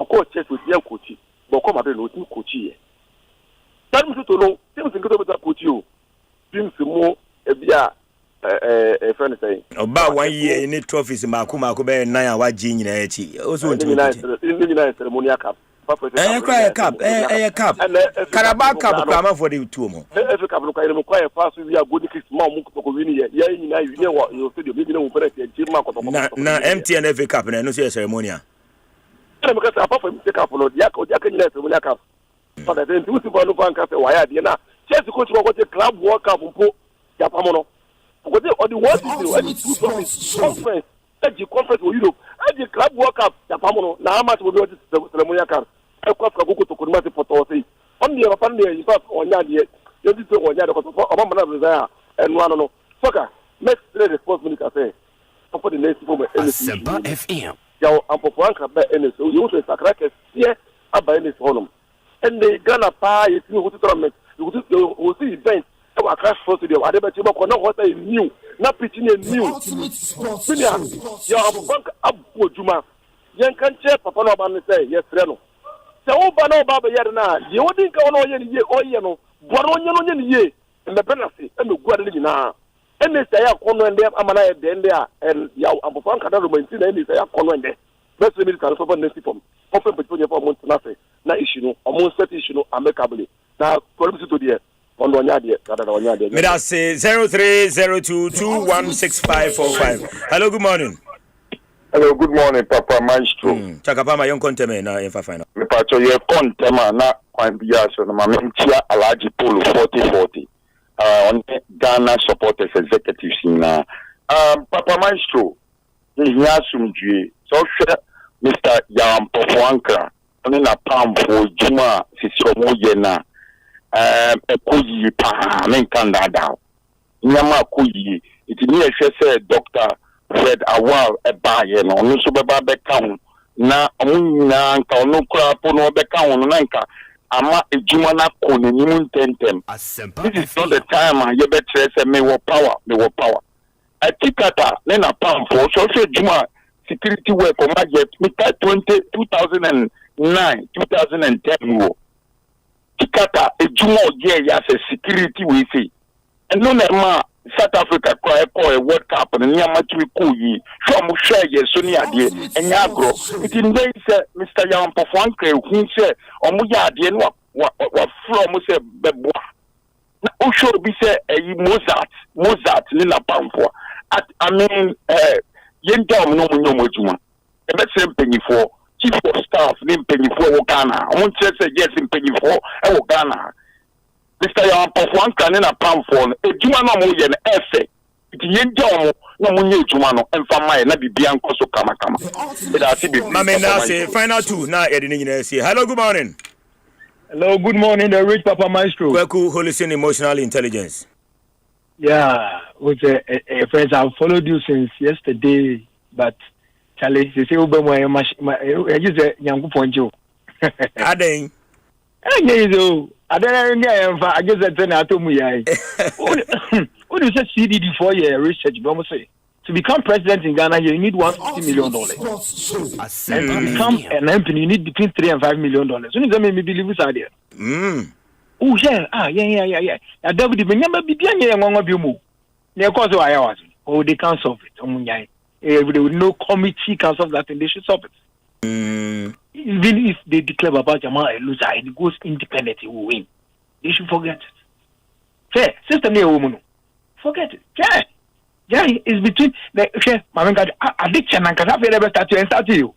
[SPEAKER 14] ko che to dia coach bo ko ma be no tin coach ye tan mu to no tim sin ko be ta coach o tim sin mo e bia friend say
[SPEAKER 7] oba 1 year ni trophies mako be nan a waji nyina echi o so nti
[SPEAKER 14] ni ceremonial cup
[SPEAKER 7] cup Carabao cup kama for the two mo
[SPEAKER 14] FA cup no kai mo kwai pass we are good kids ma mu ko win ye ya nyina wi wo yo studio bi ni mo pere ti ma ko
[SPEAKER 7] na MTN FA cup na no say ceremonial
[SPEAKER 14] na because apart from take up no dia ko nyina ceremonial cup but then two people no fan ka say why dia na Chelsea coach ko te club world cup mpo ya pamono ko te o the world is two trophies conference the conference of Europe the club world cup ya pamono na how much will be ceremonial cup e ko ka ko to ko ma se photo say on the papa ne you start onya de you do onya de ko o ma na desire and one no soccer next the sports minister say for the next moment
[SPEAKER 11] Asempa FM
[SPEAKER 14] ya ampopo anka ba ns you to sakra ke sie aba ns honum and the Ghana pa you see what tournament you see event e wa crash for studio ade ba ti ba ko na what is new na pitch ni new finia ya ampopo anka abo juma yen kan che papa no ba ne say yes re no se o ba no ba ba yer na ye odin ka no ye ni ye o ye no boro nye no nye ni ye me penalty e me guade ni na ene say akono ende amana e de ende a ya ampopo anka da romanti na ene say akono ende best me can so for next form open between for month na say na issue no omo set issue no amicably na problem to there on onya de kada na onya de
[SPEAKER 7] me da say 0302216545. Hello, good morning.
[SPEAKER 10] Hello, good morning, Papa Myxtro.
[SPEAKER 7] Chakapa ma yon konteme na infa final.
[SPEAKER 10] Me pacho ye kontema na kwan biya so na mamemtia Alaji Polo 4040. On Ghana supporters executives na Papa Myxtro ni asumdue so Mr. Yam Pofuanka oni na pamfo juma sisi omo ye na ekoyi pa men kanda da nyama koyi iti ni ehwe se Dr. Fred Awal eba ye no no so beba be kan na omunyina nka ono kura po no be kan no nka ama ejuma na ko n'enim ntentem. This is not the time ye be tre se me wo power
[SPEAKER 4] a tikata then a pound for so Juma security work on my jet me 2009 2010 tikata a Juma yeah as a security we say and no ma South Africa cry a World Cup and near much we cool ye from share ye Sonia dear and Yagro it in days Mr. Yam Pofanke who said or Muya dear what from say beboa na should be say Mozart nina pampo I mean yendom no mojuma e be say penny for chief of staff name penny for Ghana I want to say yes in penny for Ghana Mr. Yam Pofanka nina pampo e juma no mo ye na efe it yendom no munye juma no emfa mai na bibia nkoso kama e da ti bi
[SPEAKER 7] mama na say final two na e de nyina say hello good morning.
[SPEAKER 15] Hello, good morning, the rich Papa Myxtro.
[SPEAKER 7] Welcome, Holistic Emotional Intelligence.
[SPEAKER 15] Yeah, with friends, I've followed you since yesterday, but Charlie, they say, I use a young poncho.
[SPEAKER 7] I didn't.
[SPEAKER 15] I guess that's an atom. What do you say, CDD 4-year research? To become president in Ghana, you need $150 million. And to become an MP, you need between $3 and $5 million. So you make me believe this idea. Oh, yeah. Yeah. David, the Benyama Bibian, one of you move. They can't solve it. There would no committee can solve that, and they should solve it. Even if they declare about Jamal a loser and it goes independent, he will win. They should forget it. Fair, sister, me a woman. Forget it. Yeah, it's between the addiction and Kadafi never start to you.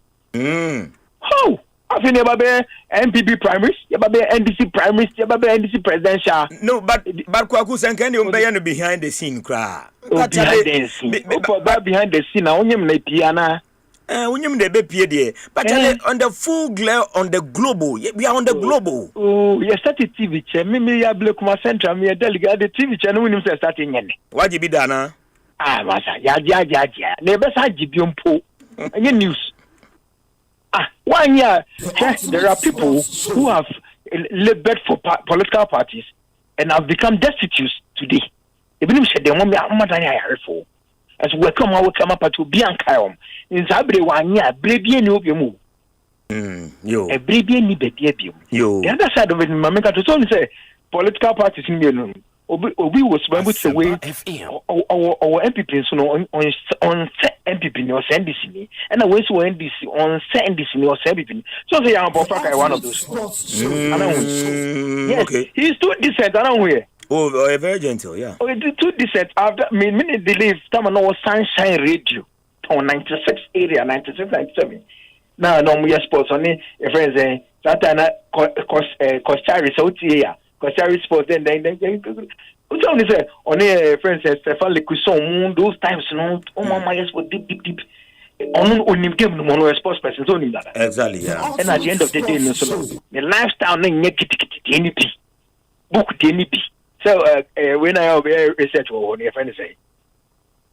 [SPEAKER 15] Oh, I think about MPP primaries, you have NDC primaries, you have NDC presidential.
[SPEAKER 7] No, but Kwaku Sankani behind behind the scene, cry.
[SPEAKER 15] Behind the scene, I only make piano.
[SPEAKER 7] When you may be but on the full glare on the global, we are on the global.
[SPEAKER 15] Oh, you started TV channel. Me, I block my central, me a delegate, the TV channel when you say starting in.
[SPEAKER 7] What you be done?
[SPEAKER 15] Masa, yeah. Never said Jibiumpo. Any news? 1 year, there are people who have labored for political parties and have become destitute today. Even if they want me, I'm not for. As we come up to be on Kyle. In Sabre 1 year, Brady and you.
[SPEAKER 7] Yo,
[SPEAKER 15] a Brady and you.
[SPEAKER 7] Yo,
[SPEAKER 15] the other side of it, my make to only say political parties in the Obi was able to away our MPP on MPP or NDC and away to NDC on NDC or MPP. So they are one of those. Yes,
[SPEAKER 7] okay.
[SPEAKER 15] He's too decent. I don't know where.
[SPEAKER 7] Oh, very gentle, yeah.
[SPEAKER 15] Oh, too decent. After minute they leave, someone was Sunshine Radio on 96 area, 96, 97. Now, no more sports on it. Your friends say that time Costa South here. Costa Sports then what's only say on a friend says Stefan Lecuson those times no my yes for deep on him give no sports person only that.
[SPEAKER 7] Exactly, yeah.
[SPEAKER 15] And at the end of the day, the lifestyle any book any. So when I have research on your friend say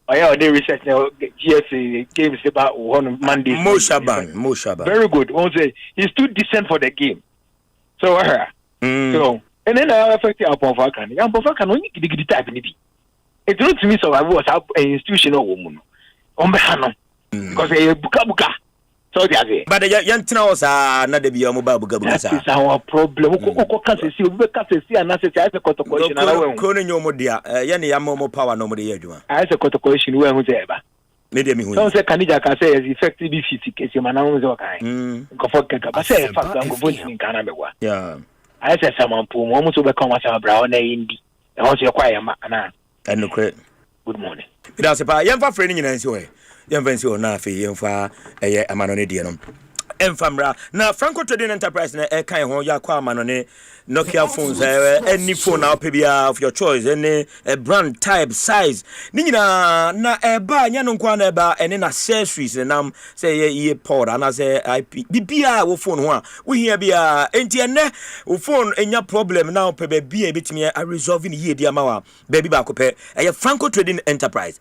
[SPEAKER 15] I have the research now GSA games about one Monday.
[SPEAKER 7] Moshaban.
[SPEAKER 15] Very good. Won't say he's too decent for the game. So so and then I affect our Pofaka. Young Pofaka only get type in it. It's not to me so I was an institutional woman. Because a buka. So
[SPEAKER 7] but the young was not the Biamuba buka.
[SPEAKER 15] That is our problem. See, and that's a question.
[SPEAKER 7] Cronin your modia, Yanni Yamomo power no more.
[SPEAKER 15] I a question where was ever.
[SPEAKER 7] Maybe
[SPEAKER 15] don't say Canada can say as effectively 50 cases. My name is okay. Go for Kaka. Say, in fact, I'm voting in Canada.
[SPEAKER 7] Yeah.
[SPEAKER 15] I said someone pull almost overcome as a brown indi. And also acquire
[SPEAKER 7] and no credit.
[SPEAKER 15] Good morning.
[SPEAKER 7] That's a young for friending in any way. Young Fancy or Nafi, young for a man on a dear. Enfamra na Franco Trading Enterprise na e kan ho ya kwa manone Nokia phones any phone now pebia of your choice any brand type size ni nyina na e ba nya no kwa na e ba ene na accessories nam say ye pod and say IP bibia wo phone ho a wo hia bia enti ene wo phone enya problem now pe bia betimi a resolve ni ye dia ma wa baby ba ko pe e Franco Trading Enterprise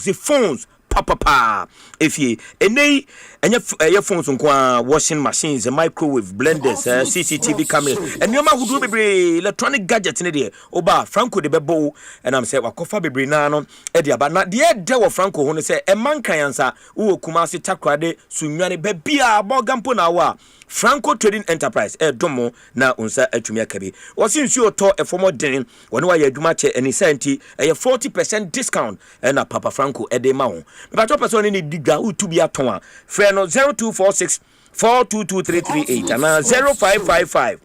[SPEAKER 7] see phones pa. If ye any your phones on washing machines, microwave, blenders, CCTV cameras, and your man who do be electronic gadgets in the Oba Franco de Bebo, and I'm saying Wakofa Bebrinano, Edia, but not the dear Franco who say a man cancer who Kumasi Takrade, Sunyani Bebia, Bogamponawa. Franco Trading Enterprise, Domo, na unsa etumia kabi. Was in sure to a former den when you dumache any senti a 40% discount and a Papa Franco edemao. But a person in the diga to be at Toma. Freno 0246 422338 and 0555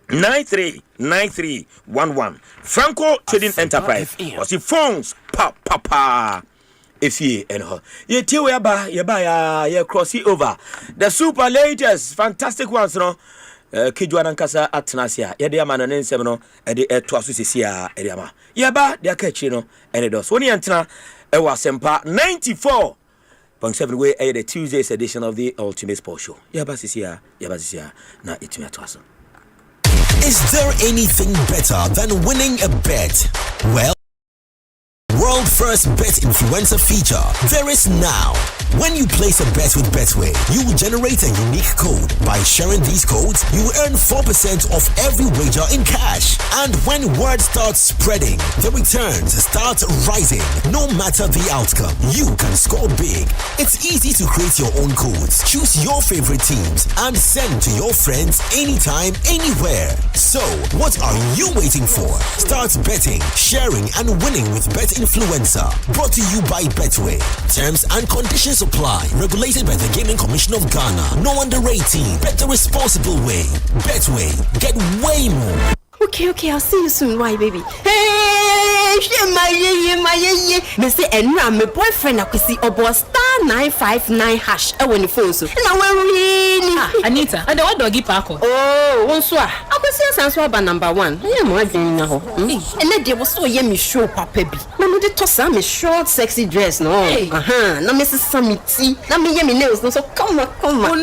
[SPEAKER 7] 939311. Franco Trading Enterprise was the phones papa. If ye and her, ye till ya cross it over the super latest fantastic ones, no. Kijuan Kasa at Nasia, Yediaman and Semino, and the air Twasusia, Ediama. Yaba, their catchino, and it does. When you enter, it was Asempa 94.7 way at the Tuesday's edition of the Ultimate Sports Show. Yabasisia, now it's me at Twasso.
[SPEAKER 16] Is there anything better than winning a bet? Well, world first bet influencer feature there is now. When you place a bet with Betway, you will generate a unique code. By sharing these codes, you will earn 4% of every wager in cash. And when word starts spreading, the returns start rising. No matter the outcome, you can score big. It's easy to create your own codes. Choose your favorite teams and send to your friends anytime, anywhere. So, what are you waiting for? Start betting, sharing, and winning with Bet Influencer. Brought to you by Betway. Terms and conditions apply. Regulated by the Gaming Commission of Ghana. No under 18. Bet the responsible way. Betway. Get way more.
[SPEAKER 17] Okay, I'll see you soon. Why, baby? Hey, my me say enra my boyfriend akwisi obo star 959 hash e woni phone so. Na we really.
[SPEAKER 18] Anita, and the what doggy park?
[SPEAKER 17] Oh, onso a. Akwisi asanso aba number 1. Yeah, mo adwen na ho. Ene de wo so ye me show papa bi. Na me de toss me short sexy dress no. Na me sesa me ti. Na me ye me nails no so come on.
[SPEAKER 18] Oh, no.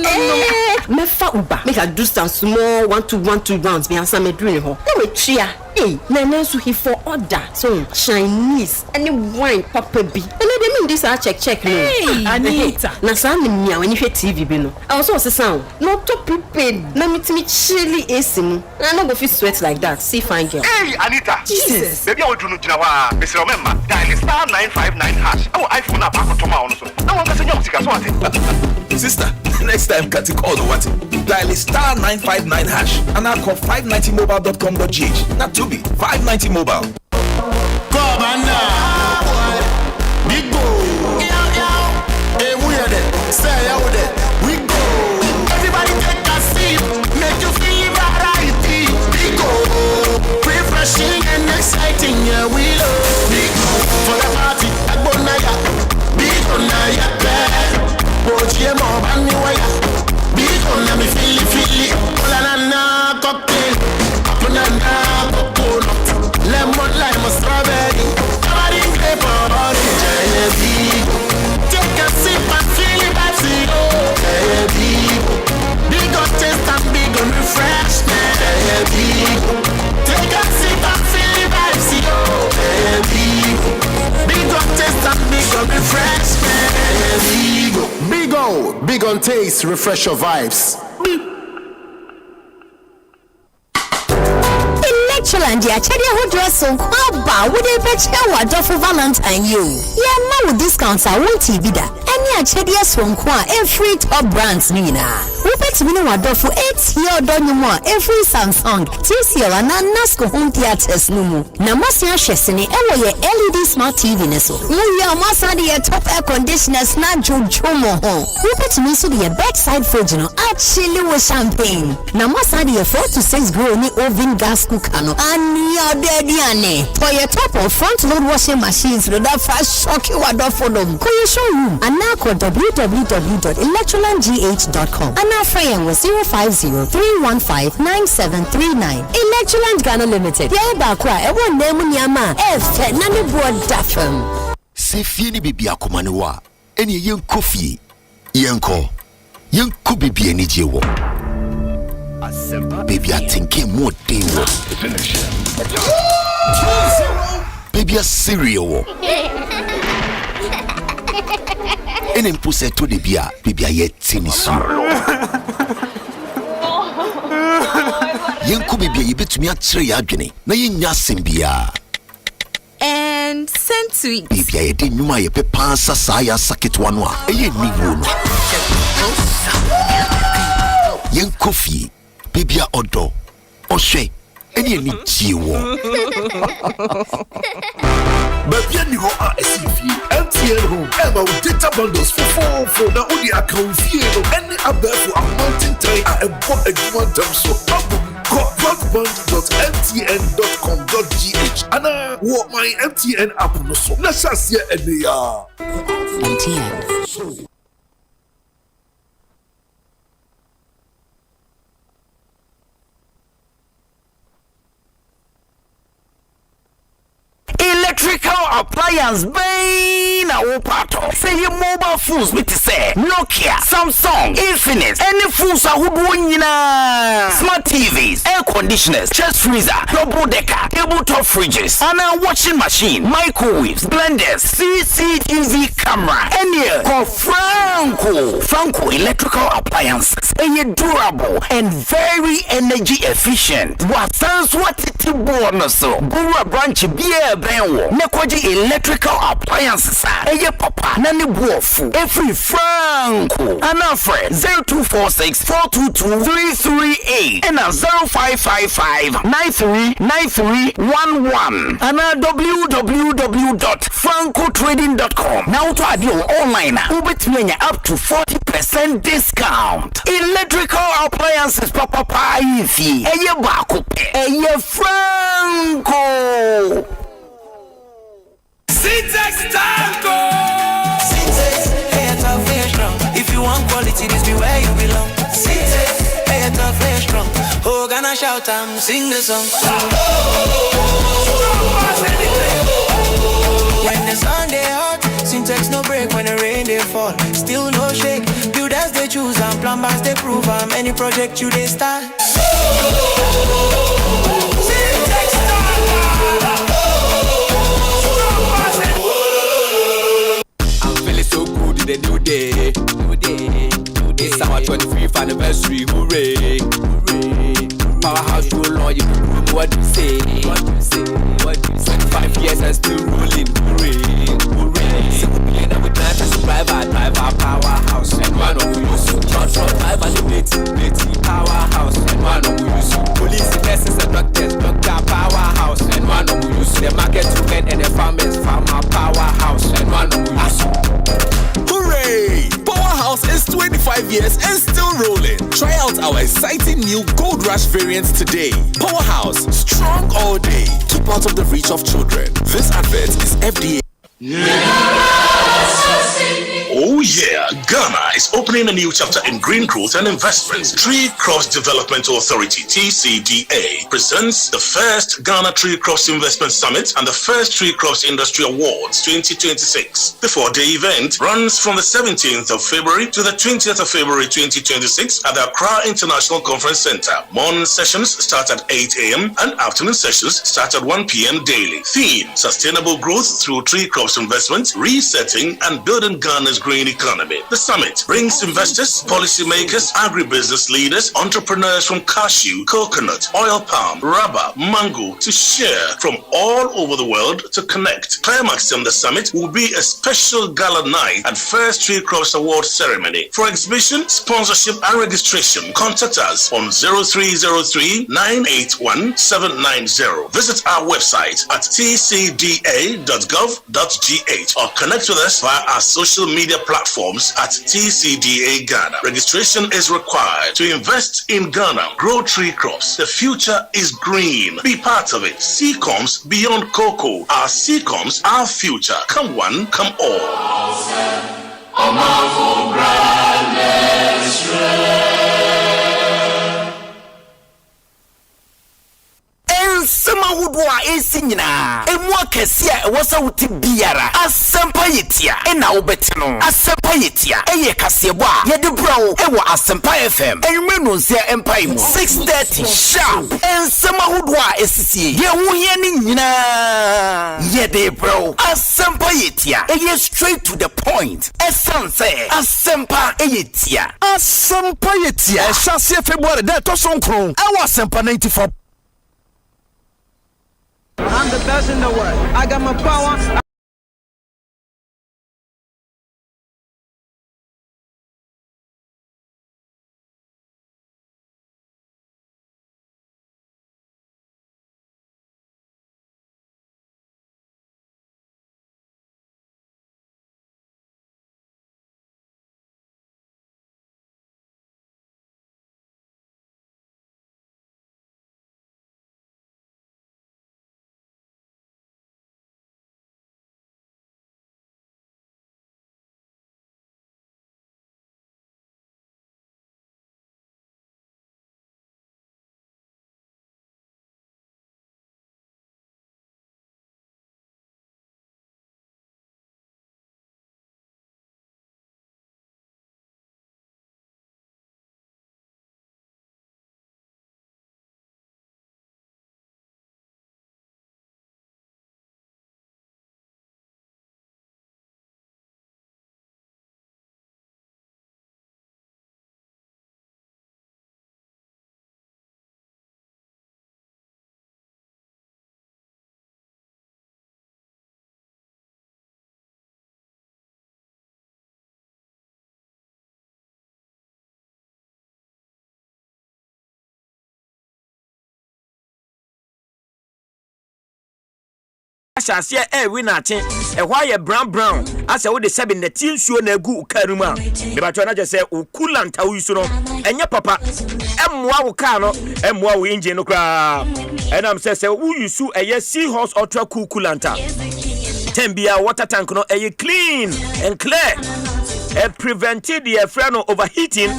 [SPEAKER 17] Me fa uba. Make I do some small 1-2 rounds. Me answer me doing ho. Na we tria. Hey, Nana so he for order. So Chinese any wine papa bi. And they mean this check no.
[SPEAKER 18] Hey, Anita.
[SPEAKER 17] Na sa me mia when you hear TV bi no. I also say sound. No to prepared. Na me chilly AC mu. Na no go fit sweat like that. See fine girl.
[SPEAKER 19] Hey, Anita.
[SPEAKER 17] Jesus.
[SPEAKER 19] Baby, I will do no jina wa. Mr. Remember, dial star 959 hash. Oh, iPhone na back to my own so. Na wan kase nyom sika so ate.
[SPEAKER 20] Sister, next time cut call the what? Dial star 959 hash and I'll call 590mobile.com.gh. Not to be 590 mobile.
[SPEAKER 9] Come on now, big go. Hey, we are there. Say out there. We go. Everybody take a sip. Make you feel right. Big go. Refreshing and exciting. Yeah, we love big go. For the party, Agbonaya. Big on Naya. Boji mo bani waya. Big on na me feel it. Banana cocktail. Banana coconut. Lemon lime strawberry. Everybody grape or orange. Take a sip and feel it by zero. Big on taste and big on refreshment. Take a sip and feel it by zero. Big on taste and big on refreshment. Big on taste, refresh your vibes.
[SPEAKER 21] Electroland ya chedia ho dress so aba wo dey fetch award for Valentine you. Yeah, ma with discounts I won't TV da. Any a chedia so nko a every top brands ni na. We bet me no wado for 8 year don you more every Samsung, TCL and Nasco home theaters no mu. Na masia hwese ni e wo ye LED smart TV ne so. We ya masa dey top air conditioners na jojo mo ho. We bet me so dey bedside fridge no actually with champagne. Na masa dey 4 to 6 grow ni oven gas cooker no. And your daddy ane. For your top of front load washing machines with that fast shock you wado for them. Ko you show room and now call www.electrolandgh.com. And our friend was 050-315-9739. Electroland Ghana Limited. Yeah, bakwa e won name nyama. Fe na me board dafem.
[SPEAKER 22] Se fie ni bibi akomane wa. Eni yenko fie. Yenko bibi eni jewo. Baby, I think more dangerous. Baby, a cereal. ene mpo se to de bia bibia ye tini so yenko bibia ye betumi akyere ya adwene na yenya sembia
[SPEAKER 2] and send sweet
[SPEAKER 22] bibia ye de nyuma ye pepa sasa ya saketwa no a eye niwo no yenko fie bibia odo ohwe ene ni jiwo
[SPEAKER 5] Babia ni ho a SCV MTN home eba with data bundles for na only account fee no any above a mountain time a ebo adwuma dam so broadband.mtn.com.gh ana wo my MTN app no so na shasia ene ya
[SPEAKER 21] MTN
[SPEAKER 23] electrical appliance bang na wo pato say your mobile phones with say Nokia, Samsung, Infinix, any phones ahodo nyina smart TVs, air conditioners, chest freezer, double decker, tabletop fridges, and a washing machine, microwaves, blenders, CCTV camera, any call Franco electrical appliances. Are durable and very energy efficient. What sounds what it bonus so Bura branch beer benwo Nekoji electrical appliances eye papa na ne buofu every Franco anafre 0246-422-338 and 0555-939311 and www.francotrading.com. Now to add your online ubetmenya up to 40% discount. Electrical appliances papa ifi eye bakope eye Franco.
[SPEAKER 24] Syntax Tango. Syntax, hey, tough, hey, strong. If you want quality, this be where you belong. Syntax, hey, tough, hey, strong. Oh, gonna shout and sing the song. When the sun they hot, Syntax no break. When the rain they fall, still no shake. Builders they choose and plumbers they prove. And any project you they start. Syntax Tango.
[SPEAKER 25] So good the new day. It's our 25th anniversary, hooray. Powerhouse roll on you, what you say? 25 years and still rolling, hooray. So we end up with time to drive our powerhouse. And one of we use truck drive and the powerhouse. And one of we use police, nurses and doctors, doctor powerhouse. And one of we use the market women and the farmers, farmer powerhouse. And one of we use
[SPEAKER 20] Hooray! Powerhouse is 25 years and still rolling. Try out our exciting new Gold Rush variants today. Powerhouse, strong all day. Keep out of the reach of children. This advert is FDA.
[SPEAKER 26] Oh yeah, Ghana is opening a new chapter in green growth and investments. Tree Crops Development Authority, TCDA, presents the first Ghana Tree Crops Investment Summit and the first Tree Crops Industry Awards 2026. The 4-day event runs from the 17th of February to the 20th of February 2026 at the Accra International Conference Center. Morning sessions start at 8 a.m. and afternoon sessions start at 1 p.m. daily. Theme: Sustainable Growth through Tree Crops Investment, Resetting and Building Ghana's Green Economy. The summit brings investors, policymakers, agribusiness leaders, entrepreneurs from cashew, coconut, oil palm, rubber, mango to share from all over the world to connect. Climaxing the summit will be a special gala night and first Tree Crops Award ceremony. For exhibition, sponsorship and registration, contact us on 0303-981-790. Visit our website at tcda.gov.gh or connect with us via our social media platforms at TCDA Ghana. Registration is required to invest in Ghana. Grow tree crops. The future is green. Be part of it. Seacoms beyond cocoa. Our Seacoms, our future. Come one, come all.
[SPEAKER 23] Ensema wudwa esinyina. Emwa kesia wasa wuti biara Asempa yetia na wobete no Asempa yetia eye kasebo a ye de brawo ewo Asempa FM enwe no nsia empire mu 6:30 sharp ensema hodo a esisie ye wo hie ni nyina ye de bro Asempa yetia eye straight to the point essence Asempa yetia
[SPEAKER 5] Asempa yetia Shasia February that to sonkron ewo Asempa 94.
[SPEAKER 1] I'm the best in the world. I got my power.
[SPEAKER 7] Shasia winner chen why brown as I would the 7 the team show na gu karuma the batwana just say o coolant awusu no enye papa emwa wo car no emwa wo engine no kra and am say who you su eye seahorse ultra cool coolanta tembia water tank no eye clean and clear prevented the friend overheating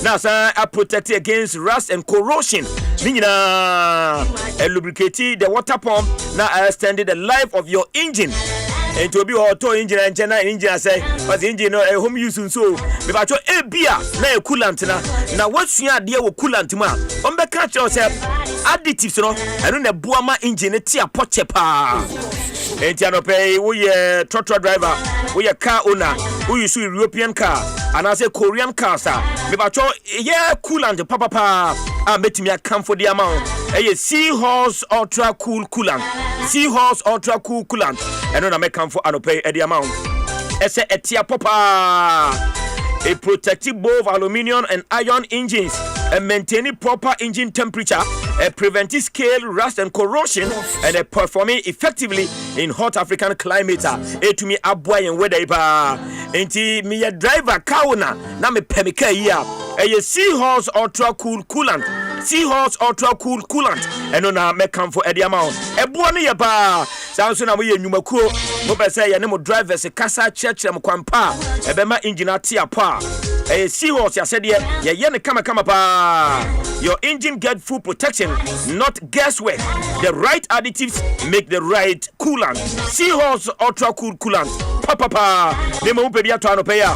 [SPEAKER 7] now sir protect against rust and corrosion nina lubricate the water pump now extended the life of your engine and to be auto engine and engine say but the engine no home use so be ba cho e bia na coolant na what you dey wo coolant ma on be catch yourself additives no eno na buama engine ti apoche pa enti pay we trotro driver we car owner we use European car and I say Korean car sir me ba cho coolant papa metimi account for the amount seahorse ultra cool coolant seahorse ultra cool coolant and on make account for pay the amount ese etia papa a protective both aluminium and iron engines and maintaining proper engine temperature, preventing scale, rust and corrosion, and performing effectively in hot African climate. To me aboy and weather enti me a driver kauna na me pemika ya a seahorse ultra cool coolant seahorse ultra cool coolant and on make come for the amount e buone ya ba sanso na we nyumakuo mo be say ya ne mo drivers kasa church am kwampa e be ma engine atia pa seahorse ya said ye ne kama pa your engine get full protection not guesswork the right additives make the right coolant seahorse ultra cool coolant papa ne mo be bia to anope ya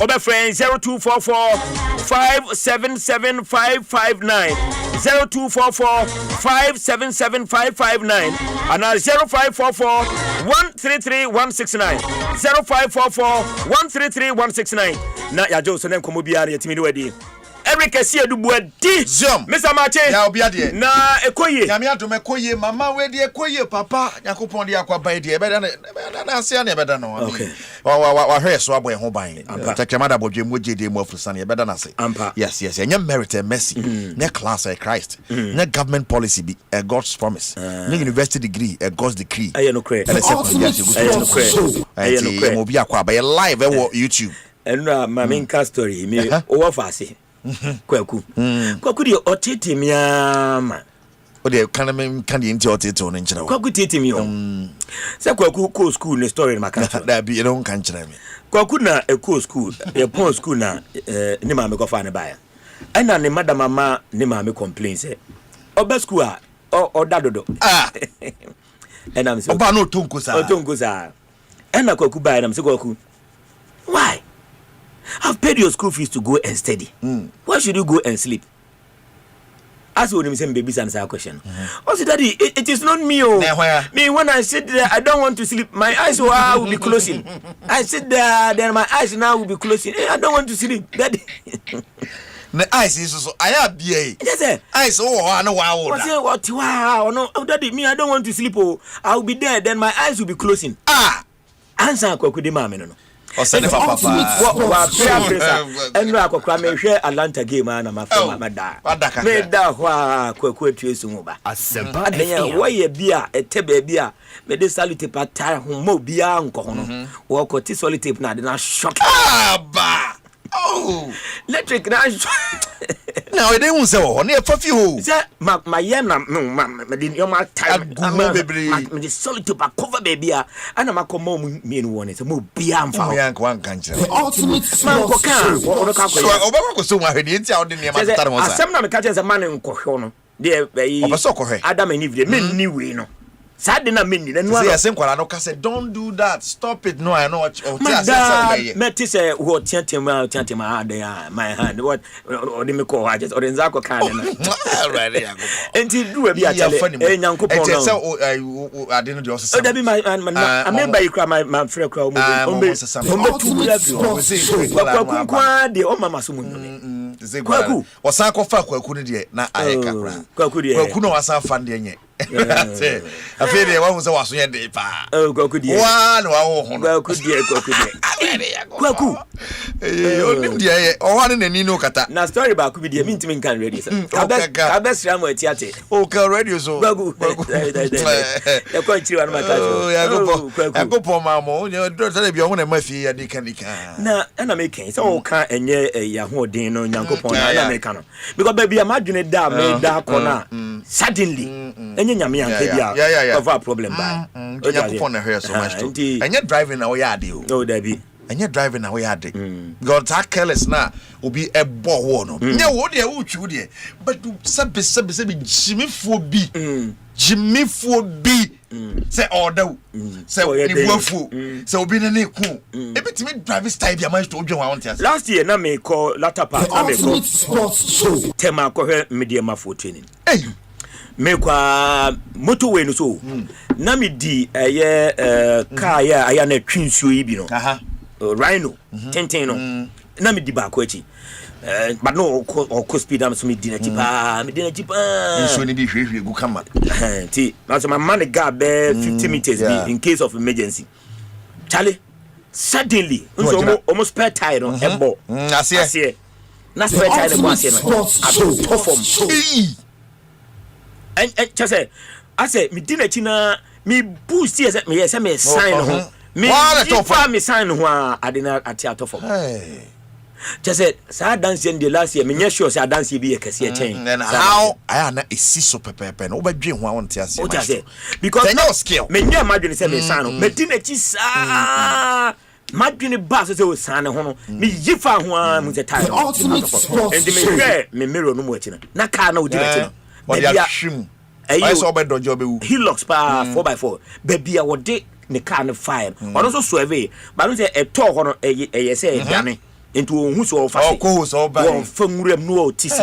[SPEAKER 7] obe friend 0244 577 0244 577 and 0544 133 169 0544 133 169 na ya jo so nem komo bia na yetimi wedi Eric Esia du boadi Mr. Mache
[SPEAKER 3] ya obi ade
[SPEAKER 7] na ekoye
[SPEAKER 3] nyame adom ekoye mama we de ekoye papa yakopon de akwa de ebeda na asia na ebeda no
[SPEAKER 7] okay
[SPEAKER 3] wa hwe so aboy ho ban takemada bodwe moje de mo afrisane ebeda na se yes enya merit and mercy ne class of Christ ne government policy be a God's promise ne university degree a God's decree
[SPEAKER 7] aye no credit
[SPEAKER 3] and aye no credit mo bi akwa ba live e wo YouTube
[SPEAKER 7] and my main story me over fast kwaku di otete miama
[SPEAKER 3] o de kan di nti otete o nchira
[SPEAKER 7] kwaku tete mi o se kwaku ko school ne story ma kan
[SPEAKER 3] da bi no kan chira mi
[SPEAKER 7] kwaku na e ko school e pon school na ni ma me ko fa ne baya ana ne madam mama ni ma me complain say oba school a o dadodo And I'm so
[SPEAKER 3] Oba no Tonkosa.
[SPEAKER 7] Tonkosa. And I could buy them. So why? I've paid your school fees to go and study. Why should you go and sleep? As when you say babies answer a question. Also, Daddy, it is not me. Me, when I sit there, I don't want to sleep. My eyes will be closing. I sit there, then my eyes now will be closing. I don't want to sleep. Daddy.
[SPEAKER 3] The eyes is so. I have BA.
[SPEAKER 7] Yes,
[SPEAKER 3] eyes. Oh, I know wow.
[SPEAKER 7] What? Wow. No, Daddy, me, I don't want to sleep. Oh, I will be there. Then my eyes will be closing. Answer Kokudi Mami no.
[SPEAKER 3] Osene papa.
[SPEAKER 7] Wa and no akokra me hwe Atlanta game na mafama mada. Me da ho a kwaku atuesu mu ba.
[SPEAKER 3] Asempa.
[SPEAKER 7] Adenya wo ye bia etebe bia me de salute patara ho mo bia nko ho no. Wo ko ti solid tape na de na shock.
[SPEAKER 3] Ba. Oh,
[SPEAKER 7] electric na
[SPEAKER 3] now they won't say oh near for you.
[SPEAKER 7] Say my yena me di your my time me the solid to cover baby and am akoma me no one say mo bia amfa.
[SPEAKER 3] Me yank wan kan kire.
[SPEAKER 7] Ultimate sports show.
[SPEAKER 3] So obaba ko so wa hwede ntia odi ne ma tare mo sa.
[SPEAKER 7] Asem na me ka che say man nkohwe no. De
[SPEAKER 3] obaso kohwe.
[SPEAKER 7] Adam and Eve de me ni we no. Sad na me ni na no.
[SPEAKER 3] Say asenkwala no ka say don't do that. Stop it. No, I know what you
[SPEAKER 7] me say what tiantema there my hand what or me call I just or nzako kan na.
[SPEAKER 3] Already I go.
[SPEAKER 7] Enti do be actually nyankopon no.
[SPEAKER 3] Say I didn't do also.
[SPEAKER 7] That be my I remember you cry my friend cry ombe tu kwa de o mama so munyo
[SPEAKER 3] ne. Kwaku wasan ko fa kwaku ne de na ayeka kra. Kwaku no wasan fa de nye. Afei de wa so waso ye de pa.
[SPEAKER 7] Kwaku de.
[SPEAKER 3] Wa no wa ho no.
[SPEAKER 7] Kwaku
[SPEAKER 3] Onim de ye o wa ne nani no kata.
[SPEAKER 7] Na story ba ku bi de mi ntimi kan radio sir. Ka best ram atiate.
[SPEAKER 3] O ka radio so.
[SPEAKER 7] Kwaku. Ya kwa chiri wa na maka.
[SPEAKER 3] Ya go po ma mo. You do tell be o na ma fi ya dika.
[SPEAKER 7] Na me kan so o kan enye ya ho den no nyankopon na me kan no. Because baby am adwene da me da kona. Suddenly enye nyame yanka bia of a problem ba.
[SPEAKER 3] Nyankopon na hear so much too. Enye driving na we ya de o.
[SPEAKER 7] No David.
[SPEAKER 3] Enye driving na we ya de. God ta careless na obi ebo wo no. Nya wo de wo twu de. But sabe jimifo bi. Say order. Say ni wofu. Say obi ne ku. Ebitimi drive style bia man to odwen wa wonte.
[SPEAKER 7] Last year na me call latter part na me call tema ko he media ma for training.
[SPEAKER 3] Hey.
[SPEAKER 7] Me kwa motorway no so. Na me di car ya aya na twinsuo yi bi no. Rhino. Tenten no. Na me di ba ko achi. But no or speed am so me di na tipa. Me di na tipa.
[SPEAKER 3] So ni bi hwehwe gu kama.
[SPEAKER 7] Ti. Na so my man ga be 50 meters be in case of emergency. Charlie. Suddenly, almost spare tire no ebo. Asie. Na spare tire no asie no. Ado top form. And just say I say me di na chi na me boost here say me sign ho. Me if me sign ho a de na ati top form. Hey. Just said, "Sa dance in the last year. Me sure say dance be a kese chain."
[SPEAKER 3] Then how I na esi so pepepe no obadwe ho won tia se.
[SPEAKER 7] Because
[SPEAKER 3] no skill.
[SPEAKER 7] Me nya imagine say me sign no. Me di na chi sa. Madwene ba so say o san ho no. Me yifa ho a mu say tie. And me mirror no mo achi no. Na car na odi achi no.
[SPEAKER 3] Body ashim. I saw by dojo be wu.
[SPEAKER 7] He locks pa 4x4. Baby a wo de ne car no fire. Ono so survey. But no say e to ho no e say dane. Into who so fast.
[SPEAKER 3] Oh, so bad.
[SPEAKER 7] One famurem no TC.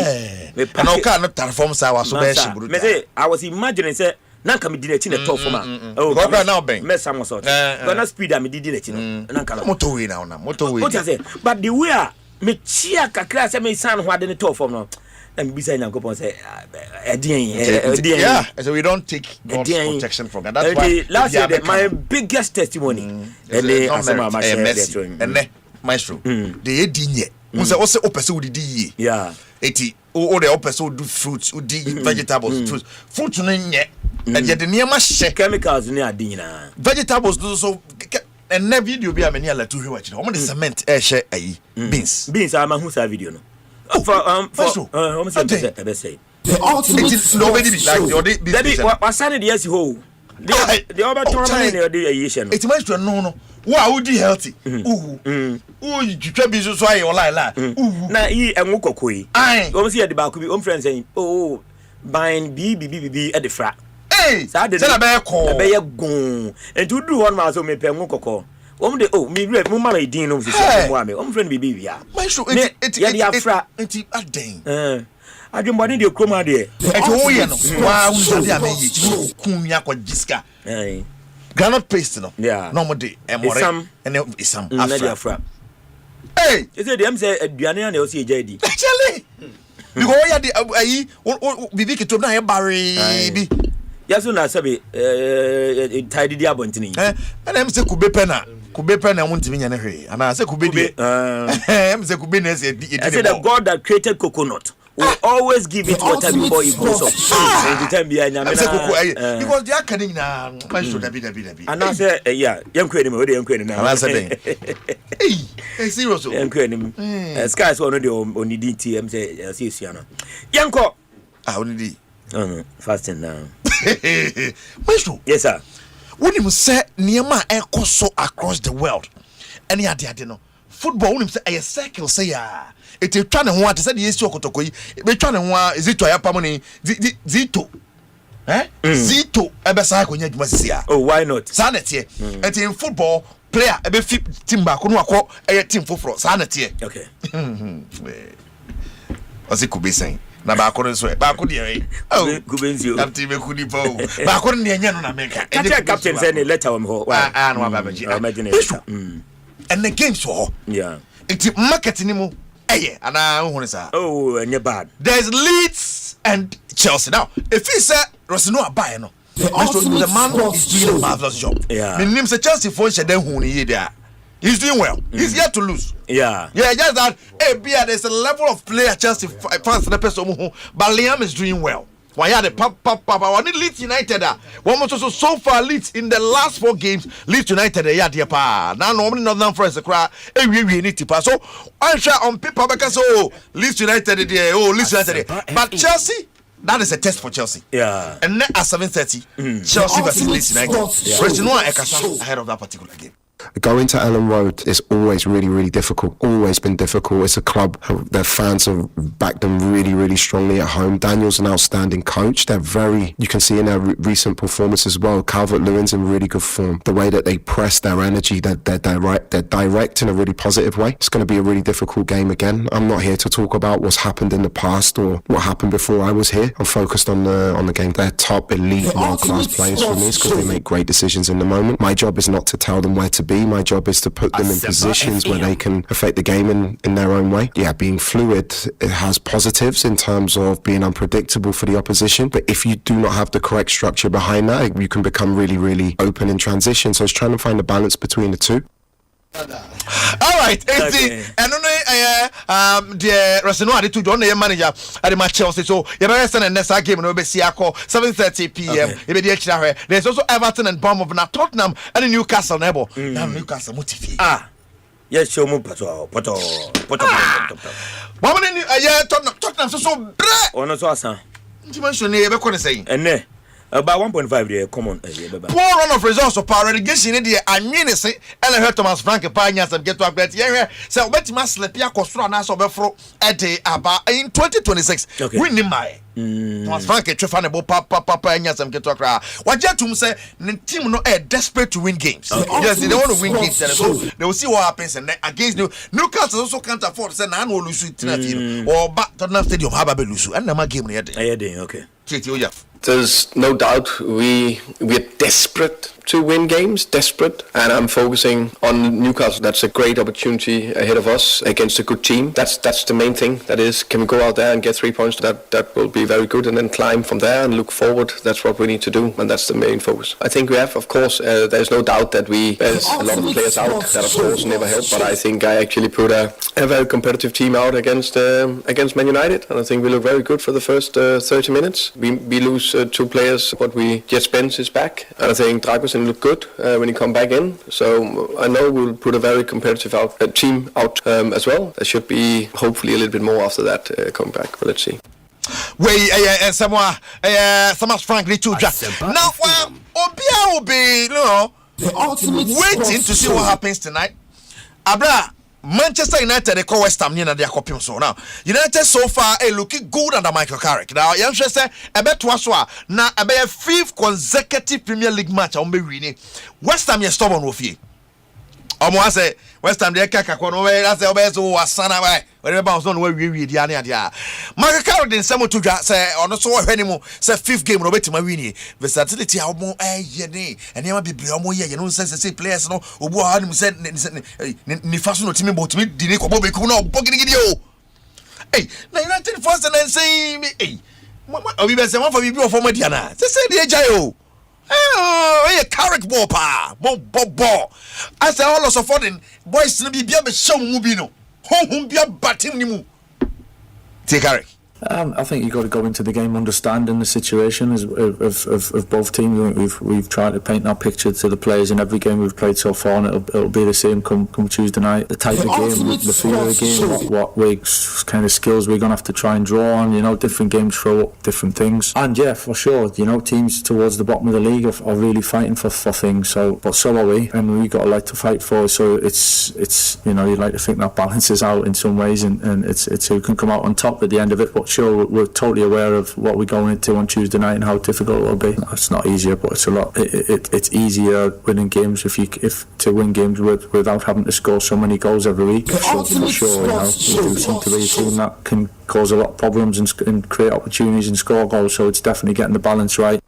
[SPEAKER 3] And all kind of transform sa was so bad.
[SPEAKER 7] Me say I was imagining say na ka me di na chi na top forma.
[SPEAKER 3] Oh, go now ben.
[SPEAKER 7] Me some sort. But na speed am di na chi no. Na ka
[SPEAKER 3] motorway now na motorway.
[SPEAKER 7] What you say? But the way me chia kakra say me san ho ade ne top form no. And be saying Yankopon say
[SPEAKER 3] yeah, so we don't take God's protection from God. That's why
[SPEAKER 7] last year my biggest testimony and Asempa ma share
[SPEAKER 3] and Myxtro the edinye we say opese we di
[SPEAKER 7] yeah
[SPEAKER 3] eti o the opese do fruits udi vegetables fruit no nye and ye de niam hye
[SPEAKER 7] chemicals ni adi nyina
[SPEAKER 3] vegetables do so and na video bi amani ala to hwe wachi o mo de cement e hye ayi
[SPEAKER 7] beans ama hu sa video no for say
[SPEAKER 3] it's nobody be like the
[SPEAKER 7] wasane de yesi ho the over tournament na de ayishe no
[SPEAKER 3] it's Myxtro no wa udi healthy twitwa bi so ayi online la
[SPEAKER 7] na yi enwo kokoi o mo se ya de ba ku bi o friend saying oh buying b at the fra
[SPEAKER 3] Hey, say na be ko.
[SPEAKER 7] Be ye gon. And to do one man so me pe ngun kokko. De me re mo ma din no so mo ame. Friend bibi bia.
[SPEAKER 3] Myxtro enti aden.
[SPEAKER 7] Adwembɔne de kroma de.
[SPEAKER 3] Enti wo ye no. Wa unsa de ameyi ti kun ya kwa jiska. Granite paste no. No mo de emore isam afra. Hey,
[SPEAKER 7] is it them say aduane na o se eja di.
[SPEAKER 3] Actually. Because we had the ayi bibi ketom na e bare bi.
[SPEAKER 7] Yaso na sabe tidy di abontini.
[SPEAKER 3] And em say kube pena wontimi nya na hwe. Ana say kube di. Em say kube na say
[SPEAKER 7] I said the God that created coconut will always give it water before it grows up. Anytime be anya me na.
[SPEAKER 3] Because they are cutting na Myxtro dabi.
[SPEAKER 7] And I say yeah, yankwe ni me, we dey yankwe ni na.
[SPEAKER 3] Ana say hey, serious.
[SPEAKER 7] Yankwe ni. Skies one dey onidi ti em say see no. Yanko.
[SPEAKER 3] Onidi.
[SPEAKER 7] Fasting now.
[SPEAKER 3] Myxtro.
[SPEAKER 7] Yes sir.
[SPEAKER 3] When you say niema ekoso across the world. Any ade no. Football when you say a circle say ya. It is trying to want to say the issue okotoko yi. Be trying to want is it to ayapa money Zito. Zito ebe sa ko nya djuma sisia.
[SPEAKER 7] Oh, why not?
[SPEAKER 3] Sa na tie. Et in football player ebe fit team back no akọ team foforo sa na tie.
[SPEAKER 7] Okay.
[SPEAKER 3] Ose ku be sen. Na ba ko so ba ko de oh
[SPEAKER 7] Kubenzio.
[SPEAKER 3] Captain me kudi po. Ba ko ne nya no na America.
[SPEAKER 7] Captain say ne letter am ho.
[SPEAKER 3] No ba ba ji. And the games for
[SPEAKER 7] yeah.
[SPEAKER 3] It's marketing mu.
[SPEAKER 7] Oh, and you're bad.
[SPEAKER 3] There's Leeds and Chelsea. Now, if he said Rosino buy no, the man is doing a marvelous job.
[SPEAKER 7] Yeah.
[SPEAKER 3] My name is Chelsea for there. He's doing well. He's here to lose.
[SPEAKER 7] Yeah.
[SPEAKER 3] Yeah, just that. Hey, there's a level of player Chelsea fans the person but Liam is doing well. Why are the pop? I need Leeds United. One more so far Leeds in the last 4 games. Leeds United dear pa. Now normally Northern Forest the cry. We need to pass. So I'm sure on paper because Leeds United there. Leeds United. But Chelsea. That is a test for Chelsea.
[SPEAKER 7] Yeah.
[SPEAKER 3] And then at 7:30, Chelsea versus Leeds United. Rest ahead of that particular game.
[SPEAKER 6] Going to Ellen Road is always really, really difficult. Always been difficult. It's a club. Their fans have backed them really, really strongly at home. Daniel's an outstanding coach. They're you can see in their recent performance as well. Calvert-Lewin's in really good form. The way that they press their energy, they're direct in a really positive way. It's going to be a really difficult game again. I'm not here to talk about what's happened in the past or what happened before I was here. I'm focused on the game. They're top elite world-class players for me because they make great decisions in the moment. My job is not to tell them where to be. My job is to put them in positions where they can affect the game in their own way. Yeah, being fluid, it has positives in terms of being unpredictable for the opposition. But if you do not have the correct structure behind that, you can become really, really open in transition. So it's trying to find a balance between the two.
[SPEAKER 3] All right, and the Rosino had to join the manager at the match Chelsea. So you better send a next game and we'll be 7:30 p.m. There's also Everton and Bournemouth now Tottenham and Newcastle nebo. Now Newcastle motivated.
[SPEAKER 7] Yes, show me poto.
[SPEAKER 3] Tottenham so bre.
[SPEAKER 7] Ono so asa.
[SPEAKER 3] Dimension e be ko ne say.
[SPEAKER 7] Enne about 1.5 there common
[SPEAKER 3] poor run of results of power relegation in the anwene say ele heard Thomas Frank Panya some get to upgrade here say obetima slap ya kosoro na so befro aba in 2026 win ni mai Thomas Frank trefa ne bo papa anya some get to akra wajetum say the team no desperate to win games. Yes, they want to win games so they will see what happens and against Newcastle also can't afford say na no lose it or back Tottenham Stadium have a lose and na game ne
[SPEAKER 7] okay.
[SPEAKER 6] There's no doubt we're desperate to win games, desperate, and I'm focusing on Newcastle. That's a great opportunity ahead of us against a good team. That's the main thing. That is, can we go out there and get 3 points? That will be very good, and then climb from there and look forward. That's what we need to do, and that's the main focus. I think we have, of course, there's no doubt that there's a lot of players out. That of course never helped, but I think I actually put a very competitive team out against Man United, and I think we look very good for the first 30 minutes. We lose 2 players, but Jet Spence is back, and I think Dragosin look good when he come back in. So I know we'll put a very competitive team out as well. There should be hopefully a little bit more after that coming back, but let's see.
[SPEAKER 3] Someone frankly too. Now, Obia will be, waiting to see what happens tonight. Abra, Manchester United they call West Ham near their copy so now. United so far looking good under Michael Carrick. Now young say a bet was now a 5th consecutive Premier League match on be winning. West Ham is stubborn with you. Almost say West Ham they kaka kono we that's the best wasana we whatever bounce on we dia na dia Michael Carrick den samo to dwa say ono so wo hwani mu say 5th game no betima wini versatility a omo ye ne ene ma bibli omo ye no say players no obu ha ni say ni faso no timi botimi di ni kobo be ku no bogirigidi o eh na United first and say eh obi be say one for bibi o for dia na say dey jai o a Carrick ball pa ball. I say all of a sudden boys no be bia be show mu bi no. Hon bia batim ni mu. Take Carrick.
[SPEAKER 8] I think you've got to go into the game understanding the situation of both teams. We've tried to paint that picture to the players in every game we've played so far, and it'll be the same come Tuesday night. The type of game, the feel of the game, what kind of skills we're going to have to try and draw on. You know, different games throw up different things. And yeah, for sure, you know, teams towards the bottom of the league are really fighting for things. So are we, and we've got a lot to fight for. So it's you know, you'd like to think that balances out in some ways, and it's who can come out on top at the end of it. But sure, we're totally aware of what we're going into on Tuesday night and how difficult it will be. It's not easier, but it's a lot. It's easier winning games if to win games without having to score so many goals every week. So for sure, you know, we do seem to be a team that can cause a lot of problems and create opportunities and score goals. So it's definitely getting the balance right.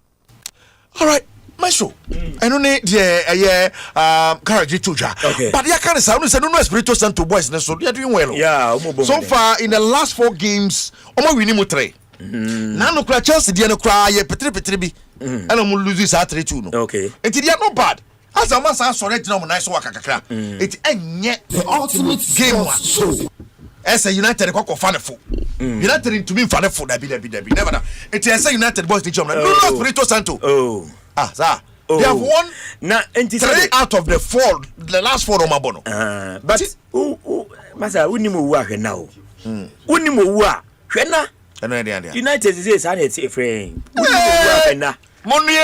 [SPEAKER 3] All right. Myxtro, I don't need Carrick Tuja. Okay. But you can't sound no spiritual son to boys, so they're doing well. Yeah, so far in the last 4 games, Omo winning mu 3. Now no cry Chelsea, they no cry, petri bi. And I'm losing 3-2 no. Okay. And they are not bad. As a man sounds sorry, no nice work kakra. It ain't yet the ultimate game one. As a United ko fan fo. United to be fan fo da bi never na. It is a United boys the job. No spiritual santo. Oh. Sir. They have won 3 out of the 4, the last 4 on Mabono.
[SPEAKER 7] But Masa, Unimu Waka now. Unimu Wa, Shena. United is a friend.
[SPEAKER 3] Money.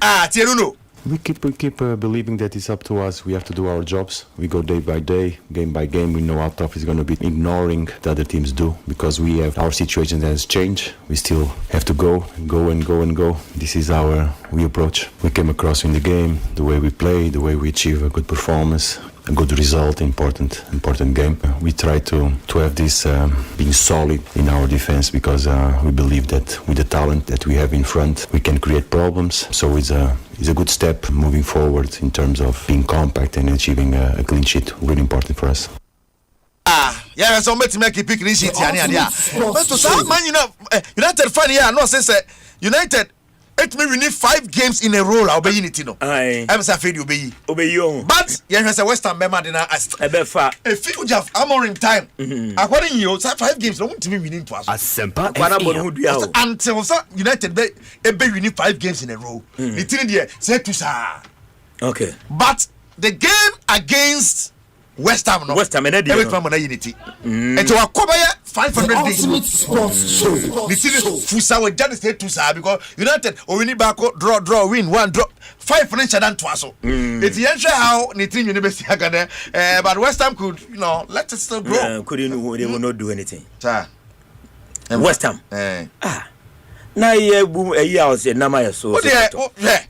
[SPEAKER 3] Tieruno.
[SPEAKER 10] We keep believing that it's up to us. We have to do our jobs. We go day by day, game by game. We know how tough it's going to be. Ignoring the other teams do, because we have our situation has changed. We still have to go. This is we approach. We came across in the game, the way we play, the way we achieve a good performance, a good result, important game. We try to have this being solid in our defense, because we believe that with the talent that we have in front, we can create problems. So it's a good step moving forward in terms of being compact and achieving a clean sheet. Really important for us.
[SPEAKER 3] Yeah, so make a clean sheet. But to some man, United fan here, no sense. United. It may win 5 games in a row. I'll be in it, no. I'm afraid you be. Obey you. But you have a Western member dinner as a befa. A few of Amorim time. According to you, 5 games don't to be winning to us. Asempa until United be winning 5 games in a row. It's in the say to sir. Okay. But the game against West Ham, no. West Ham, every time on unity. And to acquire 500 days. The team Fusa will just stay to sir because United or winning back draw win 1 draw 5 financial than twice. It's the answer how the team university but West Ham could let it still grow. Couldn't they will not do anything. Sir. West Ham. Now a year was a number so. Yeah.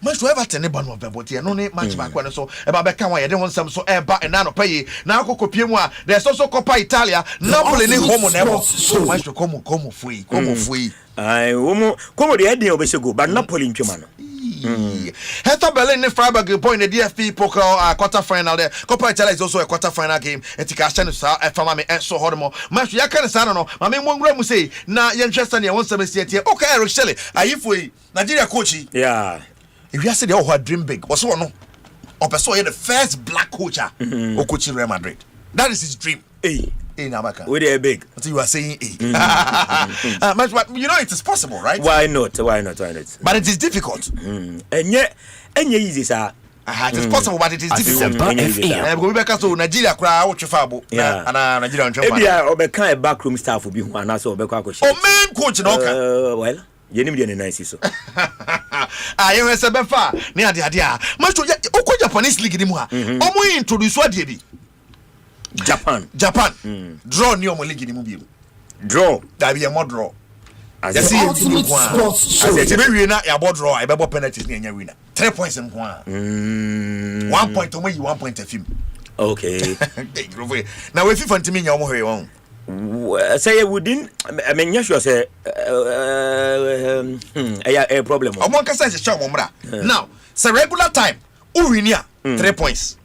[SPEAKER 3] Much to Everton ne ban but no match back when so e ba be kan wa ye de won sam so e ba e na no pay na akoko pie mu a there's also Coppa Italia Napoli ne home na e much to come fui ai como de eden obesego but Napoli ntwema no Hertha Berlin ne Freiburg point the DFB Pokal quarter final there. Coppa Italia is also a quarter final game. Etika Shan sa e fama me so hormo. Match ya kan sa no. Ma me nwura mu say na ye Manchester ne 178. Okay, Eric Shelley. Ayifo Nigeria coach. Yeah. If you say they all dream big, what's one? Or person the first black coach who coaching Real Madrid. That is his dream. In America. Where they big. So you are saying but you know it is possible, right? Why not? But it is difficult. And yet easy, sir. It is possible, but it is difficult. We back to Nigeria crowd out Fabo. Yeah, and Nigeria. Maybe I be backroom staff will be one as well. Main coach no. Well. Yenimdi nice so. You say befa na ade ade a. Myxtro Japanese league ni mu ha. Omo introduce what dey bi.
[SPEAKER 7] Japan.
[SPEAKER 3] Draw ni omo league ni mu bi.
[SPEAKER 7] Draw.
[SPEAKER 3] Da be more draw.
[SPEAKER 22] As a ultimate sports show.
[SPEAKER 3] As a winner, ya board draw, I be penalties ni enya winner. 3 points in one. 1 point to me, 1 point of him.
[SPEAKER 7] Okay.
[SPEAKER 3] Now if you want to me your omo
[SPEAKER 7] say within I mean yes you say a problem.
[SPEAKER 3] Omo ka say show momra. Now, say regular time, who win here 3 points.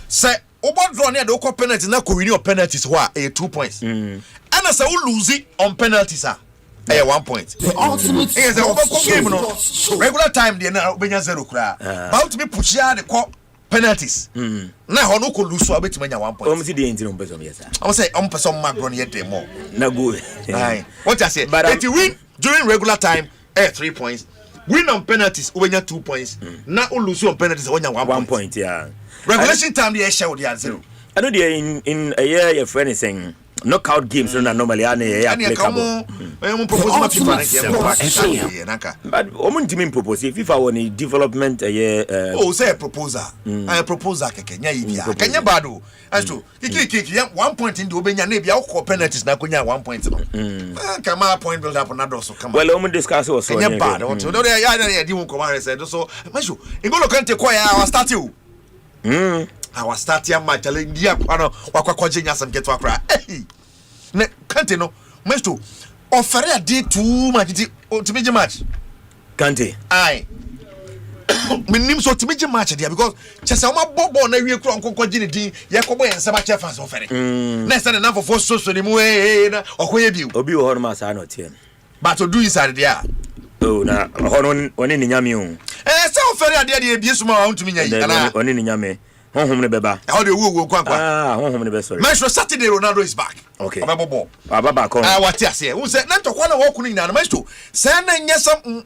[SPEAKER 3] Say board draw near the penalties na ko win your penalties wa 2 points. And as I will lose it on penalties 1 point.
[SPEAKER 22] The ultimate
[SPEAKER 3] game no regular time dey na obenya 0 kura. But to be push ya the penalties. Na ho no ko lose so abetime nya 1 point.
[SPEAKER 7] Om si dey enti no person yes.
[SPEAKER 3] I say on person magro no yet more.
[SPEAKER 7] Na go.
[SPEAKER 3] What I say? But if you win during regular time 3 points. Win on penalties obenya 2 points. Na o lose on penalties obenya 1
[SPEAKER 7] point, yeah.
[SPEAKER 3] Regulation time dey share with the 0.
[SPEAKER 7] I know they in a year your friend is saying knockout games no normally applicable. But omun propose FIFA won development
[SPEAKER 3] say proposal. I proposal kenya ibia. Kenya bado. As to 1 point in the obenya na bia ko penalties na konya 1 point no. Kama point build up na do so kama.
[SPEAKER 7] Well, omun discuss was so.
[SPEAKER 3] Kenya bado. No dey ya di won command say so. Masho, Ngolo Kante kwa ya our start you. Our start ya match India ano wakwakoje nyasam keto akra. Ne Kante no Myxtro offer a day too much to be match.
[SPEAKER 7] Kante.
[SPEAKER 3] Aye. Minim so to be match there because chesa ma bobo na wie kro nkonkoje ne din ye kobo yen saba che fans offer. Na say na for so ni mu na okoye biu.
[SPEAKER 7] Obi wo ma sa no tie.
[SPEAKER 3] But to do inside there.
[SPEAKER 7] Oh na hono oni ni nyame o.
[SPEAKER 3] Say offer a day dey bie so ma want to me nyai.
[SPEAKER 7] Oni ni nyame. Honhom ne beba.
[SPEAKER 3] How dey wo kwa.
[SPEAKER 7] Honhom ne be sorry.
[SPEAKER 3] Myxtro Saturday Ronaldo is back.
[SPEAKER 7] Okay.
[SPEAKER 3] Ababo.
[SPEAKER 7] Ababa ko.
[SPEAKER 3] What you say? Who say na ntokwa na wo kunu nyina na Myxtro. Say na nyesam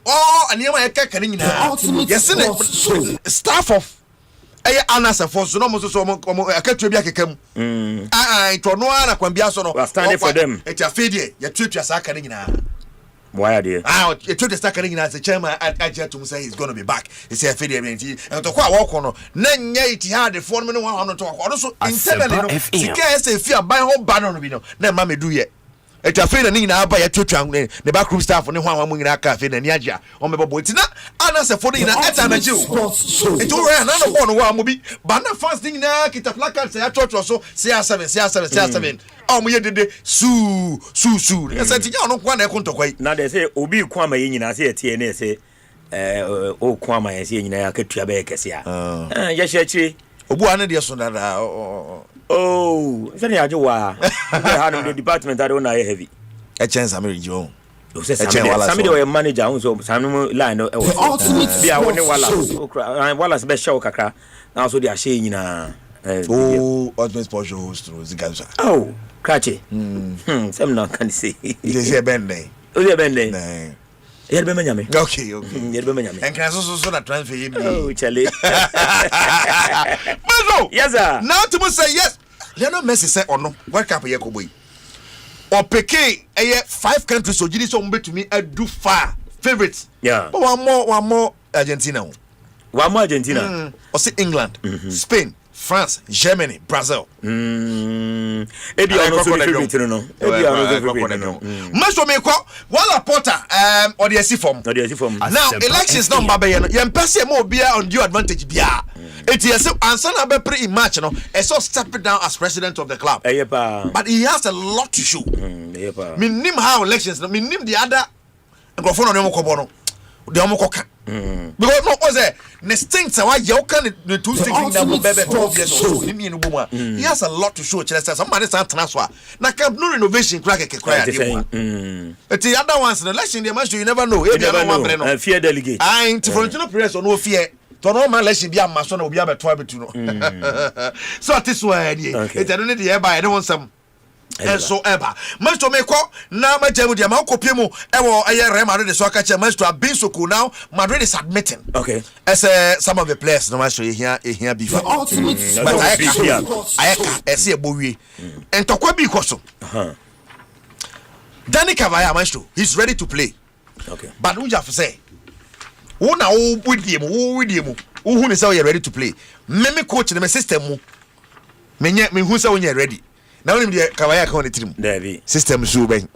[SPEAKER 3] aniyama ya kaka nyina. Yes staff of anasa for so no mo so akatu bia kekam. To no na kwambia so no.
[SPEAKER 7] Stand for them.
[SPEAKER 3] It ya fedie ya tuatua sa aka nyina.
[SPEAKER 7] Why are they?
[SPEAKER 3] You told the stacker as the chairman I just to say he's going to be back. He said, Fede, and to quite walk on. None yet he had the 4 minute 100 talk. Also, internally, he can't say, fear buy home banner. Then, Mammy, do yet. It's a fair Nina by a tutor, the backroom staff on the one in our cafe and Yaja on the boy. Tina, and as a 40 in a time, Jew. It's all right, another one will be. But not fasting now, get a placard, say a church or so, CR7. Oh, we did the Sue. I said, you don't want to quite. Now they say, Obi Kwama in I say TNA say, oh, Kwama is in a Katriabecasia. Yes, actually. Obuana dia sonada
[SPEAKER 7] oh sani ajowa had the department I don't know heavy
[SPEAKER 3] a chance am rejo
[SPEAKER 7] o say somebody we manager on so sanu line bia woni wala special kakra na so dia shey nyina
[SPEAKER 3] ultimate sport show host Zigaza
[SPEAKER 7] oh krache some no can say
[SPEAKER 3] dey bende
[SPEAKER 7] o dey bende Yer be manyame.
[SPEAKER 3] Okay.
[SPEAKER 7] Yer be manyame.
[SPEAKER 3] And can so na transfer him.
[SPEAKER 7] Oh, Charlie.
[SPEAKER 3] Myxtro.
[SPEAKER 7] Yes sir.
[SPEAKER 3] Now to say yes. Lionel Messi say or no. World Cup here ko boy. Or peke 5 countries so jini so mbe to me do far favorites.
[SPEAKER 7] Yeah.
[SPEAKER 3] But one more Argentina.
[SPEAKER 7] One more Argentina.
[SPEAKER 3] Or say England, Spain, France, Germany, Brazil.
[SPEAKER 7] Ebi ono so favorite no. Ebi ono so favorite no.
[SPEAKER 3] Myxtro me ko wala Porter or the AC form. Now elections no mba be no. Yem pese mo bia on due advantage bia. It is answer na be pre match no. E so step down as president of the club. But he has a lot to show. Minim how elections no. Minim the other nkrofo no mo kobo no. The omokoka because no say the stinks why you can the two stinks that will be 12 years old he has a lot to show somebody start transfer na camp no renovation crack it the other ones the election the match you never know
[SPEAKER 7] fear delegate
[SPEAKER 3] and Florentino Perez no fear to no man election be am so na obi abeto abetu no so at this way it don't need the by I don't want some and so ever Myxtro me ko na ma jamu dia ma kopie mu e wo Real Madrid so aka che Myxtro been so cool now Madrid is admitting
[SPEAKER 7] okay
[SPEAKER 3] as some of the players no Myxtro here before but I see ebowie and tokwa bi koso Dani Cavaya Myxtro he's ready to play
[SPEAKER 7] okay
[SPEAKER 3] but who just say who na with him who ni say you're ready to play me coach in my system mu Me who say when you're ready. Now only the Kawaya can on the team. System Zuben.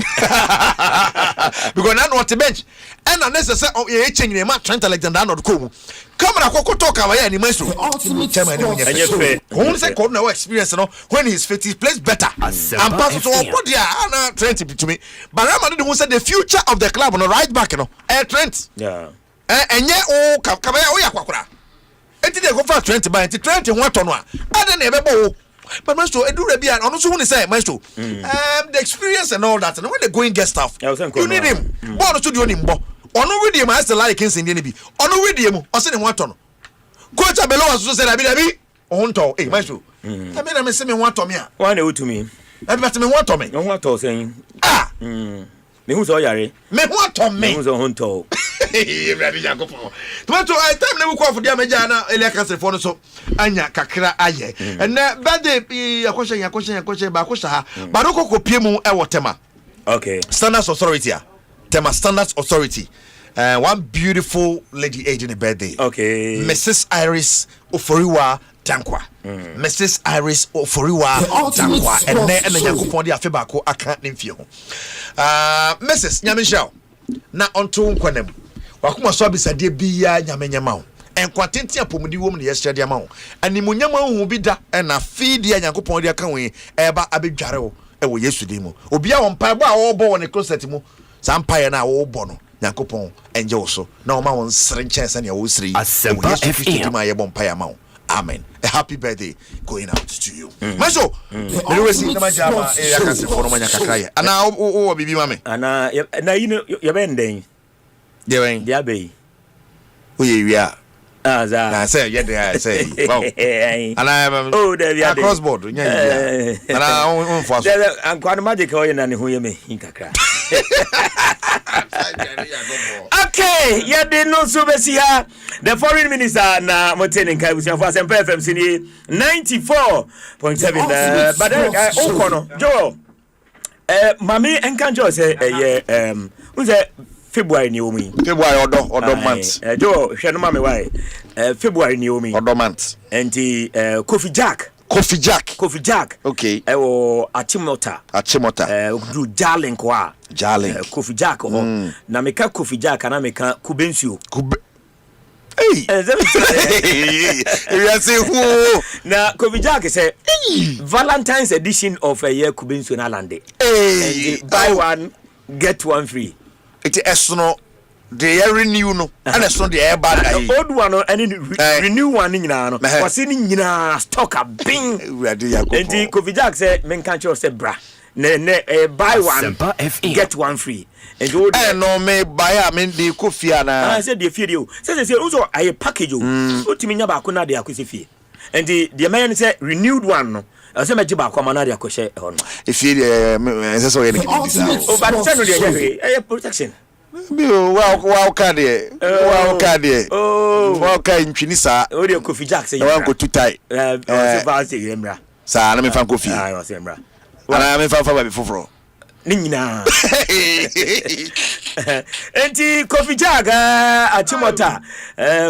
[SPEAKER 3] Because now what the bench. And unnecessary changing the match Trent Alexander not cool. Come on, I talk Kawaya and Myxtro. Only say no experience when he's fit, he plays better. And pass to what they Trent to me. But I'm the one said the future of the club on the right back, Trent.
[SPEAKER 7] Yeah.
[SPEAKER 3] And yet, oh, Kawaya Kwakura. And they go for 20 by 20 1 ton. I don't ever. But Myxtro, I do ready and also want to say, Myxtro, the experience and all that, and when they go and get stuff, you need him. What to do him? On already, I still like him in the Navy. On already, I said in 1 ton. Coach Abelo also said, I be on to, hey, Myxtro. I mean, I'm saying 1 ton.
[SPEAKER 7] One to me.
[SPEAKER 3] I bet me 1 ton.
[SPEAKER 7] No one to saying, me who's all yari. Me 1 ton, me who's on to.
[SPEAKER 3] Tomato I time never call for the Amajana Eliakas for so Anya Kakra Aye. And bad day a question Bakusha, Baroko Piemu Ewatema.
[SPEAKER 7] Okay.
[SPEAKER 3] Standards Authority. Tema Standards Authority. One beautiful lady agent in birthday.
[SPEAKER 7] Okay.
[SPEAKER 3] Mrs. Iris Oforiwa Tankwa. Mrs. Iris Oforiwa Tankwa. And then Yakupondi Afebako, I can't name you. Mrs. Nyamisha. Na onto nkwanem wakoma so abisade biya nyamenyama enkwatenti apomudi wom ne yesterday ma animunyama hu bi da na feed ya Yakupon dia kan we eba abedware wo ewo Yesu din mu obi a wonpa bo a wo bo won closet mu sampaye na wo bo no Yakupon enje wo so na o ma won sere nchen ne wo sere
[SPEAKER 23] Asempa FM
[SPEAKER 3] ma ye bo mpaye ma. Amen. A happy birthday going out to you. Myxtro, me we see na majama e yakase for no manya kakra ana o bibi mame
[SPEAKER 7] ana na you know your benden
[SPEAKER 3] de wen
[SPEAKER 7] dia be
[SPEAKER 3] o ye wia
[SPEAKER 7] za
[SPEAKER 3] na say ye dey say wow ana
[SPEAKER 7] oh there we are
[SPEAKER 3] cross board nya ye ana on for
[SPEAKER 7] there and kwano magic o ye na ne ho ye me kakra. Okay, yeah, they know so here. The foreign minister na Motene Nkai for Asempa FM sini 94.7. But Okono, Joe. Mami enkanjo say who's February ni omi.
[SPEAKER 3] February odo month.
[SPEAKER 7] Joe, hwe no mami why. February ni omi.
[SPEAKER 3] Odo month.
[SPEAKER 7] Enti Kofi Jack.
[SPEAKER 3] Okay.
[SPEAKER 7] Achimota. Do Jarling kwa. Kofi Jack na meka Kofi Jack na meka Kubensio.
[SPEAKER 3] Hey.
[SPEAKER 7] Na Kofi Jack say Valentine's edition of a year Kubensio na lande.
[SPEAKER 3] Hey.
[SPEAKER 7] Buy one get one free.
[SPEAKER 3] It is no they renew no and so the air bad
[SPEAKER 7] the old one and renew one nyina no was in nyina stock a bing and Kofi Jack said men can't you say bra buy one get one free and you
[SPEAKER 3] no me buy I mean the Kofi na
[SPEAKER 7] I said the video say also I package you ultimi nya ba ko na de akwese fie and the man say renewed one no I say meji ba ko ma na de akoshe on
[SPEAKER 3] if you so you
[SPEAKER 7] but say no dey protection.
[SPEAKER 3] Wow, Caddy. Wow, Caddy. Oh, wow, Caddy. Sa.
[SPEAKER 7] Oh, the Kofi Jack say.
[SPEAKER 3] I want go too tight.
[SPEAKER 7] Sir,
[SPEAKER 3] let me find coffee.
[SPEAKER 7] I was Embra.
[SPEAKER 3] Well, I am find before.
[SPEAKER 7] Nina. Enti Kofi Jack Achimota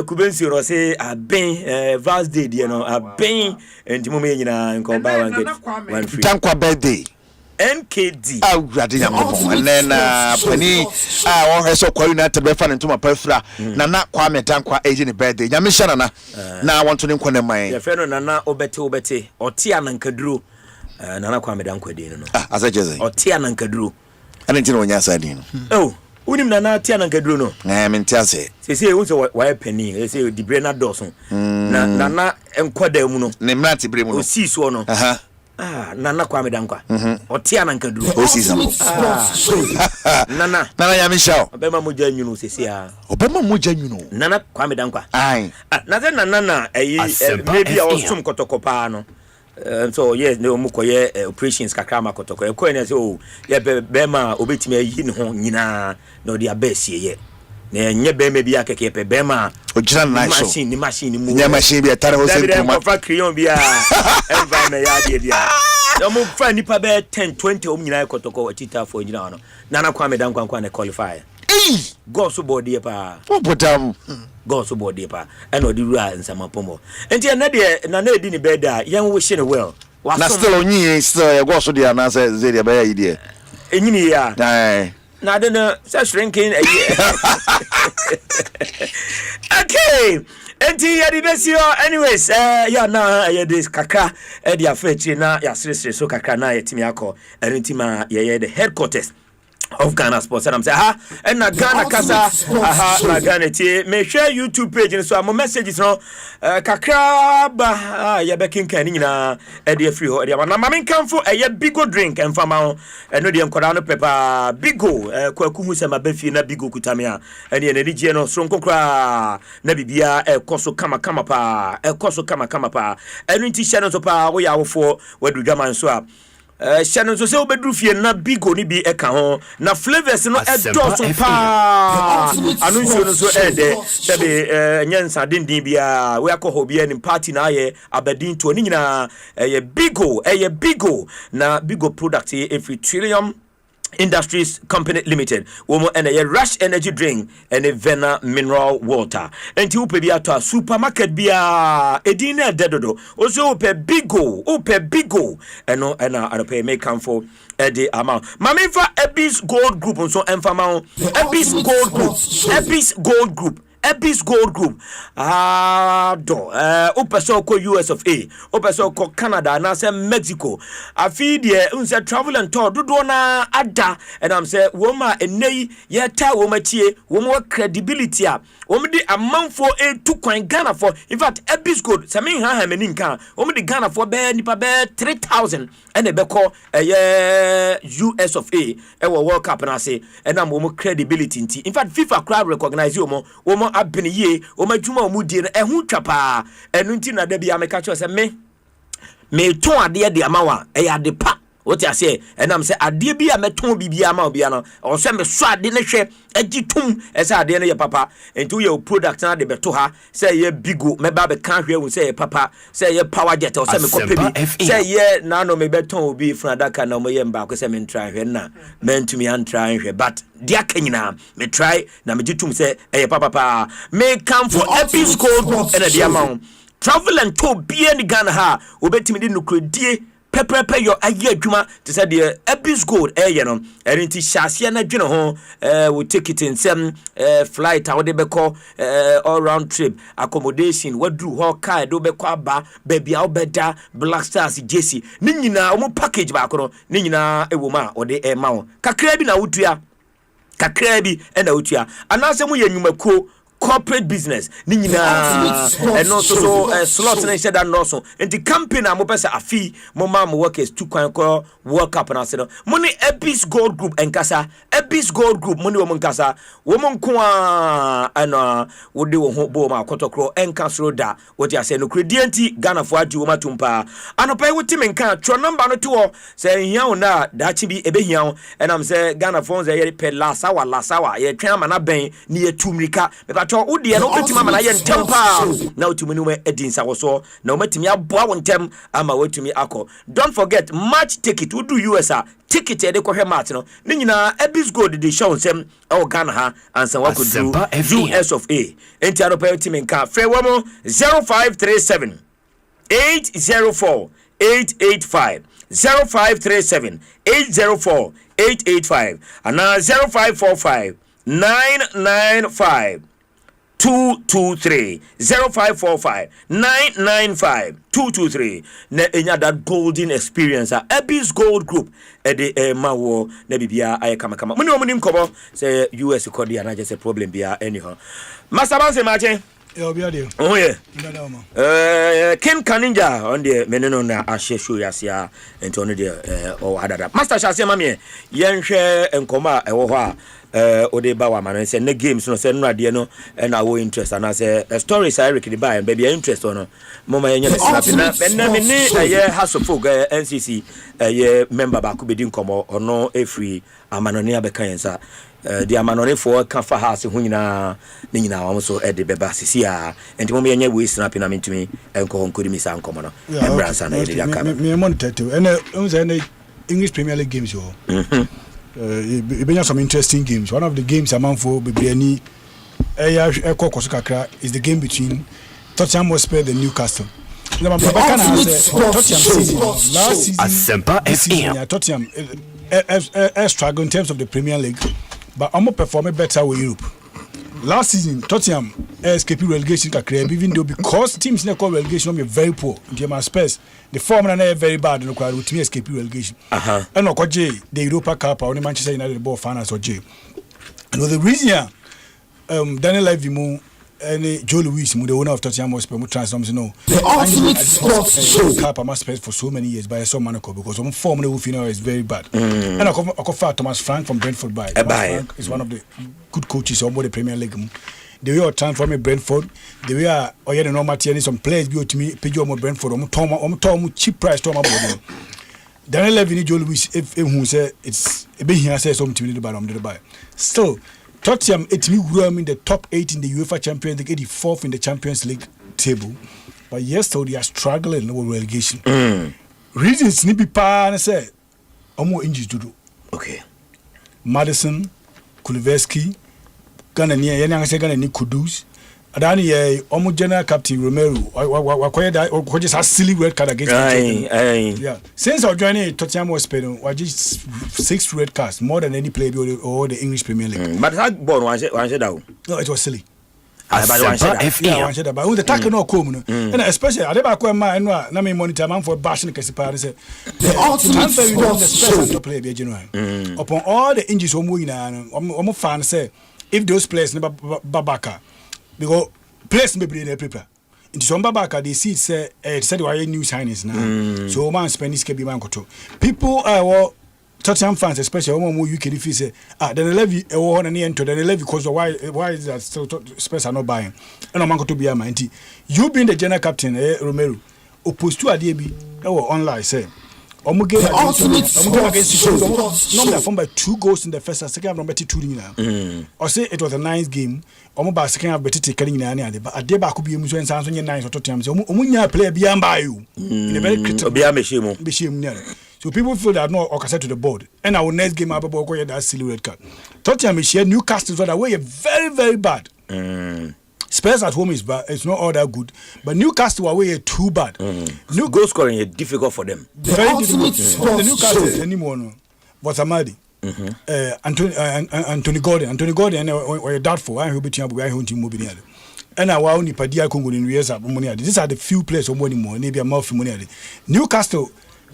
[SPEAKER 7] Kubensiro say a ben vast day, you know, a ben and Mume nyina nko buy one get one free.
[SPEAKER 3] Tankwa birthday.
[SPEAKER 7] NKD.
[SPEAKER 3] And then Penny, I want her so quite united by fan into my perfra. Nana Kwame Tankwa agent birthday. Yamishana. Now I want to name my
[SPEAKER 7] your friend Nana Obete or Tian Kadru. Nana Kwame Dankwa.
[SPEAKER 3] As I just
[SPEAKER 7] or Tian Kadru.
[SPEAKER 3] I didn't know when you said,
[SPEAKER 7] oh, Unim Nana Tian Kadru. No,
[SPEAKER 3] I mean, Tiase.
[SPEAKER 7] They say, also, why penny? They say, the Brenna Dawson. Nana and Quademuno.
[SPEAKER 3] Nemati Bremo.
[SPEAKER 7] See so. Nana Kwame Dankwa. Or Tiana Kadru. Nana
[SPEAKER 3] Yamisha.
[SPEAKER 7] Obema Muja, you know, say,
[SPEAKER 3] Obema Muja, you know.
[SPEAKER 7] Nana Kwame Dankwa.
[SPEAKER 3] Aye.
[SPEAKER 7] Nana, maybe I was some Kotokopano. So, yes, no Mukoye operations Kakama Kotoko. A coin as oh, yeah, Bema, Obetime, Yina, no, the abyss ye. Nye be maybe a kepe bema
[SPEAKER 3] ojira nice
[SPEAKER 7] the machine
[SPEAKER 3] machine be tare ho se
[SPEAKER 7] kuma fa crayon bia environment ya dia bia so mo fa nipa be 10 20 o nyina kotoko atita for nyina no Nana Kwame Dankwa na qualify go so body pa
[SPEAKER 3] potam
[SPEAKER 7] go so body pa and odi ru ansama pomo enti na de na edi ni be da yan wo hye ne well
[SPEAKER 3] na still onyi still go so dia na say ze dia be idea
[SPEAKER 7] enyini ya na de no say shrinking okay enti ya di besio anyways ya na ya this kakra e dia fechi na ya sresre so kakra na yetimi akọ enti ma ye the headquarters of Ghana Sports and I'm saying and na Ghana kasa na Ghana tie me share YouTube page so am messages no kakra ba ya be kinkan nyina e dey free ho e dey na mama kanfo e bigo drink and fama no dey nkoda no pepa bigo kwaku hu se ma ba fie na bigo kutame a e dey na dige no so nkokra na bibia e koso kama pa e koso kama pa enu nti share no so pa wo ya wofo wadu dwaman so a Shannon so say obedru fie na bigo ni bi eka ho na flavors no edoso pa anuncio no so ede sebe nyansa dindin bia we akọ bia ni party na ye abedin to ni nyina bigo na bigo product every trillium Industries Company Limited womo and a Rush Energy Drink and a Vena Mineral Water enti upe bia to supermarket bia edina dedodo ozo upe bigo eno ana pay make come for the amount mami fa Ebis Gold Group so enfama Ebis Gold Group upeso ko US of A upeso ko Canada na say Mexico afi de unse travel and tour dodo na ada and am say woma enei ye ta woma tie woma credibility a woma di amanfo etu kwan Ghana for in fact Ebis Gold say me ha mani nka woma di Ghana for be nipa be 3000 and e be ko US of A e wo World Cup na say and am woma credibility nti in fact FIFA crowd recognize woma abene ye o madwuma o mudie no ehu twapa enu nti na da bia meka cho se me ton ade de amawa e ya de pa woti ase enam se ade bia meton bibia ama bia no o se me so ade ne hwe agitum e se ade no ye papa enti ye product na de beto ha se ye bigo me ba be kan hwe wu se ye papa se ye power jet o se me kope bi se ye na no me beton obi frandaka na mo ye mba ko se me ntra hwe na mentumi antra hwe but dia kanyina me try na me gitum se e papa me come for episode and dia ma travel and to be in Ghana ha obetimi de nukredie pepper your aye adwuma to say the Ebis Gold no enti hyase na dwene ho we take it in some flight how they be call all round trip accommodation wadru ho car do be kwa ba baby a obeda Black Stars JC ni nyina o package ba ko ni nyina ewo ma o de e ma wo kakra bi na wotua kakra bi e na wotua anase mu ye nwumakuo corporate business ni nyina no so slot na said that no so enti campaign am pesa afi mo ma mo workers to kwan ko work up na se no money Ebis Gold Group enkasa Ebis Gold Group money wo nkasa wo nko ana wo de wo ho bo ma kotokro enkasro da wo ti ase no credienti Ghana fo adi wo matumpa anopa wo ti menka tro number no to se hia wo na da chi bi ebe hia wo enam se Ghana fo ze ye pe lasawa ye twan ama na ben ni ye tumrika Udi no betima na ye ntempa na utumi no edinsa wo so na umetimi aboa wo ntem ama watumi akọ don't forget match ticket would do USA ticket e de ko hwe match no ni nyina Ebis Gold de show nsem e Ghana ha ansa wa ko do US of A enti aropa utimi nka free wo mo 0537 804 885 0537 804 885 and 0545 995 223 0545 995 223 na enya that golden experience Ebis Gold Group e de mawo na bibia aye kama muni omunim kobo say US kodi na just a problem bia anyhow masabanse mache
[SPEAKER 4] obi ade
[SPEAKER 7] oh yeah Ken Kaninja on the meneno na ahye show yasia enti on the o adada master shase mame yenhwe enkoma ewo ho a ode ba wa man say na games no say no ade no na wo interest na say stories I reckon buy baby interest no mama yenye snap na me ni hasofog NCC member ba ko bedi nkomo ono free amanone abeka yensa the amanone for kafa house hu nyina ni nyina wa so ede beba sisi a enti mama yenye we snap na mentumi enko nkodi mi sa nkomo no embrance na ede aka
[SPEAKER 4] me monitor to and English Premier League games yo been some interesting games. One of the games among for Bibiani is the game between Tottenham Hotspur and Newcastle.
[SPEAKER 21] Asempa FM.
[SPEAKER 4] Tottenham struggle in terms of the Premier League, but I'm performing better with Europe. Last season, Tottenham escaped relegation, even though because teams in the relegation are very poor. In Spurs, the form are very bad. No, to me escape relegation. And no, the Europa Cup or Manchester United ball finals or J. And the reason, Daniel Levy and Joe Louis, the owner of Tottenham Hotspur, transforms no. The ultimate sports show. Cup I must spend for so many years by so Monaco because some form the final is very bad. And I call Thomas Frank from Brentford by. Frank is one of the good coaches of the Premier League. The way I transform Brentford, the way I the normal some players go to me, pay you Brentford, Tom cheap price Tom about. Daniel Levy, Joe Louis, if who say it's a bit here says something to the bottom of the buy. Still. Tottenham grew in the top 8 in the UEFA Champions League, 84th in the Champions League table. But yesterday they are struggling with relegation. Reasons Snippy Pa say more injuries to do.
[SPEAKER 7] Okay.
[SPEAKER 4] Madison, Kuliveski, Ghana ni Kudus. Adani general captain Romero. I just a silly red card against yeah. Since I joined Tottenham Hotspur, I just 6 red cards, more than any player or the English Premier League.
[SPEAKER 7] But that ball one down.
[SPEAKER 4] No, it was silly.
[SPEAKER 7] But
[SPEAKER 4] the tackle no come, and especially I never man. Na me monitor man for bashing the Kesipar. Say the ultimate to play be general. Upon all the injuries we fans say if those players never Babaka. Because players may be in the paper. In some Babaka, they see say said why new signings now. So man spend this can be man koto. People are Tottenham fans, especially when you can say then levy or any enter then levy because why is that still Spurs are not buying? And no man koto be a man. You being the general captain, Romero, opposed to Adiebi online say. Against normally formed by 2 goals in the first and second half, number 2 now. Or say it was a nice game. By second half, better taking in but a deba could be and sounds on your 9 or Tottenham. So, player beyond by you in a very critical so people feel that no or to the board. And our next game, I'll go that silly red card. Tottenham is here, Newcastle is on the way, very, very bad. Spurs at home is bad. It's not all that good. But Newcastle away too bad.
[SPEAKER 7] New goal scoring is difficult for them.
[SPEAKER 4] Very difficult. The Newcastle anymore no. But Amadi. Anthony Gordon. Anthony Gordon or doubtful. I hope I won't move in. And I want to Padia Congo in years of money. These are the few players of money more. Maybe a more money. Newcastle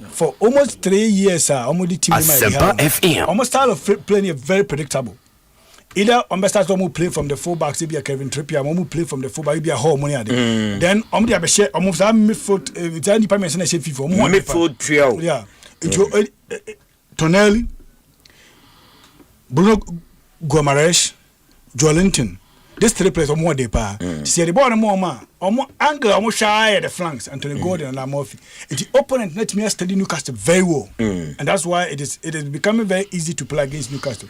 [SPEAKER 4] for almost 3 years almost the team almost style of playing very predictable. Either Ombestars will play from the fullbacks, maybe a Kevin Trippier, will play from the fullback, maybe a whole money. Then Omdi Abeshe, almost a midfield, it's any department in a shape for more
[SPEAKER 7] midfield trio.
[SPEAKER 4] Yeah. Tonelli, Bruno Gomaresh, Joelinton. These 3 players are more depa. See the ball more angle, almost shy at the flanks, Anthony Gordon and Amorphy. The opponent let me study Newcastle very well. And that's why it is becoming very easy to play against Newcastle.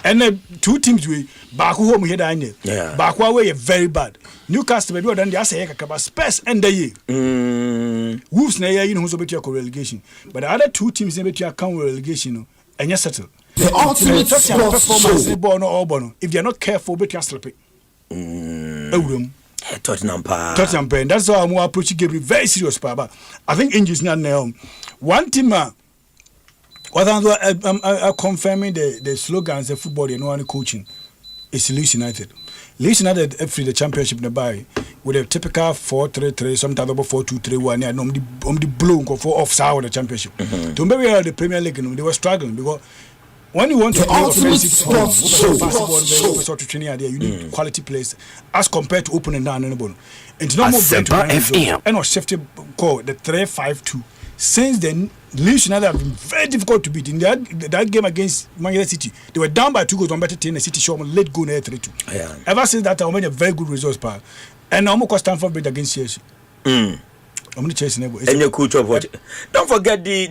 [SPEAKER 4] And the 2 teams we back home here down there. Back away very bad. Newcastle maybe done the say about Spurs and the year. Wolves na year who's about your relegation. But the other 2 teams they bet account relegation and you settle. The ultimate performance in Bono or Bono. If they're not careful, bet you slip it.
[SPEAKER 7] Tottenham.
[SPEAKER 4] That's how I'm approaching game very serious, Papa. I think injuries not now. One team what I'm confirming the slogans of football they know and coaching is Leeds United. Leeds United free the championship in the buy with a typical 4-3-3, sometimes about 4-2-3-1. And on the blow for offside the championship. To maybe the Premier League, they were struggling because when you want to play offensive training, you need quality players as compared to open and down and ball. It's not more and or safety call the 3-5-2. Since then, Leeds United have been very difficult to beat. In that game against Manchester City, they were down by 2 goals on better team. The City showed them late goal 3-2. Ever since that, I made a very good results, pa. And I'm going Stamford Bridge against Chelsea. I'm going to Chelsea.
[SPEAKER 7] And your coach of what? Don't forget the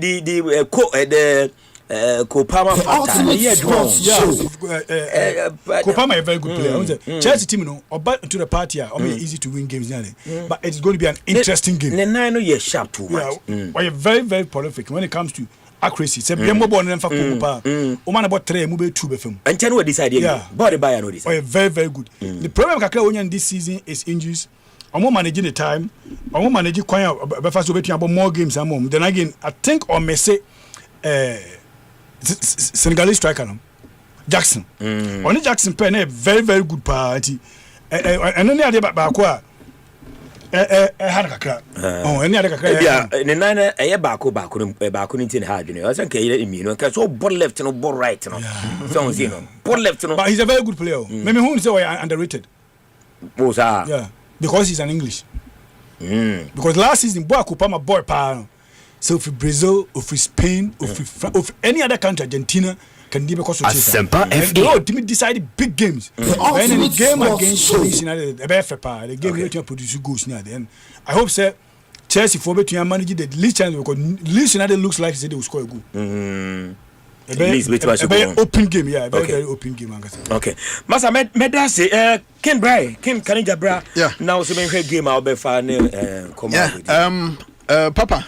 [SPEAKER 7] Kopama
[SPEAKER 4] Kopama a very good player. Chelsea team, about to the party, easy to win games, but it's going to be an interesting game.
[SPEAKER 7] The 9 years sharp too much.
[SPEAKER 4] We're very, very prolific when it comes to accuracy. Say, more born than Oman about 3, move 2 before.
[SPEAKER 7] And Chano decided, body by this.
[SPEAKER 4] Very, very good. The problem in this season is injuries. I'm managing the time. I'm managing quite about more games. Then again, I think on may say Senegalese striker Jackson. Only Jackson Penn a very very good party. And only other back had a crack. Oh, any other crack.
[SPEAKER 7] Yeah, in the nine a back in hard. I think because all ball left and ball right. So ball left.
[SPEAKER 4] But he's a very good player. Maybe who is underrated. Yeah, because he's an English. Because last season, boy, Kupama boy, pa. So for Brazil, or for Spain, or for any other country, Argentina can be because of
[SPEAKER 23] Asempa
[SPEAKER 4] they decided big games. When in the game against Leeds United, the game will produce goals near the end. I hope so. Chelsea for between managing the Leeds United because Leeds United looks like they will score a goal. A very open game, yeah. Very open game.
[SPEAKER 7] Okay, Masa Medase, Ken Bray, Ken Kanija Bra.
[SPEAKER 11] Yeah.
[SPEAKER 7] Now so many game I'll be fine.
[SPEAKER 11] Papa,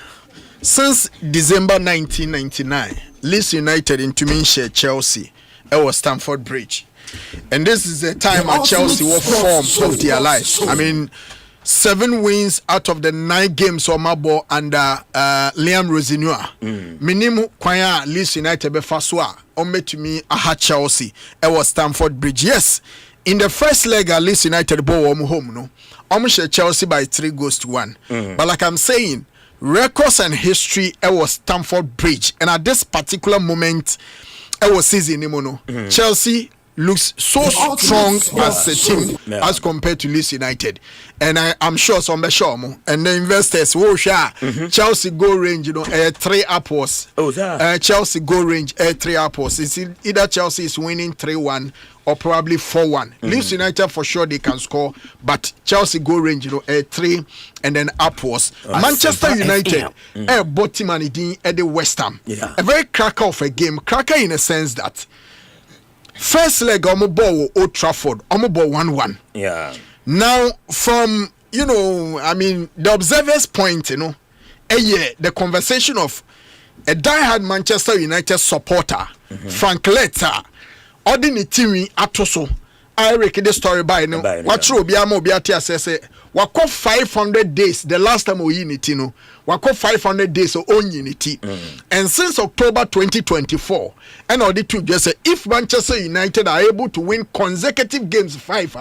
[SPEAKER 11] since December 1999, Leeds United in Tuminshire, Chelsea, it was Stamford Bridge, and this is the time at Chelsea were formed of their lives. I mean, 7 wins out of the 9 games on my ball under Liam Rosinua. Minimum kwaya Leeds United befaswa to me aha Chelsea. It was Stamford Bridge. Yes, in the first leg at Leeds United ball home no. Share Chelsea by 3-1. But like I'm saying, records and history it was Stamford Bridge, and at this particular moment, it was season Chelsea looks so strong as a team as compared to Leeds United, and I'm sure some be sure and the investors will share Chelsea goal range 3 upwards. Chelsea goal range 3 upwards. It's either Chelsea is winning 3-1 or probably 4-1. Leeds United for sure they can score, but Chelsea goal range 3 and then upwards. Manchester United bottom and at the West Ham, a very cracker of a game, cracker in a sense that first leg on ball Old Trafford, on ball 1-1.
[SPEAKER 7] Yeah.
[SPEAKER 11] Now from the observers' point, the conversation of a diehard Manchester United supporter, Frank Letter, ordinary team atoso. I reckon the story by no. What true be amo be atia say wako 500 days the last time we unity no. Wako 500 days of own unity. And since October 2024, and all the two just say if Manchester United are able to win consecutive games 5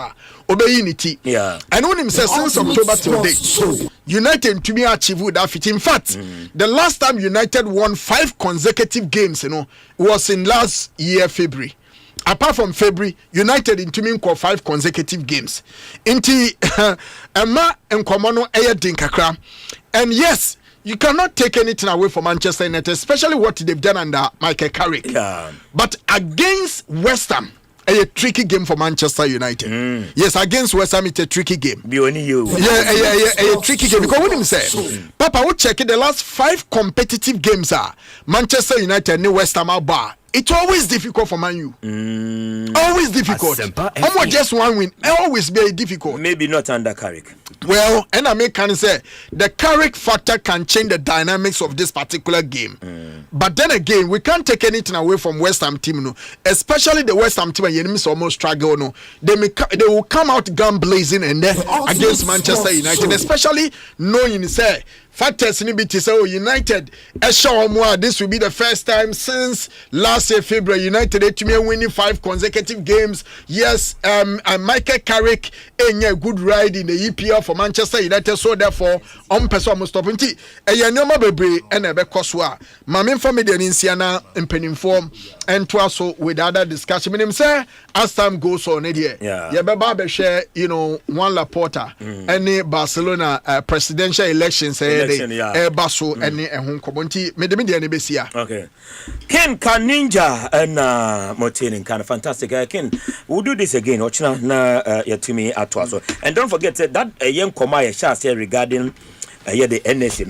[SPEAKER 11] obey unity.
[SPEAKER 7] Yeah.
[SPEAKER 11] And when him says since October till date, United to me achieve that fit. In fact, the last time United won 5 consecutive games, was in last year February. Apart from February, United in Tumin 5 consecutive games. Inti Emma and Komono Ayadin Kakra. And yes, you cannot take anything away from Manchester United, especially what they've done under Michael Carrick.
[SPEAKER 7] Yeah.
[SPEAKER 11] But against West Ham, a tricky game for Manchester United. Yes, against West Ham, it's a tricky game. A tricky game. Because when him say, Papa, we check it, the last 5 competitive games are Manchester United and West Ham bar. It's always difficult for Man U. Always difficult. Almost just 1 win. Always very difficult.
[SPEAKER 7] Maybe not under Carrick.
[SPEAKER 11] Well, and I can say the Carrick factor can change the dynamics of this particular game. But then again, we can't take anything away from West Ham team, especially the West Ham team. Enemies almost struggle. They will come out gun blazing and then against Manchester United, especially knowing say. Factors in it is United. This will be the first time since last year February. United to me winning 5 consecutive games. Yes, and Michael Carrick a good ride in the EPL for Manchester United. So therefore, person must stop. And a Koswa. Mamin family in Siena in Peninform and Twaso with other discussion. Meaning say as time goes on, yeah, share 1 Laporta any Barcelona presidential elections. Basso and home community Medemedia.
[SPEAKER 7] Okay. Ken Kaninja and Motin kind of fantastic. Ken, we'll do this again. Ochina na to me at Twaso. And don't forget that a young Komaya shall say regarding the NS,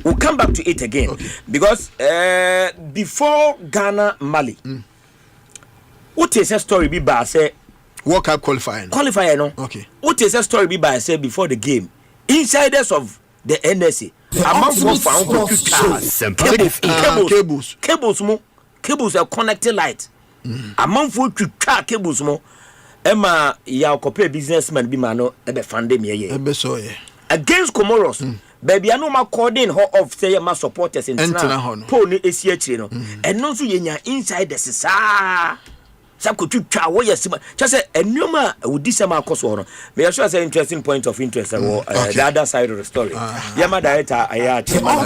[SPEAKER 7] we'll come back to it again. Because before Ghana Mali, what is a story be by say
[SPEAKER 11] World Cup qualifier?
[SPEAKER 7] Qualifier, no?
[SPEAKER 11] Okay.
[SPEAKER 7] What is a story be by say before the game? Insiders of the NSA. Cables are connected light. A month for cables more. Emma ya copy businessman be mano ebe fande me ye.
[SPEAKER 11] Ebe so ye.
[SPEAKER 7] Against Comoros. Baby ano ma cording ho of say ma supporters in Tina. Po ni esi akire no. Eno so yenya inside the sa. Sakutwa wo yesima. Just say enuma odi sama akoso no. Me sure say interesting point of interest the other side of the story. Yama director aya chairman.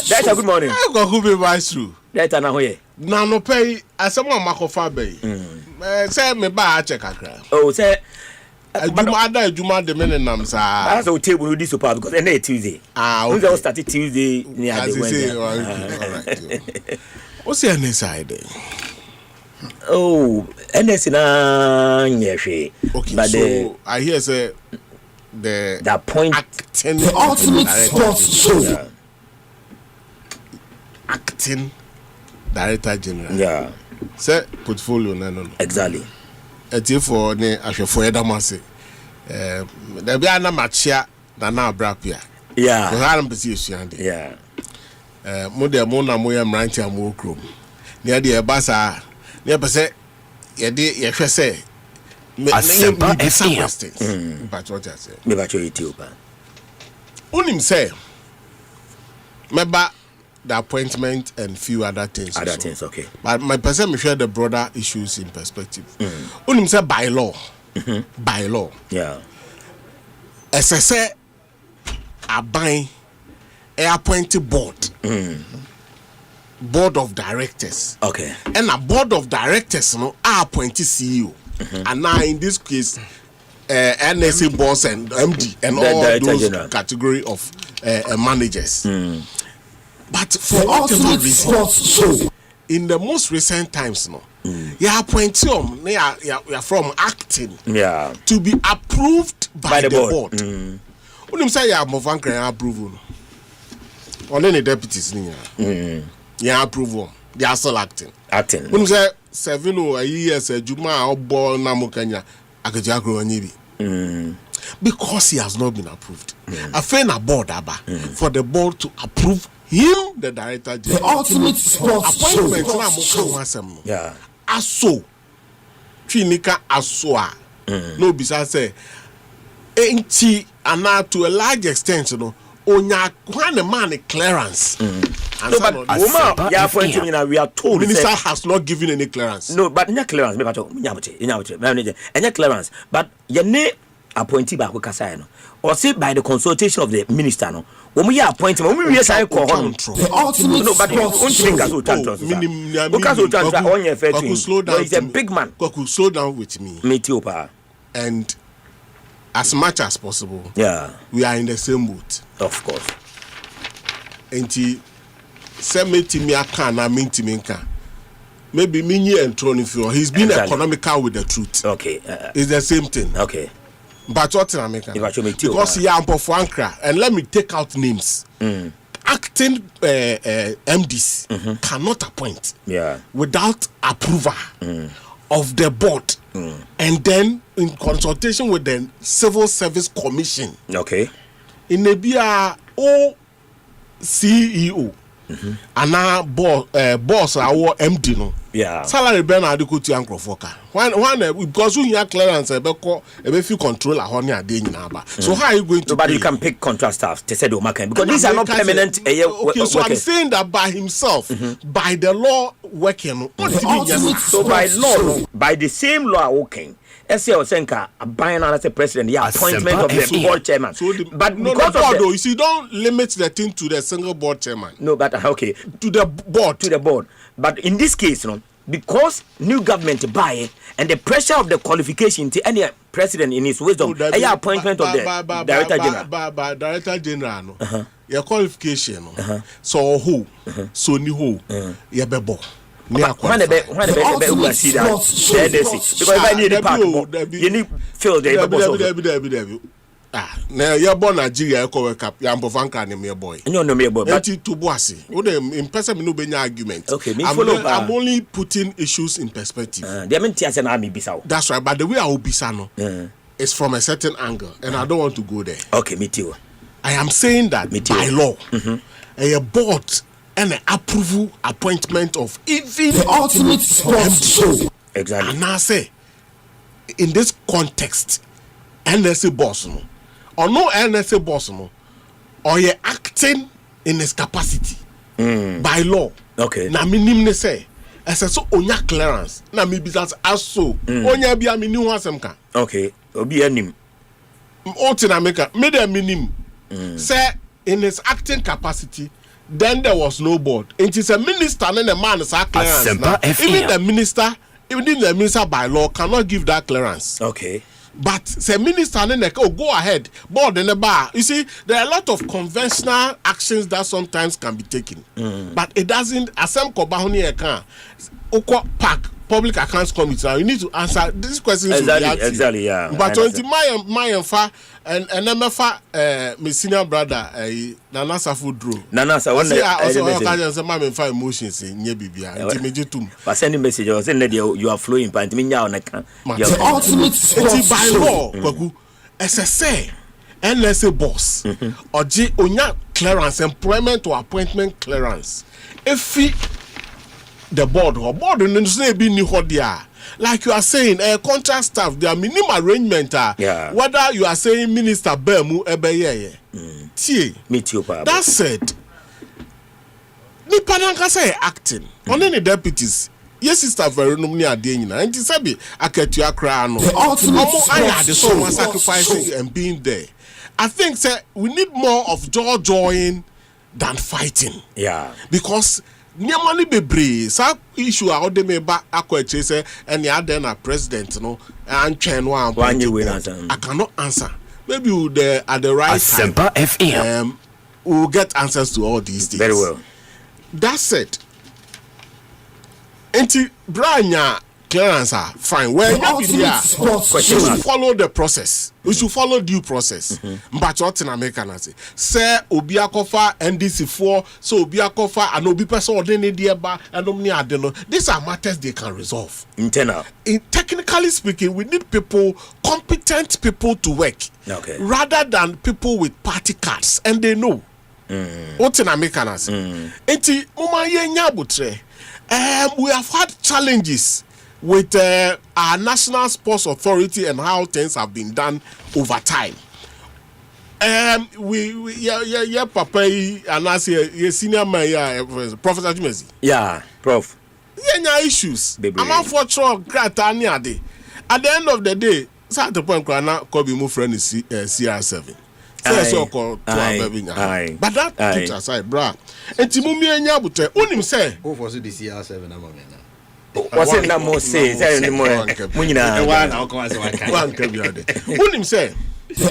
[SPEAKER 7] Director, good morning.
[SPEAKER 12] I go who be vice through.
[SPEAKER 7] Director na ho ye.
[SPEAKER 12] Na no pay asema makofa be. Say me ba check akra.
[SPEAKER 7] Oh say
[SPEAKER 12] Juma de menenam sa.
[SPEAKER 7] That's the table with this super because any Tuesday. Okay. We started Tuesday near the Wednesday.
[SPEAKER 12] What's the other side?
[SPEAKER 7] Oh, NS na nyehwe.
[SPEAKER 12] Okay,
[SPEAKER 7] but
[SPEAKER 12] so I hear say the
[SPEAKER 7] point
[SPEAKER 12] acting
[SPEAKER 21] the ultimate sports show.
[SPEAKER 12] Yeah. Acting director general.
[SPEAKER 7] Yeah.
[SPEAKER 12] Say portfolio no.
[SPEAKER 7] Exactly.
[SPEAKER 12] Eti for ne ahwefo edamase. Da bia na machia na na abrapia.
[SPEAKER 7] Yeah.
[SPEAKER 12] Ko haram pesi esuande.
[SPEAKER 7] Yeah.
[SPEAKER 12] Mo de mo na mo ya mranti am okrom. Ne de e basa ne pese ye de ye hwe se
[SPEAKER 23] Asempa FM.
[SPEAKER 12] But what I say.
[SPEAKER 7] Me ba cho Ethiopia.
[SPEAKER 12] Unim say meba the appointment and few other things.
[SPEAKER 7] Other things, okay.
[SPEAKER 12] But my person me share the broader issues in perspective. Unim say by law. By law.
[SPEAKER 7] Yeah.
[SPEAKER 12] As I say, a buy a appointed board. Board of directors.
[SPEAKER 7] Okay.
[SPEAKER 12] And a board of directors no are appointed CEO. And now in this case, NSA boss and MD and all those general category of managers. But for whatever reason, in the most recent times, no, you are appointed you are from acting to be approved by the board. When you say you have more approval, only the deputies you approval, they are still acting. When you say 7 or a year, say Juma or Bo Namukanya, Akajakro Nibi. Because he has not been approved. A friend aboard for the board to approve him, the director, the
[SPEAKER 21] ultimate sports
[SPEAKER 12] appointment. Yeah. Aso. Trinika Asoa. No, besides say, ain't and to a large extent, you know, onya kwane man clearance.
[SPEAKER 7] No, but woman, yeah, appointing we are told
[SPEAKER 12] minister has not given any clearance.
[SPEAKER 7] No, but no clearance. Me bato, nyabote. Any clearance. But ye ne appointee ba ko kasa no. Or say by the consultation of the minister no. When we are appointing, when we are saying call on. No, but you won't think as he's a big man.
[SPEAKER 12] Could slow down with me.
[SPEAKER 7] Metiopa.
[SPEAKER 12] And as much as possible,
[SPEAKER 7] we
[SPEAKER 12] are in the same boat.
[SPEAKER 7] Of course.
[SPEAKER 12] And he said, maybe Mini and Tony Fio. He's been economical with the truth.
[SPEAKER 7] Okay.
[SPEAKER 12] It's the same thing.
[SPEAKER 7] Okay.
[SPEAKER 12] But what in America? Because he am for Frankra, and let me take out names. Acting MDs cannot appoint without approval of the board, and then in consultation with the Civil Service Commission.
[SPEAKER 7] Okay.
[SPEAKER 12] In the BR CEO. And now boss our MD no.
[SPEAKER 7] Yeah.
[SPEAKER 12] Salary ben adequate to Angrofoka. One because we have clearance if you control a honey a day in. So how are you going to
[SPEAKER 7] but you can pick contract staff to say the market because these are not permanent
[SPEAKER 12] okay, so I'm saying that by himself, by the law working.
[SPEAKER 7] So by law, by the same law working. Ese Osenka buying as a president, appointment of the board chairman. So but
[SPEAKER 12] no, because of you see, don't limit the thing to the single board chairman.
[SPEAKER 7] No, but okay,
[SPEAKER 12] to the board.
[SPEAKER 7] But in this case, no, because new government buy and the pressure of the qualification to any president in his wisdom, appointment of the director general.
[SPEAKER 12] By director general, no, your qualification, no. So who, so ni who, your bebo.
[SPEAKER 7] When the see that because if I need a part, you need fill the
[SPEAKER 12] now you're born Nigeria, you call cap, you're Bovanka, and your boy.
[SPEAKER 7] No, me boy, but
[SPEAKER 12] to Boissy. In person, no be argument.
[SPEAKER 7] Okay,
[SPEAKER 12] I'm only putting issues in perspective. That's right, but the way I will be sano is from a certain angle, and I don't want to go there.
[SPEAKER 7] Okay, me too.
[SPEAKER 12] I am saying that by law, a board and an approval appointment of even
[SPEAKER 21] the ultimate sports show.
[SPEAKER 12] Exactly. And I say in this context, NSA boss no, or no NSA boss no, or you acting in his capacity by law.
[SPEAKER 7] Okay.
[SPEAKER 12] Na minimum say, as so onya clearance. Na me be that aso onya bi a minu asem ka.
[SPEAKER 7] Okay. Obi anim.
[SPEAKER 12] Otina meka me the minimum. Say in his acting capacity, then there was no board. It is a minister and a man is a clearance. Even the minister by law cannot give that clearance.
[SPEAKER 7] Okay.
[SPEAKER 12] But say minister and go ahead, board in the bar. You see, there are a lot of conventional actions that sometimes can be taken. But it doesn't Asempa can park public accounts committee. Now you need to answer these questions.
[SPEAKER 7] Exactly, yeah.
[SPEAKER 12] But 20 my fa and MFA my senior brother Nana Safu drew.
[SPEAKER 7] Nana Safu
[SPEAKER 12] also my fa emotions in Bibia.
[SPEAKER 7] But send a message or send that you are flowing but me now
[SPEAKER 12] the ultimate by law kwaku SSA NSA boss or G onya clearance employment or appointment clearance. If the board or board and be new there. Like you are saying, contract staff, there are minimum arrangement. Whether you are saying Minister Bemu Ebeye. That said, Nipananka say acting. Only the deputies. Yes, sister very no near Dana. And Tisabi Aketua Krano. I had the someone sacrificing and being there. I think say we need more of joy-joying than fighting.
[SPEAKER 7] Yeah.
[SPEAKER 12] Because Niamani bebre sa issue a ode me ba akwache say any other na president no and twen one I cannot answer. Maybe you at the right
[SPEAKER 23] Asempa FM
[SPEAKER 12] we'll get answers to all these things.
[SPEAKER 7] Very well.
[SPEAKER 12] That said, enti branya clearance fine. Well, we should follow the process. We should follow due process. But what in America na say obi akofa NDC4 so obi akofa and obi person ordinary dieba and omni adeno. These are matters they can resolve.
[SPEAKER 7] Internal.
[SPEAKER 12] Technically speaking, we need people, competent people to work.
[SPEAKER 7] Okay.
[SPEAKER 12] Rather than people with party cards and they know. What in America na enti muma ye nyabutre. We have had challenges with our National Sports Authority and how things have been done over time. Papa and I say senior mayor Professor Jumezi.
[SPEAKER 7] Yeah, Prof.
[SPEAKER 12] Yeah, issues. I'm out for sure. At the end of the day, at the point where could be my friend is CR7. But that put aside, bra. And Timumi and Yabute, unim say.
[SPEAKER 3] Who was the CR7 among them?
[SPEAKER 7] What's it that most says?
[SPEAKER 12] Unim say. The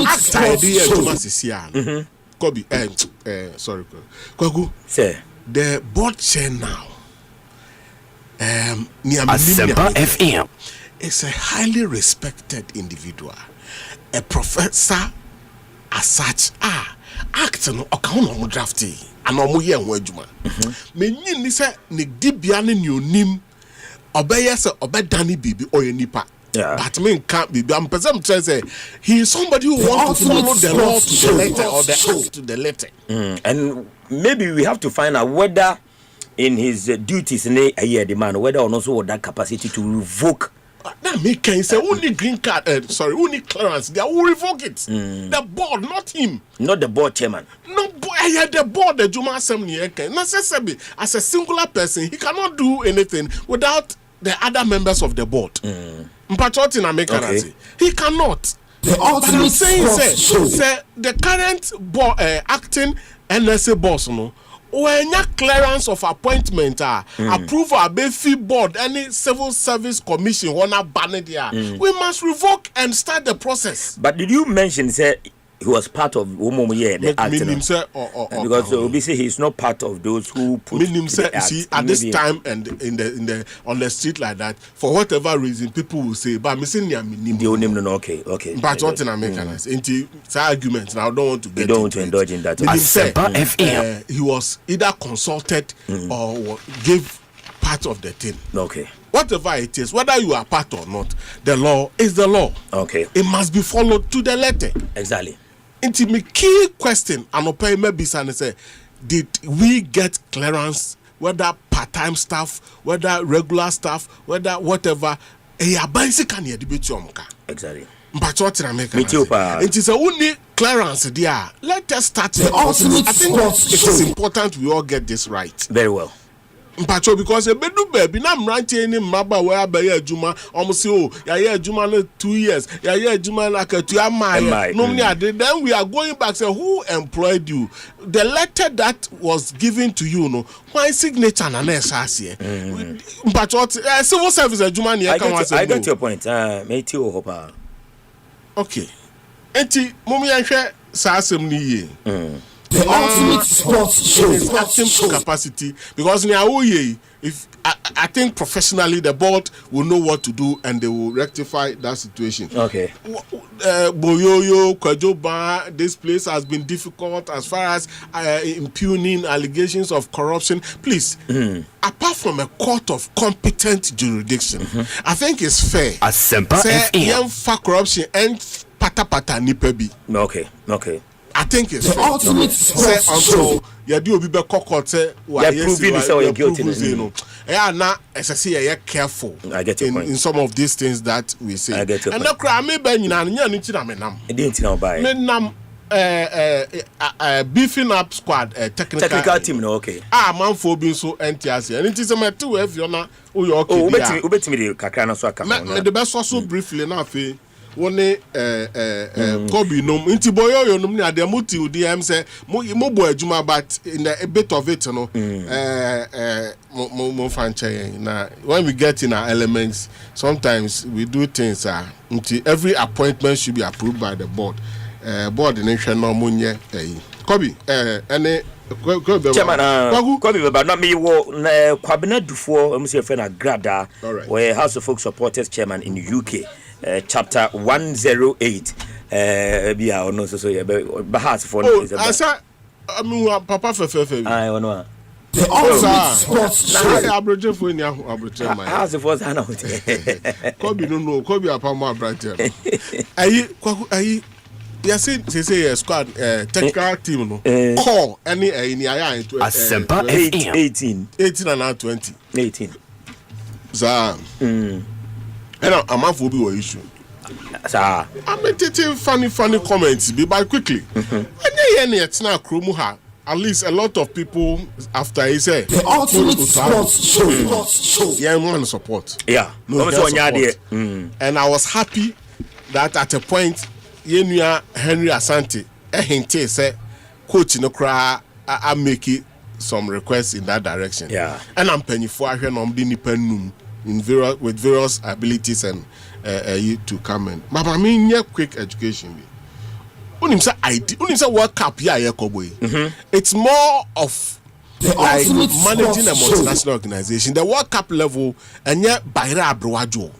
[SPEAKER 12] act idea to Masisia. Kobe, sorry, Kwagu.
[SPEAKER 7] Say.
[SPEAKER 12] The board chair now.
[SPEAKER 23] Asempa FM
[SPEAKER 12] is a highly respected individual, a professor as such. Act no account on drafting and on year wajuma. Meaning ni say ni dibiane ni onim obey say obey Danny Bibi or nipa. But me can't be. I'm present say he is somebody who wants to follow the law to the letter or the act to the letter.
[SPEAKER 7] And maybe we have to find out whether in his duties in a year demand whether or not so that capacity to revoke.
[SPEAKER 12] That make can say only green card. Only clearance. They will revoke it. The board, not him.
[SPEAKER 7] Not the board chairman.
[SPEAKER 12] No, the board. The Juma Assembly. Necessarily, as a singular person, he cannot do anything without the other members of the board. Okay. He cannot. I'm saying, say the current board acting NSA boss, no. When your clearance of appointment approve our fee board any civil service commission wanna ban it here, we must revoke and start the process.
[SPEAKER 7] But did you mention say he was part of the act? Because obviously he's not part of those who put the act.
[SPEAKER 12] See, at this time and in the on the street like that, for whatever reason, people will say, "But missing the
[SPEAKER 7] okay."
[SPEAKER 12] But what in America is into arguments. Now I don't want to get.
[SPEAKER 7] You don't want to indulge in that.
[SPEAKER 12] He was either consulted or gave part of the thing.
[SPEAKER 7] Okay.
[SPEAKER 12] Whatever it is, whether you are part or not, the law is the law.
[SPEAKER 7] Okay.
[SPEAKER 12] It must be followed to the letter.
[SPEAKER 7] Exactly.
[SPEAKER 12] Into my key question, and pay maybe say, did we get clearance, whether part-time staff, whether regular staff, whether whatever, abansi kan ye de betu omka
[SPEAKER 7] exactly
[SPEAKER 12] but what in America it is a only clearance there. Let us start the ultimate. I think it is important we all get this right
[SPEAKER 7] very well.
[SPEAKER 12] Mpacho because a bedu baby na mranti any maba where abaye adwuma almost oh ya adwuma no 2 years ya adwuma na katu amai no me ade then we are going back say who employed you the letter that was given to you no why signature na na esase Mpacho civil service adwuma na ya kan wa say
[SPEAKER 7] I get your point me ti o hopa
[SPEAKER 12] okay enti mum ya hwe sa asem ni ye
[SPEAKER 9] the ultimate sports show
[SPEAKER 12] capacity because if I think professionally the board will know what to do and they will rectify that situation.
[SPEAKER 7] Okay.
[SPEAKER 12] Boyoyo, Kwajoba, this place has been difficult as far as impugning allegations of corruption. Please, apart from a court of competent jurisdiction, I think it's fair.
[SPEAKER 23] Asempa FM.
[SPEAKER 12] For corruption and pata nipebi.
[SPEAKER 7] Okay.
[SPEAKER 12] I think it's
[SPEAKER 9] the ultimate sports
[SPEAKER 12] show. You do be court say
[SPEAKER 7] proving you're guilty.
[SPEAKER 12] Yeah, now as I say, you're careful.
[SPEAKER 7] I get your point.
[SPEAKER 12] In some of these things that we say.
[SPEAKER 7] I get your
[SPEAKER 12] point.
[SPEAKER 7] And
[SPEAKER 12] the crime me ben you menam.
[SPEAKER 7] It didn't know by.
[SPEAKER 12] Menam beefing up squad technical
[SPEAKER 7] team no okay.
[SPEAKER 12] Man for being so NTS and it is a matter if you're not okay.
[SPEAKER 7] Oh, bet me the kakra na so aka.
[SPEAKER 12] The best also briefly na fe woni Kobe no nti boyo no na de muti udm say mo bo adwuma but in a bit of it no mo fanche na when we get in our elements sometimes we do things nti every appointment should be approved by the board board in hwe no mo nye Kobe any
[SPEAKER 7] Kobe but not me wo kwabena dufo am say friend agrada where House of Folk Supporters chairman in the UK. Chapter 108 bia ono so bahas for
[SPEAKER 12] no asa papa fefe
[SPEAKER 7] I ono
[SPEAKER 9] the ultimate sports show
[SPEAKER 12] abroje for ni abroje man
[SPEAKER 7] house for sana
[SPEAKER 12] Kobe no Kobe apamo abroje ayi ya say squad technical team no call any ni aya
[SPEAKER 23] Asempa 18
[SPEAKER 12] and 20 za and I'm a for be issue.
[SPEAKER 7] Sir,
[SPEAKER 12] I'm taking funny comments be by quickly. And it's now Kromuha. At least a lot of people after he said
[SPEAKER 9] the ultimate sports show.
[SPEAKER 12] Yeah, want support.
[SPEAKER 7] Yeah,
[SPEAKER 12] no support. And I was happy that at a point Yenuya Henry Asante hinte say coach no cry I make some requests in that direction.
[SPEAKER 7] Yeah.
[SPEAKER 12] And I'm penny for ahwe no mde nipa num in with various abilities and you to come in. But I mean, quick education. Unim say World Cup here Koboy. It's more of like managing a multinational organization. The World Cup level and yet Baira Abrowajo.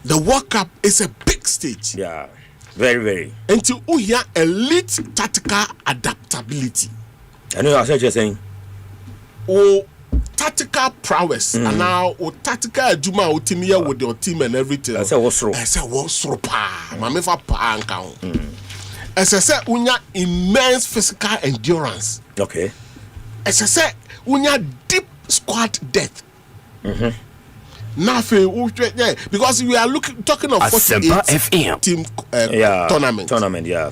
[SPEAKER 12] The World Cup is a big stage.
[SPEAKER 7] Yeah, very.
[SPEAKER 12] Until we hear elite tactical adaptability.
[SPEAKER 7] I know what you're saying.
[SPEAKER 12] Oh. Tactical prowess and now tactical adwuma otimiya with your team and everything.
[SPEAKER 7] I say wosro
[SPEAKER 12] pa mame fa pa anka ho. Say unya immense physical endurance.
[SPEAKER 7] Okay.
[SPEAKER 12] Say unya deep squad depth. Nafe because we are talking of 48 team tournament.
[SPEAKER 7] Yeah.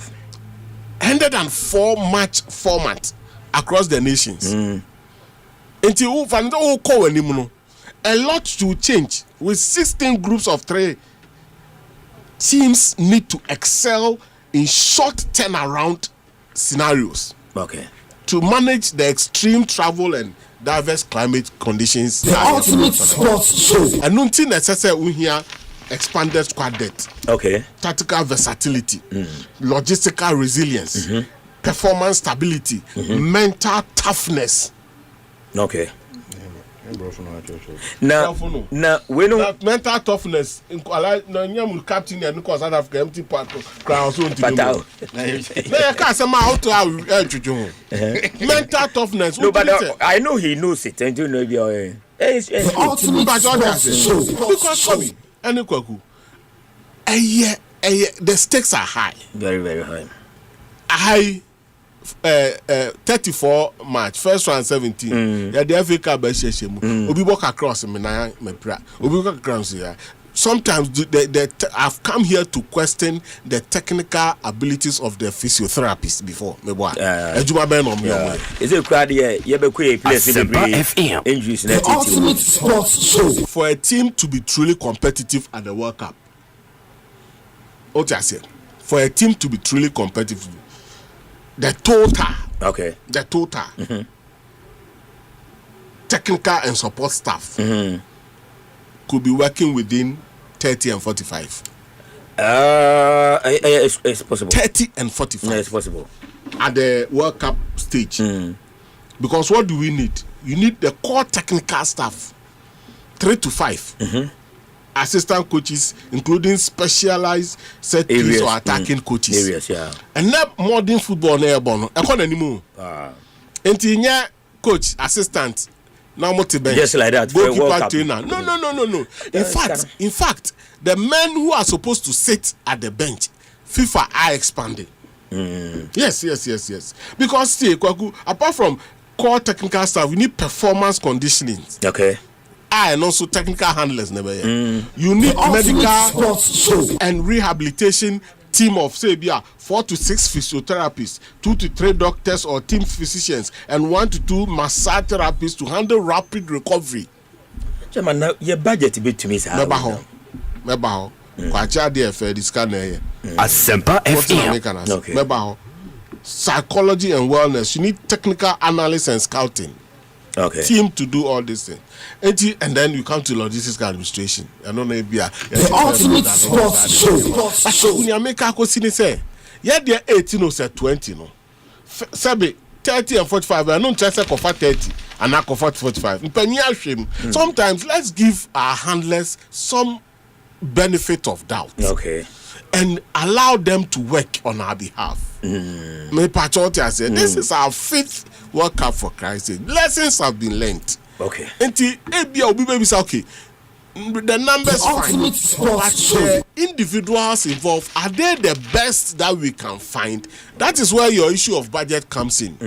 [SPEAKER 12] 104 match format across the nations. Until a lot to change with 16 groups of 3. Teams need to excel in short turnaround scenarios.
[SPEAKER 7] Okay.
[SPEAKER 12] To manage the extreme travel and diverse climate conditions.
[SPEAKER 9] The ultimate sports show.
[SPEAKER 12] And nothing necessary we hear expanded squad depth.
[SPEAKER 7] Okay.
[SPEAKER 12] Tactical versatility, logistical resilience, performance stability, mental toughness.
[SPEAKER 7] Okay. Now we know
[SPEAKER 12] mental toughness in no captain and South Africa empty part crown so mental toughness.
[SPEAKER 7] No, but I know he knows it and you know because
[SPEAKER 12] any kwaku the stakes are high,
[SPEAKER 7] very high.
[SPEAKER 12] 34 March, first round 17. Yeah, the FA Cup Obi walk across me pra. Obi walk across here. Sometimes I've come here to question the technical abilities of the physiotherapists before.
[SPEAKER 7] Is it crowd here? Injuries.
[SPEAKER 5] The ultimate sports show.
[SPEAKER 12] For a team to be truly competitive at the World Cup, what I said, for a team to be truly competitive, the total, technical and support staff could be working within 30 and 45.
[SPEAKER 7] It's possible.
[SPEAKER 12] 30 and 45.
[SPEAKER 7] Yeah, it's possible.
[SPEAKER 12] At the World Cup stage. Because what do we need? You need the core technical staff, 3 to 5. Assistant coaches, including specialized set piece or attacking coaches.
[SPEAKER 7] Areas, yeah.
[SPEAKER 12] And not modern football near Bono. I can't anymore. Until coach, assistant, now bench.
[SPEAKER 7] Just like that.
[SPEAKER 12] Goalkeeper trainer. No. In fact, the men who are supposed to sit at the bench, FIFA are expanding. Yes. Because see, Kwaku, apart from core technical staff, we need performance conditioning.
[SPEAKER 7] Okay.
[SPEAKER 12] And also technical handlers never here. You need medical and rehabilitation team of say 4 to 6 physiotherapists, 2 to 3 doctors or team physicians, and 1 to 2 massage therapists to handle rapid recovery.
[SPEAKER 7] Now your budget bit to me, sir.
[SPEAKER 12] Mebaho. Kwacha de fair this kind of
[SPEAKER 23] Asempa FM.
[SPEAKER 12] Okay. Mebaho. Psychology and wellness. You need technical analysis and scouting.
[SPEAKER 7] Okay.
[SPEAKER 12] Team to do all these things. And then you come to logistics administration. I don't know if you are
[SPEAKER 5] the ultimate sports show.
[SPEAKER 12] When you make a question, say, yeah, they're 18 or 20, no. Sabi 30 and 45. I don't just say 30 and I 45. Sometimes let's give our handlers some benefit of doubt.
[SPEAKER 7] Okay.
[SPEAKER 12] And allow them to work on our behalf. I said, this is our 5th World Cup for Christ's sake. Lessons have been learned.
[SPEAKER 7] Okay.
[SPEAKER 12] Until ABA say, okay, the numbers fine, but the individuals involved, are they the best that we can find? That is where your issue of budget comes in.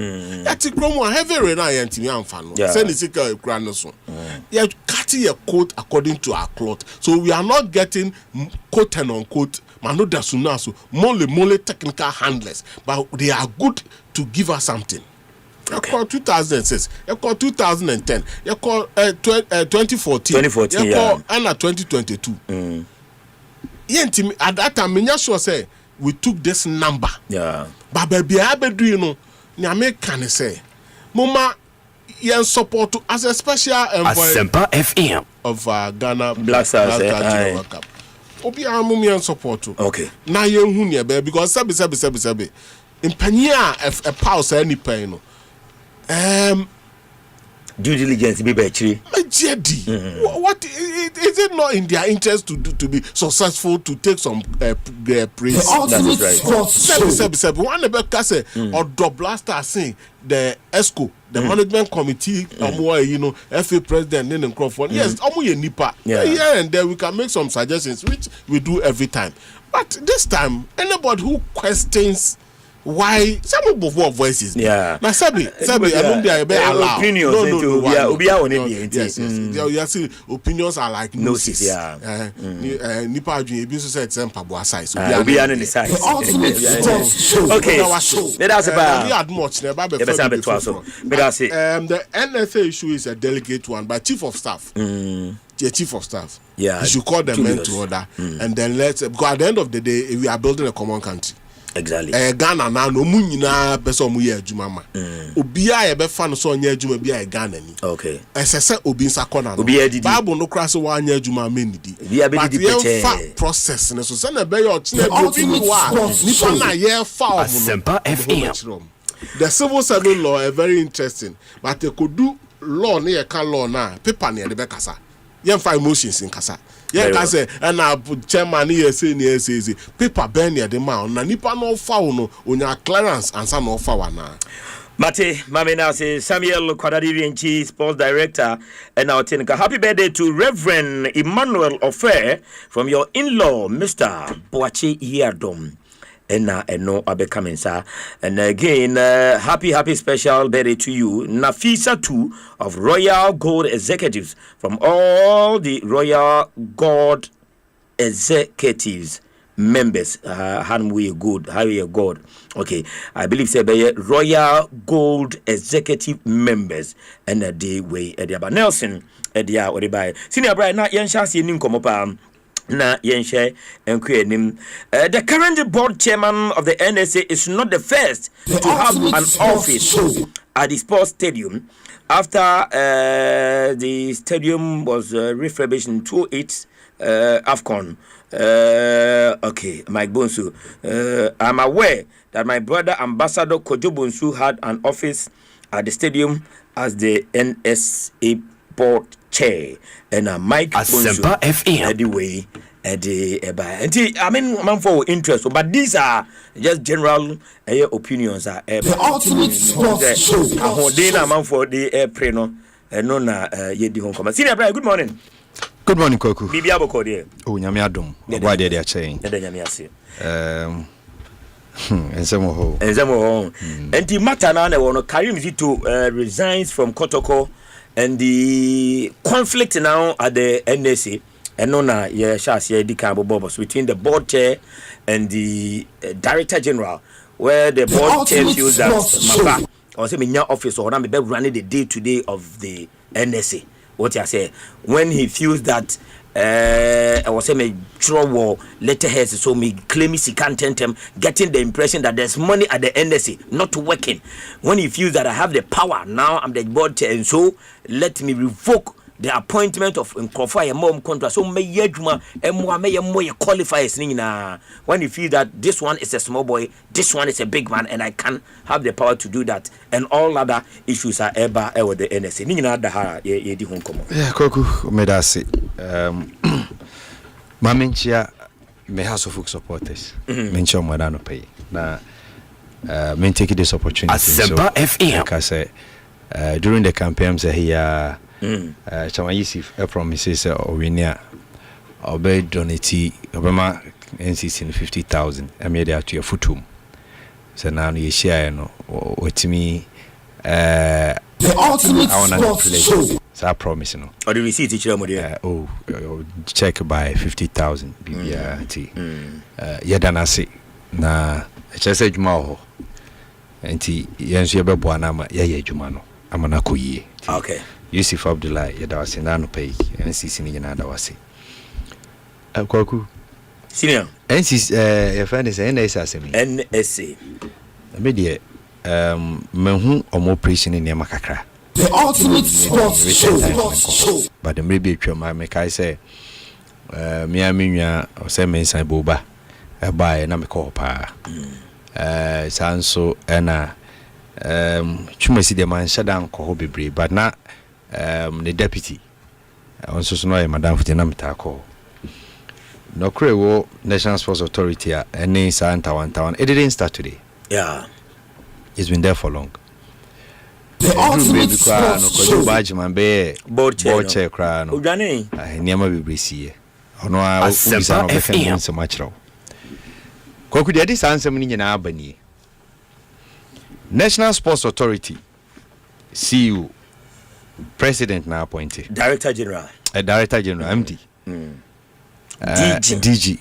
[SPEAKER 12] That's a heavy reliance in your fan. Send the grandson. You're cutting a coat according to our cloth. So we are not getting quote and unquote mano dasunaso mole technical handlers, but they are good to give us something. Okay. You call 2006, you call 2010, you call 2014, you call Anna 2022. At that time, I sure say we took this number.
[SPEAKER 7] Yeah.
[SPEAKER 12] But baby, I be you know, Nyame can say, Mama, you support as a special envoy
[SPEAKER 23] Asempa FM
[SPEAKER 12] of Ghana
[SPEAKER 7] Black Stars
[SPEAKER 12] World Cup. Obi amumi and support.
[SPEAKER 7] Okay.
[SPEAKER 12] Na ye hu ne be because sabi. Impanya a pause any pain.
[SPEAKER 7] Due diligence be actually.
[SPEAKER 12] What is it not in their interest to be successful, to take some praise?
[SPEAKER 5] That's right.
[SPEAKER 12] Sabi. One about say or Blaster saying the ESCO, the management committee, FA president, and Crawford. Yes, nipa. Yeah, and then we can make some suggestions, which we do every time. But this time, anybody who questions why some of voices?
[SPEAKER 7] Yeah.
[SPEAKER 12] Now, Sabi, I don't be allowed.
[SPEAKER 7] Opinions.
[SPEAKER 12] Yes. Opinions are like noses.
[SPEAKER 7] Yeah.
[SPEAKER 12] Nipa Jun said Asempa Boasai. So
[SPEAKER 7] we are on the side. Okay. That's about.
[SPEAKER 12] We had much. The NSA issue is a delicate one, but chief of staff. The chief of staff.
[SPEAKER 7] Yeah.
[SPEAKER 12] You should call the men to order, and then because at the end of the day, we are building a common country.
[SPEAKER 7] Exactly.
[SPEAKER 12] Ghana na no mu nyina pese omu ye adwuma ma. Obia ye be fa no so onye adwuma bia e Ghana ni.
[SPEAKER 7] Okay.
[SPEAKER 12] Esese obi nsa kona no. Bible no kra so wa anya adwuma menidi. But ye fa process ne so se na be ye ochina bi obi wa. Nipa na ye fa omu.
[SPEAKER 23] Asempa FM.
[SPEAKER 12] The civil service law is very interesting, but they could do law ne ye kan law na paper ne de be kasa. Ye fa emotions in kasa. Yeah, can say, and I put chairman here saying, paper burn near the mouth. Na nipa no foul no, on your clearance and some no foul na.
[SPEAKER 7] Mate, Mami now say Samuel Kwadadivienchi, sports director, and our technical. Happy birthday to Reverend Emmanuel Ofer from your in-law, Mr. Boache Iadom. ena eno abekame nsa. And again, happy special birthday to you, Nafisa 2 of Royal Gold Executives, from all the Royal Gold Executives members. How we good? How we good? Okay, I believe say by Royal Gold Executive members, and a day way about Nelson edia or by senior Brian na yensha si nim komopa na yensha enque nim. The current board chairman of the NSA is not the first to have an office at the sports stadium after the stadium was refurbished in 2008 AFCON. Okay, Mike Bonsu. I'm aware that my brother Ambassador Kojo Bonsu had an office at the stadium as the NSA board chair, and Mike
[SPEAKER 23] Asempa
[SPEAKER 7] Bonsu anyway. I mean, man for interest, but these are just general opinions. The ultimate sports show. Man for the preno. No na yedi home come. Senior Brian, good morning.
[SPEAKER 13] Good morning, Koku.
[SPEAKER 7] Bibi aboko de.
[SPEAKER 13] Oh, nyame adom. Wa de dia chain.
[SPEAKER 7] De nyame ase.
[SPEAKER 13] Enzemo ho.
[SPEAKER 7] And the matter now no Karim Zito resigns from Kotoko, and the conflict now at the NSA. And no na ye shasi di kan bobos between the board chair and the director general, where the board chair feels that Mapa or say me office or na me be running the day to day of the NSA. What I say when he feels that I was saying me trouble letterheads, so me claiming he can't him, getting the impression that there's money at the NSA not working. When he feels that I have the power now, I'm the board chair, and so let me revoke the appointment of Nkrofa a mom contract. So may yeduma may qualifiers nina. When you feel that this one is a small boy, this one is a big man, and I can have the power to do that, and all other issues are ever the NSA. Nina daha ye di home come.
[SPEAKER 13] Yeah, Koku medasi. Mamenchia me House of Folk supporters. Menchia mwadano pay. Na men take this opportunity.
[SPEAKER 23] Asempa FM.
[SPEAKER 13] Like I say, during the campaign, say here. Chama Yusuf promises Owinia obey donate Obama NCC 50,000. I made that to your footum. So now you share no what me
[SPEAKER 9] the ultimate sports show.
[SPEAKER 13] So I promise no.
[SPEAKER 7] Or the receipt each
[SPEAKER 13] check by 50,000 BBRT. Yadana say na just say juma ho. Enti yenso ye bebo anama ye juma no. Amana koyie.
[SPEAKER 7] Okay.
[SPEAKER 13] Yusuf Abdullah yadawase nanu pay NCC ni na dawase Kwaku
[SPEAKER 7] senior
[SPEAKER 13] NCC your friend is NSA asemi
[SPEAKER 7] NSA
[SPEAKER 13] me de mehu omo operation ni makakra
[SPEAKER 9] the ultimate sports show
[SPEAKER 13] but the maybe twema me kai say me aminwa o say me nsan boba e ba na me ko pa sanso na chumasi de man shadan ko bebre but na the deputy also so no madam Fitina Mitako no crewo National Sports Authority any Santa one it didn't start today.
[SPEAKER 7] Yeah,
[SPEAKER 13] it's been there for long.
[SPEAKER 9] The ultimate sports show.
[SPEAKER 13] Board chair cry no
[SPEAKER 7] Ugani
[SPEAKER 13] niama bebresi ono a ubisa no befen so much raw koku de this answer ni nyina abani National Sports Authority CEO President now appointed.
[SPEAKER 7] Director General.
[SPEAKER 13] Director General, MD. DG.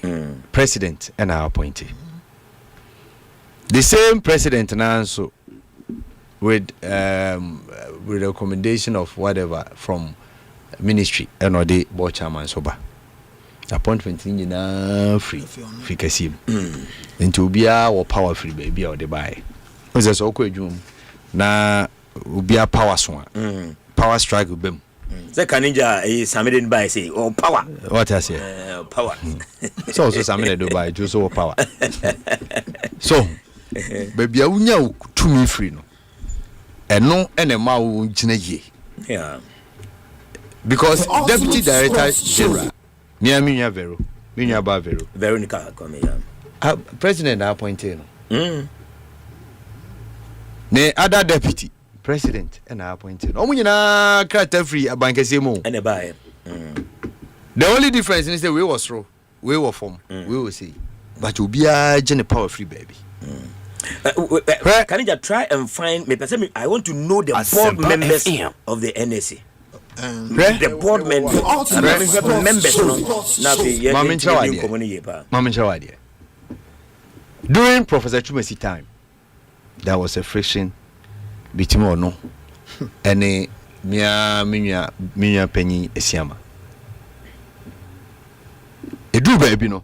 [SPEAKER 13] President and now appointed. The same president now so with recommendation of whatever from ministry and or the board chairman soba. Appointment in free kasim. Into bia or power free baby or the buy. Was this okay na ubia power swan. Power strike with them.
[SPEAKER 7] The Kaninja is Samidin by say, oh, power.
[SPEAKER 13] What I say?
[SPEAKER 7] Power.
[SPEAKER 13] So, Samid do by just so power. So, baby, I will know to me free no. And no, and a mau jinaye.
[SPEAKER 7] Yeah.
[SPEAKER 13] Because Deputy Director General, Miamiya Vero, Minya Bavero,
[SPEAKER 7] Veronica come
[SPEAKER 13] President appointed. Ne other deputy. President and appointed. Omuna character free a bank semo.
[SPEAKER 7] And a buy.
[SPEAKER 13] The only difference is that we was through, we were form, we will see. but obia gene power free baby.
[SPEAKER 7] Can you just try and find me? I want to know the board members of the NSA. The board members.
[SPEAKER 13] During Professor Chumesi time, there was a friction between Ono and Minya Penny Esiama. A do baby no.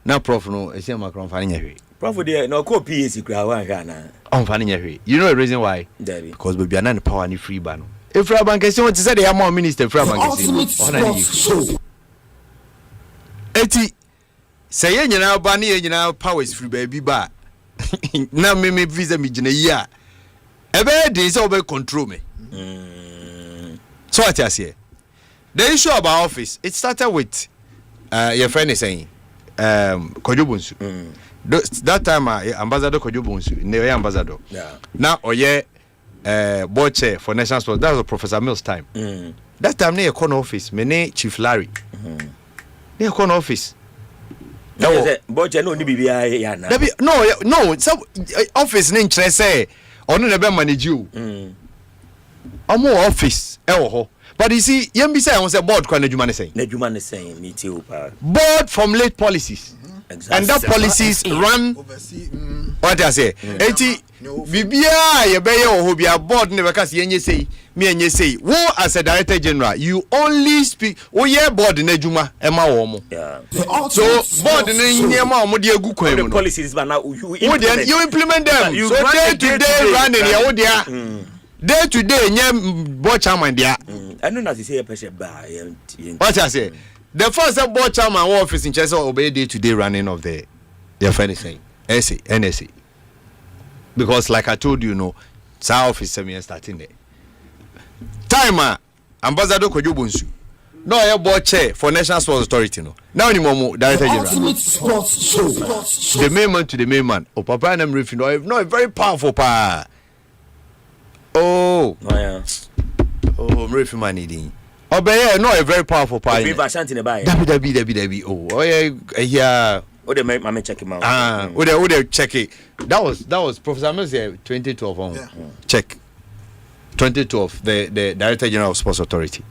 [SPEAKER 13] Now Prof no Esiama Crown Fanny.
[SPEAKER 7] Prof there no co PAC crowd.
[SPEAKER 13] On Fanny. You know the reason why? Because we are not power any free ban. If Rabank is want to say they are more minister from Bank. Eti say you know bani you know powers free baby ba. Na me visa me jina ya. Ebe dey say obe control me. So what you say? The issue about office, it started with your friend is saying Kojobunsu. That time Ambassador Kojobunsu, never ambassador.
[SPEAKER 7] Yeah.
[SPEAKER 13] Now oye board chair for national sports. That was Professor Mills time. That time near corner office, me Chief Larry. Near corner office.
[SPEAKER 7] No, board chair no ni bibi ya na.
[SPEAKER 13] No, some office ni interest say onu na be manage you. Omo office ho. But you see, you say on say board kwa Nejuma ne say.
[SPEAKER 7] Nejuma ne say me too pa.
[SPEAKER 13] Board formulate policies. Exactly. And that policies run what I say. Enti bibia ye be ye ho bia board ne be ka say yenye say me yenye say. Wo as a director general, you only speak wo ye board Nejuma e ma wo mo.
[SPEAKER 7] Yeah.
[SPEAKER 13] So board ne nyema wo de agu kwan mu.
[SPEAKER 7] The policies but now you
[SPEAKER 13] implement them. So day to day running ya wo dia. Day to day nye board chairman dia.
[SPEAKER 7] I know as you say person ba.
[SPEAKER 13] What I say? The first board chairman office in Chelsea obey day to day running of the friend is saying NSA. Because like I told you, South office 7 years starting there. Time Ambassador Kojobunsu. No, I board chair for National Sports Authority. Now any more director general. The main man to the main man. Oh, Papa and I'm referring. No, very powerful pa. Oh yeah. Oh, I'm referring my needing. Oh, but yeah, no, a very powerful part. Debbie. Oh, yeah.
[SPEAKER 7] Oh, they make me check him out.
[SPEAKER 13] They check it. That was Professor Mills 2012. Check. 2012, the Director General of Sports Authority.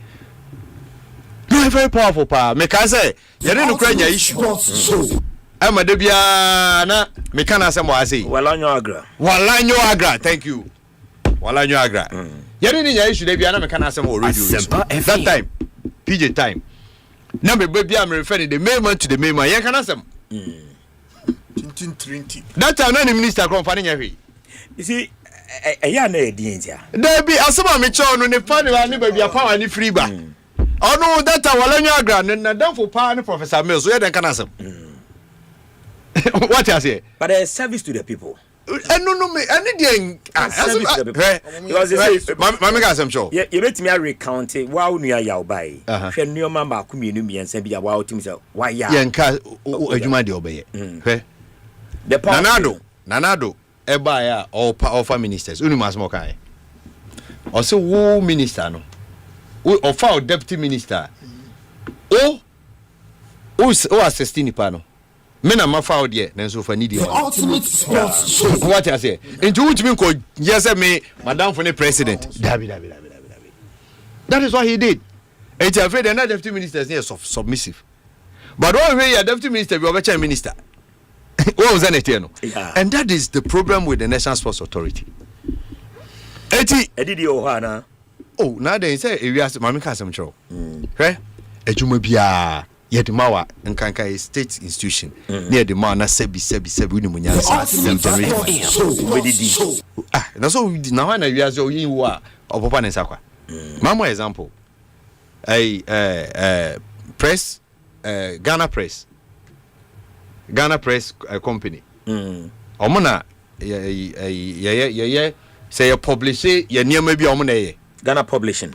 [SPEAKER 13] No, a very powerful part. Make I say, you didn't cry your issue. I'm a Debiana. Make I say what I say.
[SPEAKER 7] Walanyo
[SPEAKER 13] Agra. Thank you. Walanyo Agra. You didn't issue the Biana mechanism or radio. That time, PJ time. Now, baby, I'm referring the main man to the main man. You can ask them.
[SPEAKER 11] 1920.
[SPEAKER 13] That time, any minister confirming every.
[SPEAKER 7] You see, a young lady.
[SPEAKER 13] There be a summer mature on the family, and baby, a power and free back. Oh, no, that time, Walanyo Agra, and done for power Professor Mills. So you can ask them. What I say?
[SPEAKER 7] But there's service to the people.
[SPEAKER 13] No, me. Anything. Because Mama got some show.
[SPEAKER 7] You let me recount it. Wow, near your buy. She knew Mama community and send why to why ya.
[SPEAKER 13] Yanka, you might obey. The Nanado, Ebaya, or ministers, Unimas Mokai. Also, who minister no? Or foul deputy minister. Oh, assisting Pano. Men are found yet, then so for needy. What I say? Into which mean called yes, me, Madame for the president. That is what he did. It's afraid another deputy ministers near submissive. But all way a deputy minister, you are a minister. What was that? And that is the problem with the National Sports Authority. Oh, now they say if you ask Mammy Casam Show. Okay? A Jumabia. Yet Mawa and Kanka is state institution near the Mana Sebi Munyan. That's all we did now. And I ask you are of Papa and Sakwa. Mama example. A press, Ghana Press company. Omona, say a publish it, you near maybe Omona.
[SPEAKER 7] Ghana Publishing,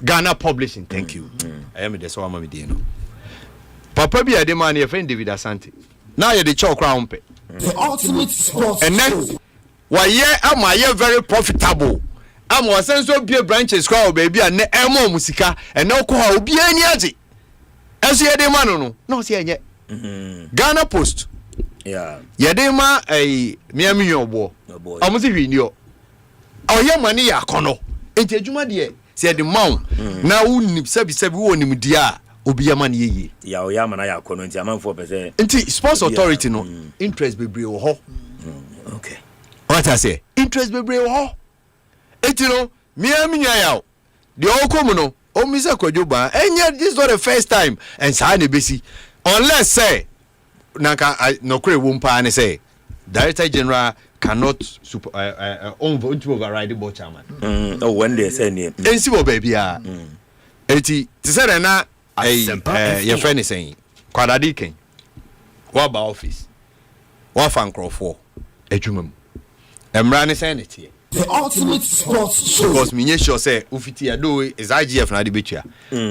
[SPEAKER 13] thank you. I am the Swami Dino. Papa be a demand your friend David Asante. Now you're the chow crown pay.
[SPEAKER 9] The ultimate sports.
[SPEAKER 13] And then why am I very profitable? I'm was sense of beer branches crowd baby and emo musica and no call be any aji. As you demand no see yet. Ghana Post
[SPEAKER 3] yɛde ma miami yobo ɔmo se hwi ni o ɔyɛ mane yɛ akɔnɔ enti adwuma deɛ sɛ yɛde ma wo na wonim sɛbi wo nim deɛ a obi yɛ ma ne yɛyie
[SPEAKER 7] ɔyɛ ama na yɛ akɔnɔ nti amanfoɔ pɛ sɛ
[SPEAKER 3] nti sports authority no interest bebree wɔ hɔ
[SPEAKER 7] okay
[SPEAKER 3] what I say interest bebree wɔ hɔ enti no miami nya yaw deɛ ɔkɔ mu no ɔmi sɛ kwadwo ba ɛnyɛ this is not the first time and saa na ebesi unless say nanka no kure wo mpa ne say director general cannot override the board chairman
[SPEAKER 7] when they say ne
[SPEAKER 3] ensi wo baby a eti ti say na your friend is saying kwadadi ken what about office what fan crofo adwuma mu emra ne say ne tie
[SPEAKER 22] the ultimate sports show
[SPEAKER 3] because me sure say ufiti ado is IGF na de betua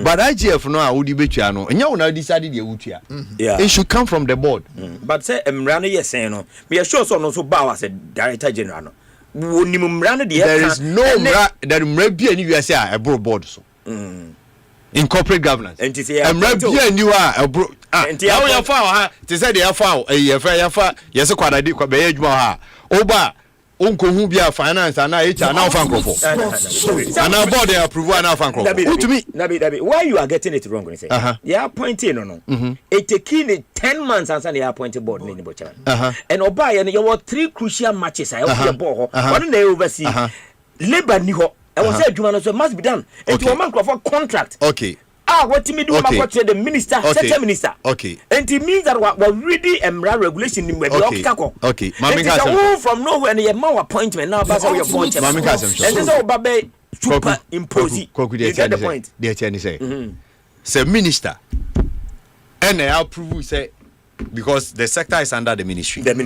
[SPEAKER 3] but IGF no a wo de betua no enya wo na decide de wutua it should come from the board
[SPEAKER 7] but say emra no yes no me sure so no so ba as a director general no woni emra no de
[SPEAKER 3] there is no emra bia ni wiase a ebro board so in corporate governance emra bia ni wa ebro now ya fa ha te say de ya fa yes kwadade kwa be adwuma ha oba unko hu bia finance ana HR na fan crofo ana board approve ana fan crofo to me
[SPEAKER 7] nabi why you are getting it wrong say they are appointing no it taking 10 months and they are appointed board ni bocha and oba ye you were 3 crucial matches I the ball one na oversee labor ni ho e was say adwuma no so must be done it will man crofo contract
[SPEAKER 3] okay
[SPEAKER 7] what me do about the minister second minister
[SPEAKER 3] okay
[SPEAKER 7] and it means that we're reading regulation in
[SPEAKER 3] okay
[SPEAKER 7] mami ka from nowhere and your man appointment now pass your appointment
[SPEAKER 3] mami ka
[SPEAKER 7] and this all babe super impose you get the point
[SPEAKER 3] they tell say minister and I approve say because the sector is under the ministry and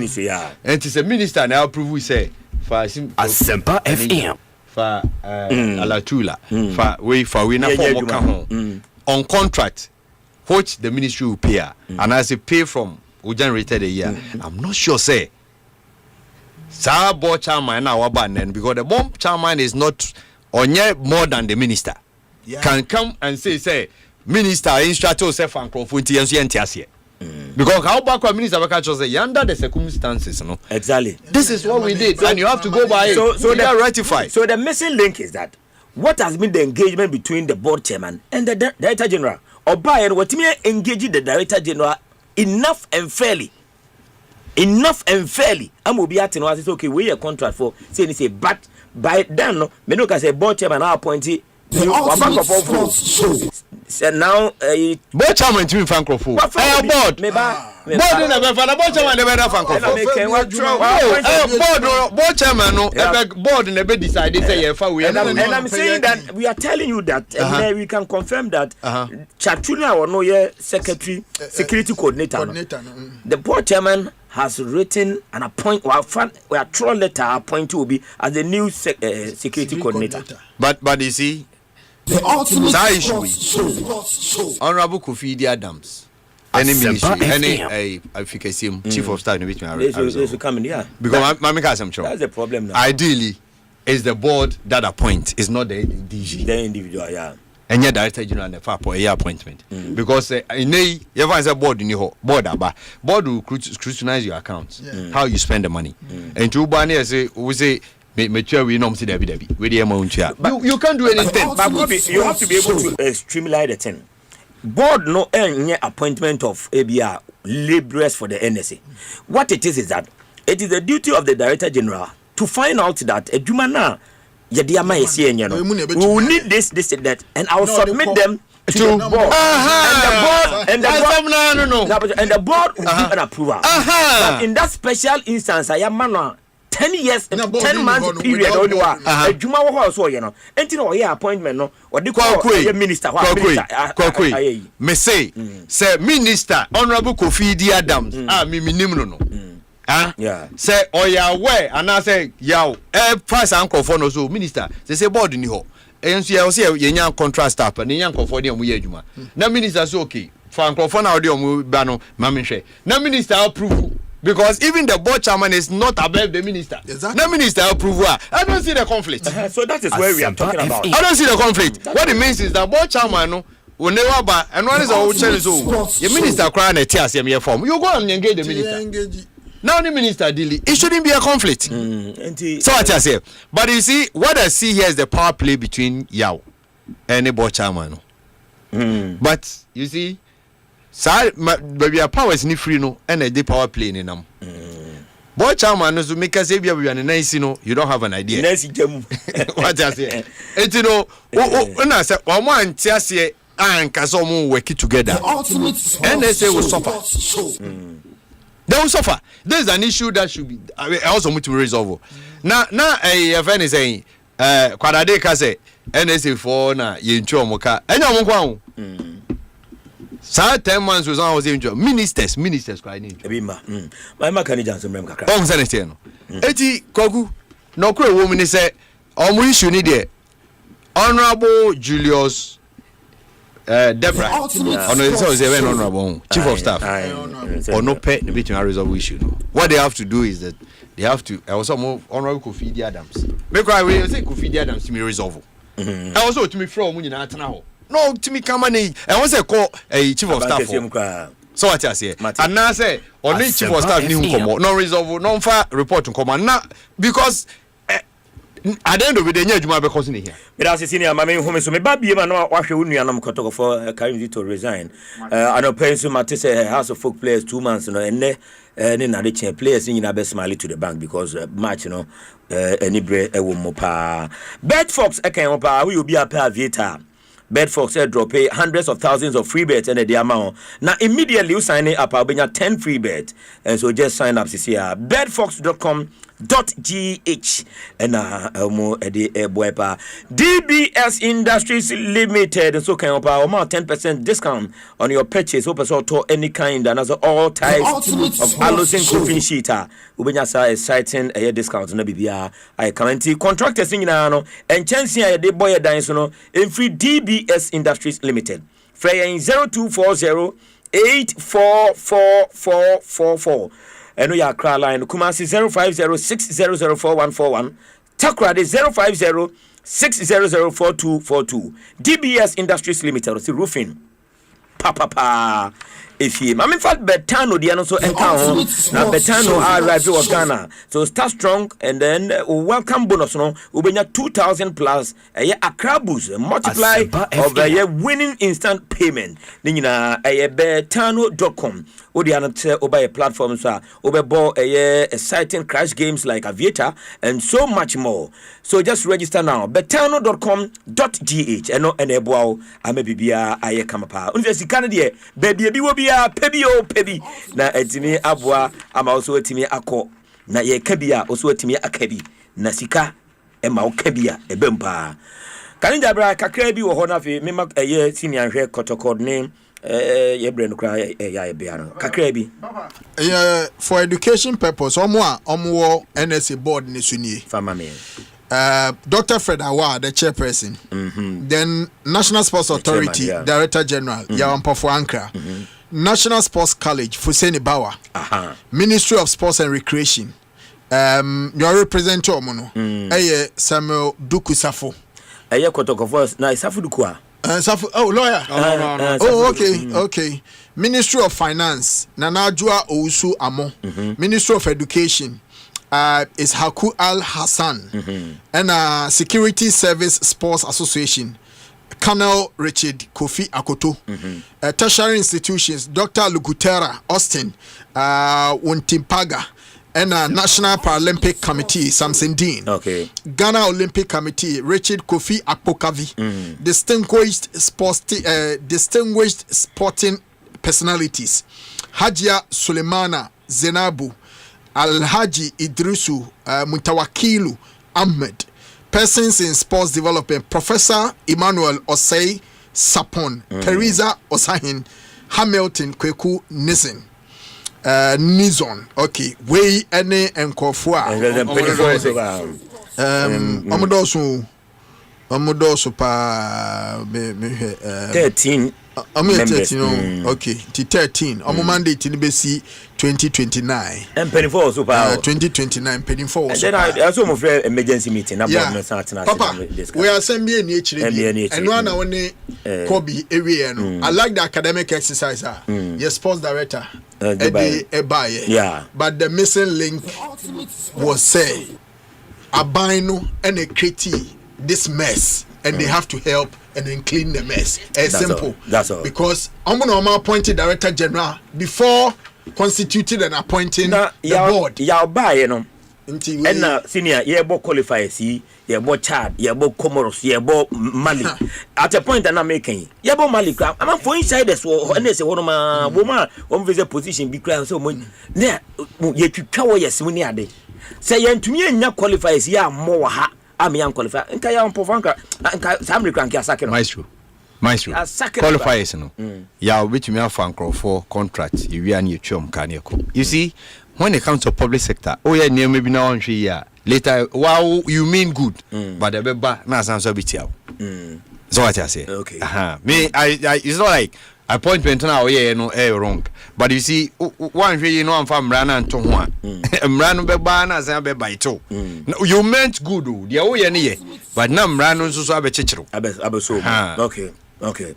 [SPEAKER 3] it's a minister now approve say for
[SPEAKER 23] Asempa FM
[SPEAKER 3] for alatula for we na form ka on contract which the ministry will pay and as a pay from we generated a year I'm not sure say sa board chairman na waba nen because the board chairman is not onye more than the minister can come and say minister instructor say fan crofo nti enso entiase because how back minister back say under the circumstances no
[SPEAKER 7] exactly
[SPEAKER 3] this is what we did and you have to go by so they are ratified.
[SPEAKER 7] So the missing link is that what has been the engagement between the board chairman and the director general or by and what me engage the director general enough and fairly I'm will be at no say okay we a contract for say but by then no me no can say board chairman now appointee so now
[SPEAKER 3] board chairman to fan crofo board board na be fa board chairman na be fan crofo board chairman no board na be decide say you fa we
[SPEAKER 7] and I'm saying that we are telling you that and we can confirm that Chatuna or no ye security coordinator the board chairman has written an we are thrown letter appoint to be as the new security coordinator
[SPEAKER 3] but you see
[SPEAKER 22] the ultimate
[SPEAKER 3] show. Honorable Kofi Adams, any ministry, any efficacy chief of staff, which
[SPEAKER 7] they come in here
[SPEAKER 3] because Mami Kasem Cho.
[SPEAKER 7] That's the problem now.
[SPEAKER 3] Ideally, it's the board that appoints, it's not the DG.
[SPEAKER 7] The individual, yeah.
[SPEAKER 3] And your director general the for a appointment because in a you find a board in your board will scrutinize your accounts, how you spend the money, and to Bani say we say. Mature we know see Debbie with the amount you can't do anything
[SPEAKER 7] but you have to be able to streamline the thing. Board no any appointment of ABR laborers for the NSA. What it is that it is the duty of the director general to find out that a jumana yediama is here we will need this that and I will submit them to the board and the board will give an approval but in that special instance I am man 10 years 10 months period only adwuma wo ho so ye no enti no ye appointment no o de call minister
[SPEAKER 3] me say minister honorable Kofi Adams me minim no say oya where and I say yaw pass anko for no so minister say board ni ho enso ye say ye nya contract staff and nya anko for dey mu ye adwuma na minister say okay for anko for na dey mu ba no ma me hwe na minister approve because even the board chairman is not above the minister. Exactly. The minister approval. I don't see the conflict.
[SPEAKER 7] So that is where we are talking about.
[SPEAKER 3] I don't see the conflict. What it means is that board chairman will never buy and one is a whole challenge. So the minister crying a tears form. You go and engage the minister.
[SPEAKER 13] now the minister Dili, it shouldn't be a conflict. So what I say, but you see, what I see here is the power play between Yao and the board chairman. But you see, baby, our power is not free no, and the power play in them. Board chairman knows to make us say we are nice, you know, you don't have an idea. What I say, and you know, when I say, I want to say, and Kazomu working together, and they say will suffer. They will suffer. This is an issue that should be also need to resolve. Now, a friend is saying, Quadade Case, NSA for na Yincho Moka, and I'm 10 months was always in ministers crying.
[SPEAKER 7] My mechanic remember.
[SPEAKER 13] Oh, Sanitano. Eti Kogu, no crew woman is said, we should need it. Honorable Julius Deborah, honorable chief of staff, or no pet the between our resolve issue. What they have to do is that they have to also move honorable Kofi Adams. Make I will say Kofi Adams to me resolve. Also to me from when you no, to me come on, and once I call a chief of staff. So what I say, and now say only chief of staff new come no resolve, no far report to come on now because. At the end of the day, you might be causing here.
[SPEAKER 7] But as senior, my main home is my baby, and I wash your union for Karim to resign. I don't pay so much to say House of Folk players 2 months, and then I change players in your best smiley to the bank because match, any bread a woman pa. Bed Fox, I can't will be a pair Vita. Bed Fox said drop pay hundreds of thousands of free bets and the amount. Now immediately you sign it up, I'll bring you 10 free bets. And so just sign up this year. Bedfox.com.gh and more at the airboypa DBS Industries Limited. So can you pay 10% discount on your purchase. Open so to any kind and as all types of alusin cooking sheeter. Ubenya exciting a discount on the BBR. I currently contractors in and chance here the boy dance in free DBS Industries Limited. Freya in 0240 844444. And we are cry line Kumasi 0506004141. Takrade 05060044242. DBS Industries Limited. The roofing. Pa. If you, I'm in fact, Betano, the also encounter now. Betano arrived to Ghana, so start strong and then welcome bonus. No, we bring 2,000 plus a year Akrabus multiply of a year winning instant payment. Then a Betano.com. Odiana over a platform, sir, over ball a year exciting crash games like Aviator and so much more. So just register now. Betano.com.gh and no enable. I may be a Kamapa. University Canada, baby, will be a pebi na etimi abwa ama also etimi akọ na ye kabia also etimi akabi na sika e ma okabia e bempa kanija bra kakra bi wo ho na fe mema ye senior hwe kotokod ne ye bre no kra ya bia no kakra bi
[SPEAKER 11] for education purpose omo NSA board ne sunie
[SPEAKER 7] famame
[SPEAKER 11] Dr. Fred Awa, the chairperson, then National Sports Authority, Director General, Yawampofo Ankra, National Sports College, Fuseni Bawa, Ministry of Sports and Recreation, your representative, Samuel Dukusafo. Lawyer. Okay. Ministry of Finance, Nanajua Ousu Amo, Ministry of Education. Is Haku Al Hassan and Security Service Sports Association, Colonel Richard Kofi Akoto, tertiary institutions, Dr. Lugutera Austin, Wuntimpaga, and National Paralympic Committee, Samson Dean, Ghana Olympic Committee, Richard Kofi Akpokavi, distinguished sporting personalities, Hajia Sulemana Zenabu, Alhaji Idrisu Mutawakilu Ahmed, persons in sports development, Professor Emmanuel Osei Sapon, Teresa Osahin, Hamilton Kweku Nissen, Nizon, Way Ene and Kofua, Omodosu pa 13 I'm 13. Okay, to 13. I'm Monday to be 2029.
[SPEAKER 7] And penny for so
[SPEAKER 11] 2029 penny for.
[SPEAKER 7] And then I saw my friend emergency meeting.
[SPEAKER 11] Papa, we are sending NBA and one only Kobe area. I like the academic exercise. Your sports director, Eddie Ebaye.
[SPEAKER 7] Yeah.
[SPEAKER 11] But the missing link was say Abino and a critique this mess, and they have to help and then clean the mess. Simple.
[SPEAKER 7] That's all.
[SPEAKER 11] Because I'm gonna appointed director general before constituted and appointing the board.
[SPEAKER 7] Ya buy you know. And senior, you able qualify see, you able Chad, you able Comoros, you able Mali. At a point I'm making, you able Mali. I'm for inside this war, and they say one of my woman, one visit position be crying so much. There, you could yes when you are there. Say you to me and you qualify see more ha. I'm young qualified. And Kaya Povanka and Sammy Cranky Sakin.
[SPEAKER 13] Maestro. Qualifiers no. Ya which me fan for contract. You are new chum Kanyako. You see, when it comes to public sector, oh yeah, near maybe now on 3 years. Later, wow, you mean good. But the beba na sounds a bit out. So what I say.
[SPEAKER 7] Okay.
[SPEAKER 13] Me, I it's not like appointment now, yeah, no wrong. But you see, one way you know I'm from Rana and Tonwa. Mrano bebana zambe by two. You meant good, the way any, but nam Rano so abe chichro.
[SPEAKER 7] Okay.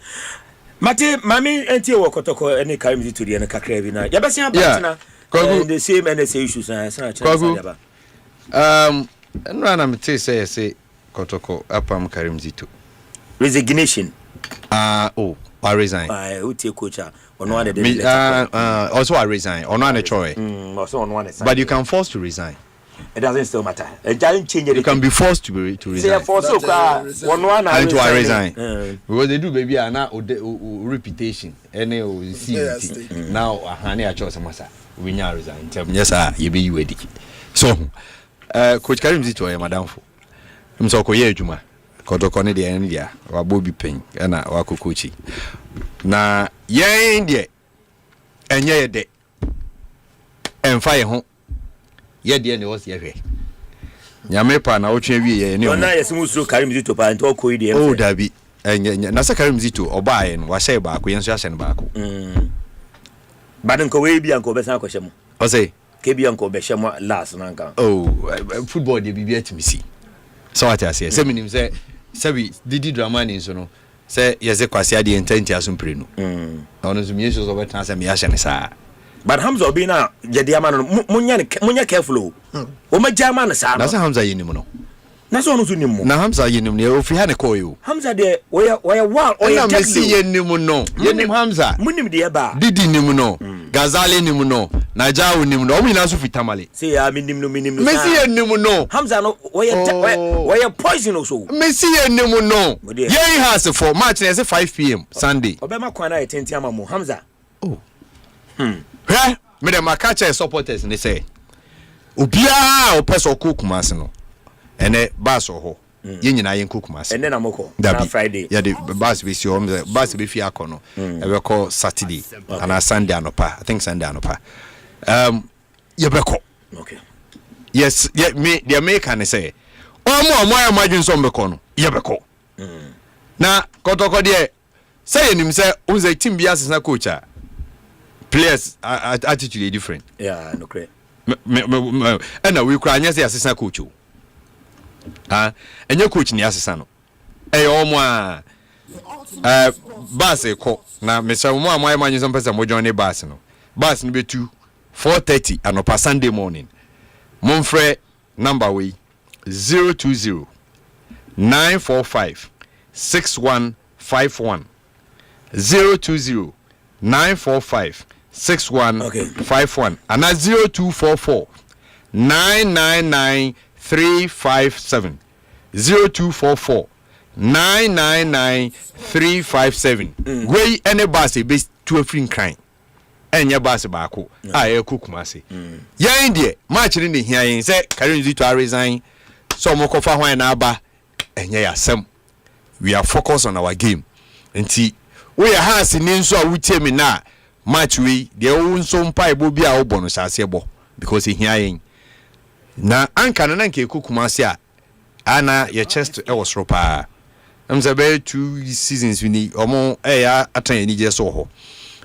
[SPEAKER 7] Mate, Mammy, and Tia Wakotoko, any carry to the end of Kakrevina. Yabasia Batana, the same NSA issues as
[SPEAKER 13] and Rana say Kotoko, Apam Karimzito.
[SPEAKER 7] Resignation.
[SPEAKER 13] I resign.
[SPEAKER 7] Who take coach on one
[SPEAKER 13] also I resign on one choice.
[SPEAKER 7] Also on one.
[SPEAKER 13] But you can force to resign.
[SPEAKER 7] It doesn't still matter. It doesn't change. You
[SPEAKER 13] can be forced to resign.
[SPEAKER 7] Say force one
[SPEAKER 13] and to resign. Because they do baby are now reputation. Any now honey I chose massa. We now resign. Yes sir, you be ready. So Coach Karim Zito madam for. I'm so koye juma. Kotoko ne de endia wa bobi pen na wa kokochi na yen de enye ye de emfa ye ho ye de ne wo se hwe nyame pa na wo twa wie ye ne
[SPEAKER 7] na yesimu suro Karim Zito pa nto koyi de
[SPEAKER 13] oh dabi enye na sa Karim Zito oba ye no wa hye ba ko yen so hye ne ba ko
[SPEAKER 7] baden ko we bi anko be san ko hye mo
[SPEAKER 13] o say
[SPEAKER 7] ke bi anko be hye mo last na nka
[SPEAKER 13] oh football de bibia timisi so what I say minim say Sabi didi drama ni so no say yeze kwase ade intenti asompre no ono so mi so so betan say mi ya hye ne saa
[SPEAKER 7] but Hamza obi na jede ama no munya careful o ma jama na saa no
[SPEAKER 13] na say Hamza yenim no
[SPEAKER 7] na so ono so nim mo
[SPEAKER 13] na Hamza yenim ne ofi ha ne koyo
[SPEAKER 7] Hamza de oya wall oya
[SPEAKER 13] na mesi yenim no yenim Hamza
[SPEAKER 7] munim de ba
[SPEAKER 13] didi nim no Gazali nim no na jawo nim no o mi na so fitamale
[SPEAKER 7] say ya minim no
[SPEAKER 13] mesi yenim no
[SPEAKER 7] Hamza no oya poison also
[SPEAKER 13] mesi yenim no yen has for match na say 5 p.m. Sunday
[SPEAKER 7] obema kwana na etenti ama mo Hamza
[SPEAKER 13] me dem akacha supporters ne say obia o person cook mas no ene bus ho ye nyina yen cook mas
[SPEAKER 7] ene na moko na Friday
[SPEAKER 13] ya the bus be si bus be fi akono e be call Saturday and Sunday anopa I think Sunday anopa ye be call
[SPEAKER 7] okay
[SPEAKER 13] yes yeah me the American say omo ya madwin so be call no ye be call na kotoko de say enim say unze team bi asesa coach a players attitude is different
[SPEAKER 7] yeah no correct
[SPEAKER 13] and we cry anya say assistant coach enye coach ni asesa no omo a bus e ko na me say mo amoy manyu some person mo join the bus no be 4:30 anopa Sunday morning monfre number we 020 945 6151 020 945 6151 and 0244 999 357 0244 999 357 wey any bus be to a free kind enya bus baako a kumase yan de match ni ne hia yin say Karim Zito resign so mo kofa hwan na aba enya yasem we are focused on our game nti we are has ni nso a wutie me na match we de wo nso mpa ebo bi a wo bo no sase bo because hia yin na anka na nke kumase a ana your chest e was ropa I'm say 2 seasons we need omo atan ni je so ho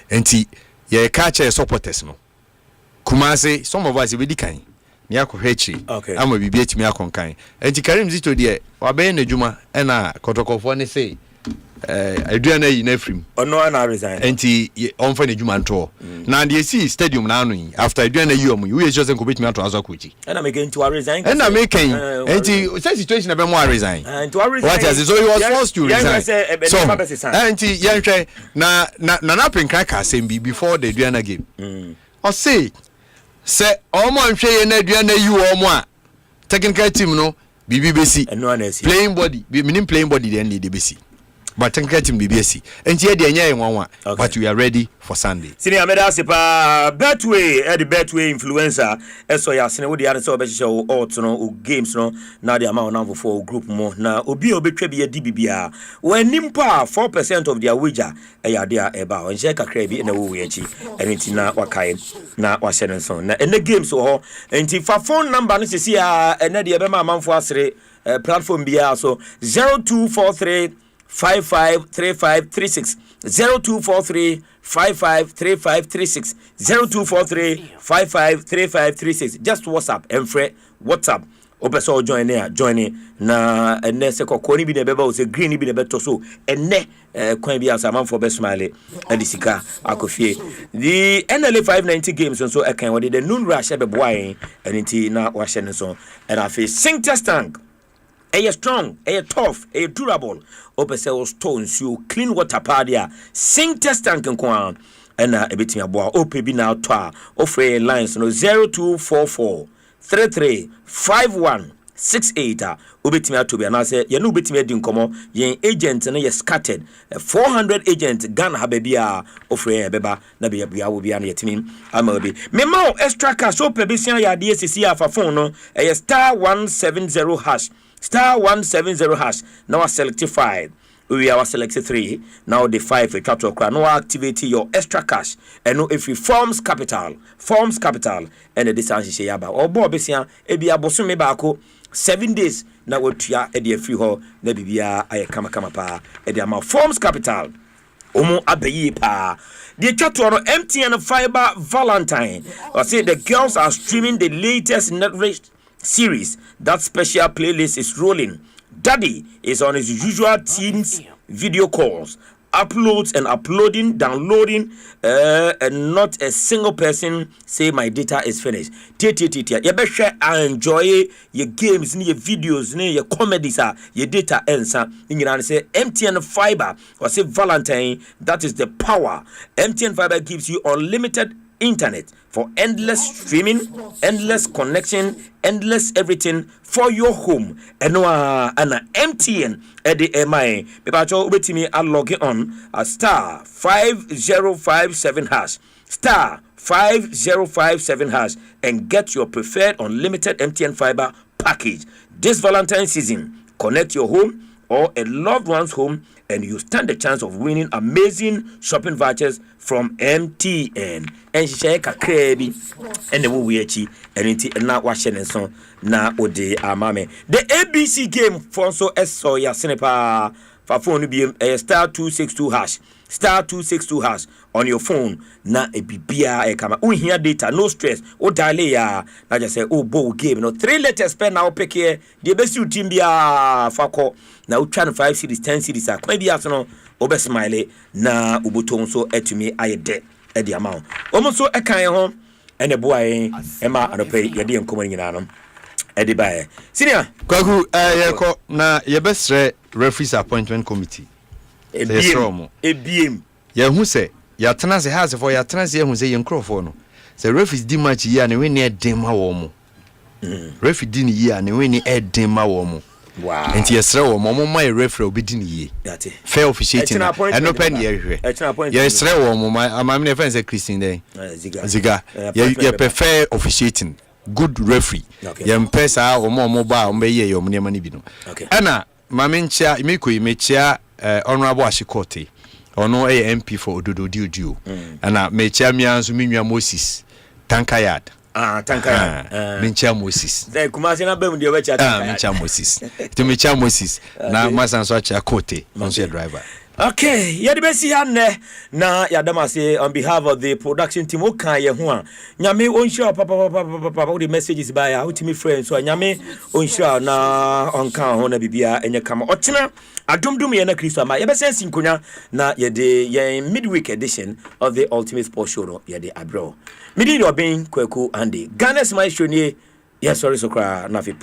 [SPEAKER 13] enti ye catch supporters no Kumase some of us we di kan ni akohwechi ama bibi etimi akonkan enti Karim Zito de wabe na djuma na kotokofo ne say aduana yi na frim
[SPEAKER 7] ono na resign
[SPEAKER 13] enti onfa na djuma nto na de see stadium na anu after aduana yi omu we just go betimi ato azakochi
[SPEAKER 7] na make into resign
[SPEAKER 13] na make kan enti such situation na be mo resign what is so he was forced to resign so enti yanhwe na pinkan ka sembi before the aduana game o say se omo nhwe ye na aduana yi omo a technical team no bibi besi playing body meaning playing body then dey besi but technical team BBC and here the anya nwanwa but we are ready for Sunday.
[SPEAKER 7] Senior Meda Sepa Betway the Betway influencer eso ya sene wo de ane so be hye wo out no games no na the amount now for group mo na obi obetwa bi di bibia wanim pa 4% of their wager ya dia eba on share kakra bi na wo we achi enti na wakai na wahye so na ene games wo enti fa phone number no sisi ya ene de be ma amanfo asere platform bia so 0243 553536 0243 553536 0243 553536 just WhatsApp and free WhatsApp opeso join there join na ene se kokoni bi na beba o se green bi na beto so ene kwan bi asa man for be smile adisika akofie the NLA 590 games so e kan wode the noon rush be boy eniti na wa hye ne so and afi Singtest tank strong, tough, durable. Opese stones you clean water padia. Singtest tank nko and a bit me boa. Ope bi na toa. Offer lines no 0244 33 5168. Ubetimi to be and I say you no betimi di nkomo yen agent na ye scattered 400 agent Ghana ha bia offer beba na bia wo bia na yetimi amabi me ma extra cash ope bi sia ya de sisi afa phone no star 170 hash star 170 hash now selectified we are selected 3 now the 5 we try to now activate your extra cash and no if you forms capital and the distance she yaba or bo besia e bia boso me baako 7 days na wotua e de free ho na bibia aye kama pa e de ama forms capital omo abayi pa the chato no MTN Fiber Valentine I say the girls are streaming the latest Netflix series. That special playlist is rolling. Daddy is on his usual teams video calls, uploads and uploading, downloading, and not a single person say my data is finished. You better share and enjoy your games, your videos, your comedies, your data ends. You say MTN Fiber or say Valentine. That is the power. MTN Fiber gives you unlimited internet for endless streaming, endless connection, endless everything for your home. And MTN at the MI. Pepacho ubetimi a log on a star 5057 hash. Star 5057 hash and get your preferred unlimited MTN Fiber package. This Valentine season, connect your home or a loved one's home and you stand the chance of winning amazing shopping vouchers from MTN. And she share kakrebi and the wuyechi and inti na washen so na ode amame. The ABC game for so eso ya senepa for phone bi star 262 hash. Star 262 hash on your phone na e bibia e kama unhia data no stress o dial ya na just say oh bo game no 3 letters pen na o pick here the best you team bia fakọ na o try 5 series 10 series a kwa bia so no o be smile na uboton so etumi ayede e di amount o so e kan ho ene boy e ma adope ye de enkomo nyina no e di bae senior
[SPEAKER 13] kwaku ye na ye besre referees appointment committee
[SPEAKER 7] ebiem
[SPEAKER 13] ya hu se ya tena se ha se for ya tena se hu se ye nkrofo no se referees di match yi ane we ne edin ma wo mo referee di ni yi ane we ne edin ma wo mo wow enti yesre wo mo ma referee obi di ni yi fair officiating and no pen ye hwe yesre wo mo ma me friend say Christine dey ziga ye prefer officiating good referee ye mpesa wo mo ba wo be ye yo mo ne ma ni bi no ana ma me nchia imiko imechia honorable Ashikote ono MP for Ododo Dio and mechia mi anso minwa Moses Tankayard
[SPEAKER 7] Tankaya.
[SPEAKER 13] Mincha Moses.
[SPEAKER 7] The Kumasi na bem de wecha Tankaya.
[SPEAKER 13] Mincha Moses. To Mincha Moses. Na masan so acha kote on driver.
[SPEAKER 7] Okay, yadibesi yanne na yadamase on behalf of the production team okan ye ho a nyame onhira papa the messages by how to me friends so nyame onhira na onkan ho na bibia enye kama otena adomdom ye na Kristo ama ye besen sinkonya na ye de ye midweek edition of the Ultimate Sports Show no ye de abro midi do ben kwaku ande Ghana's my show ni yes sorry so kra na fi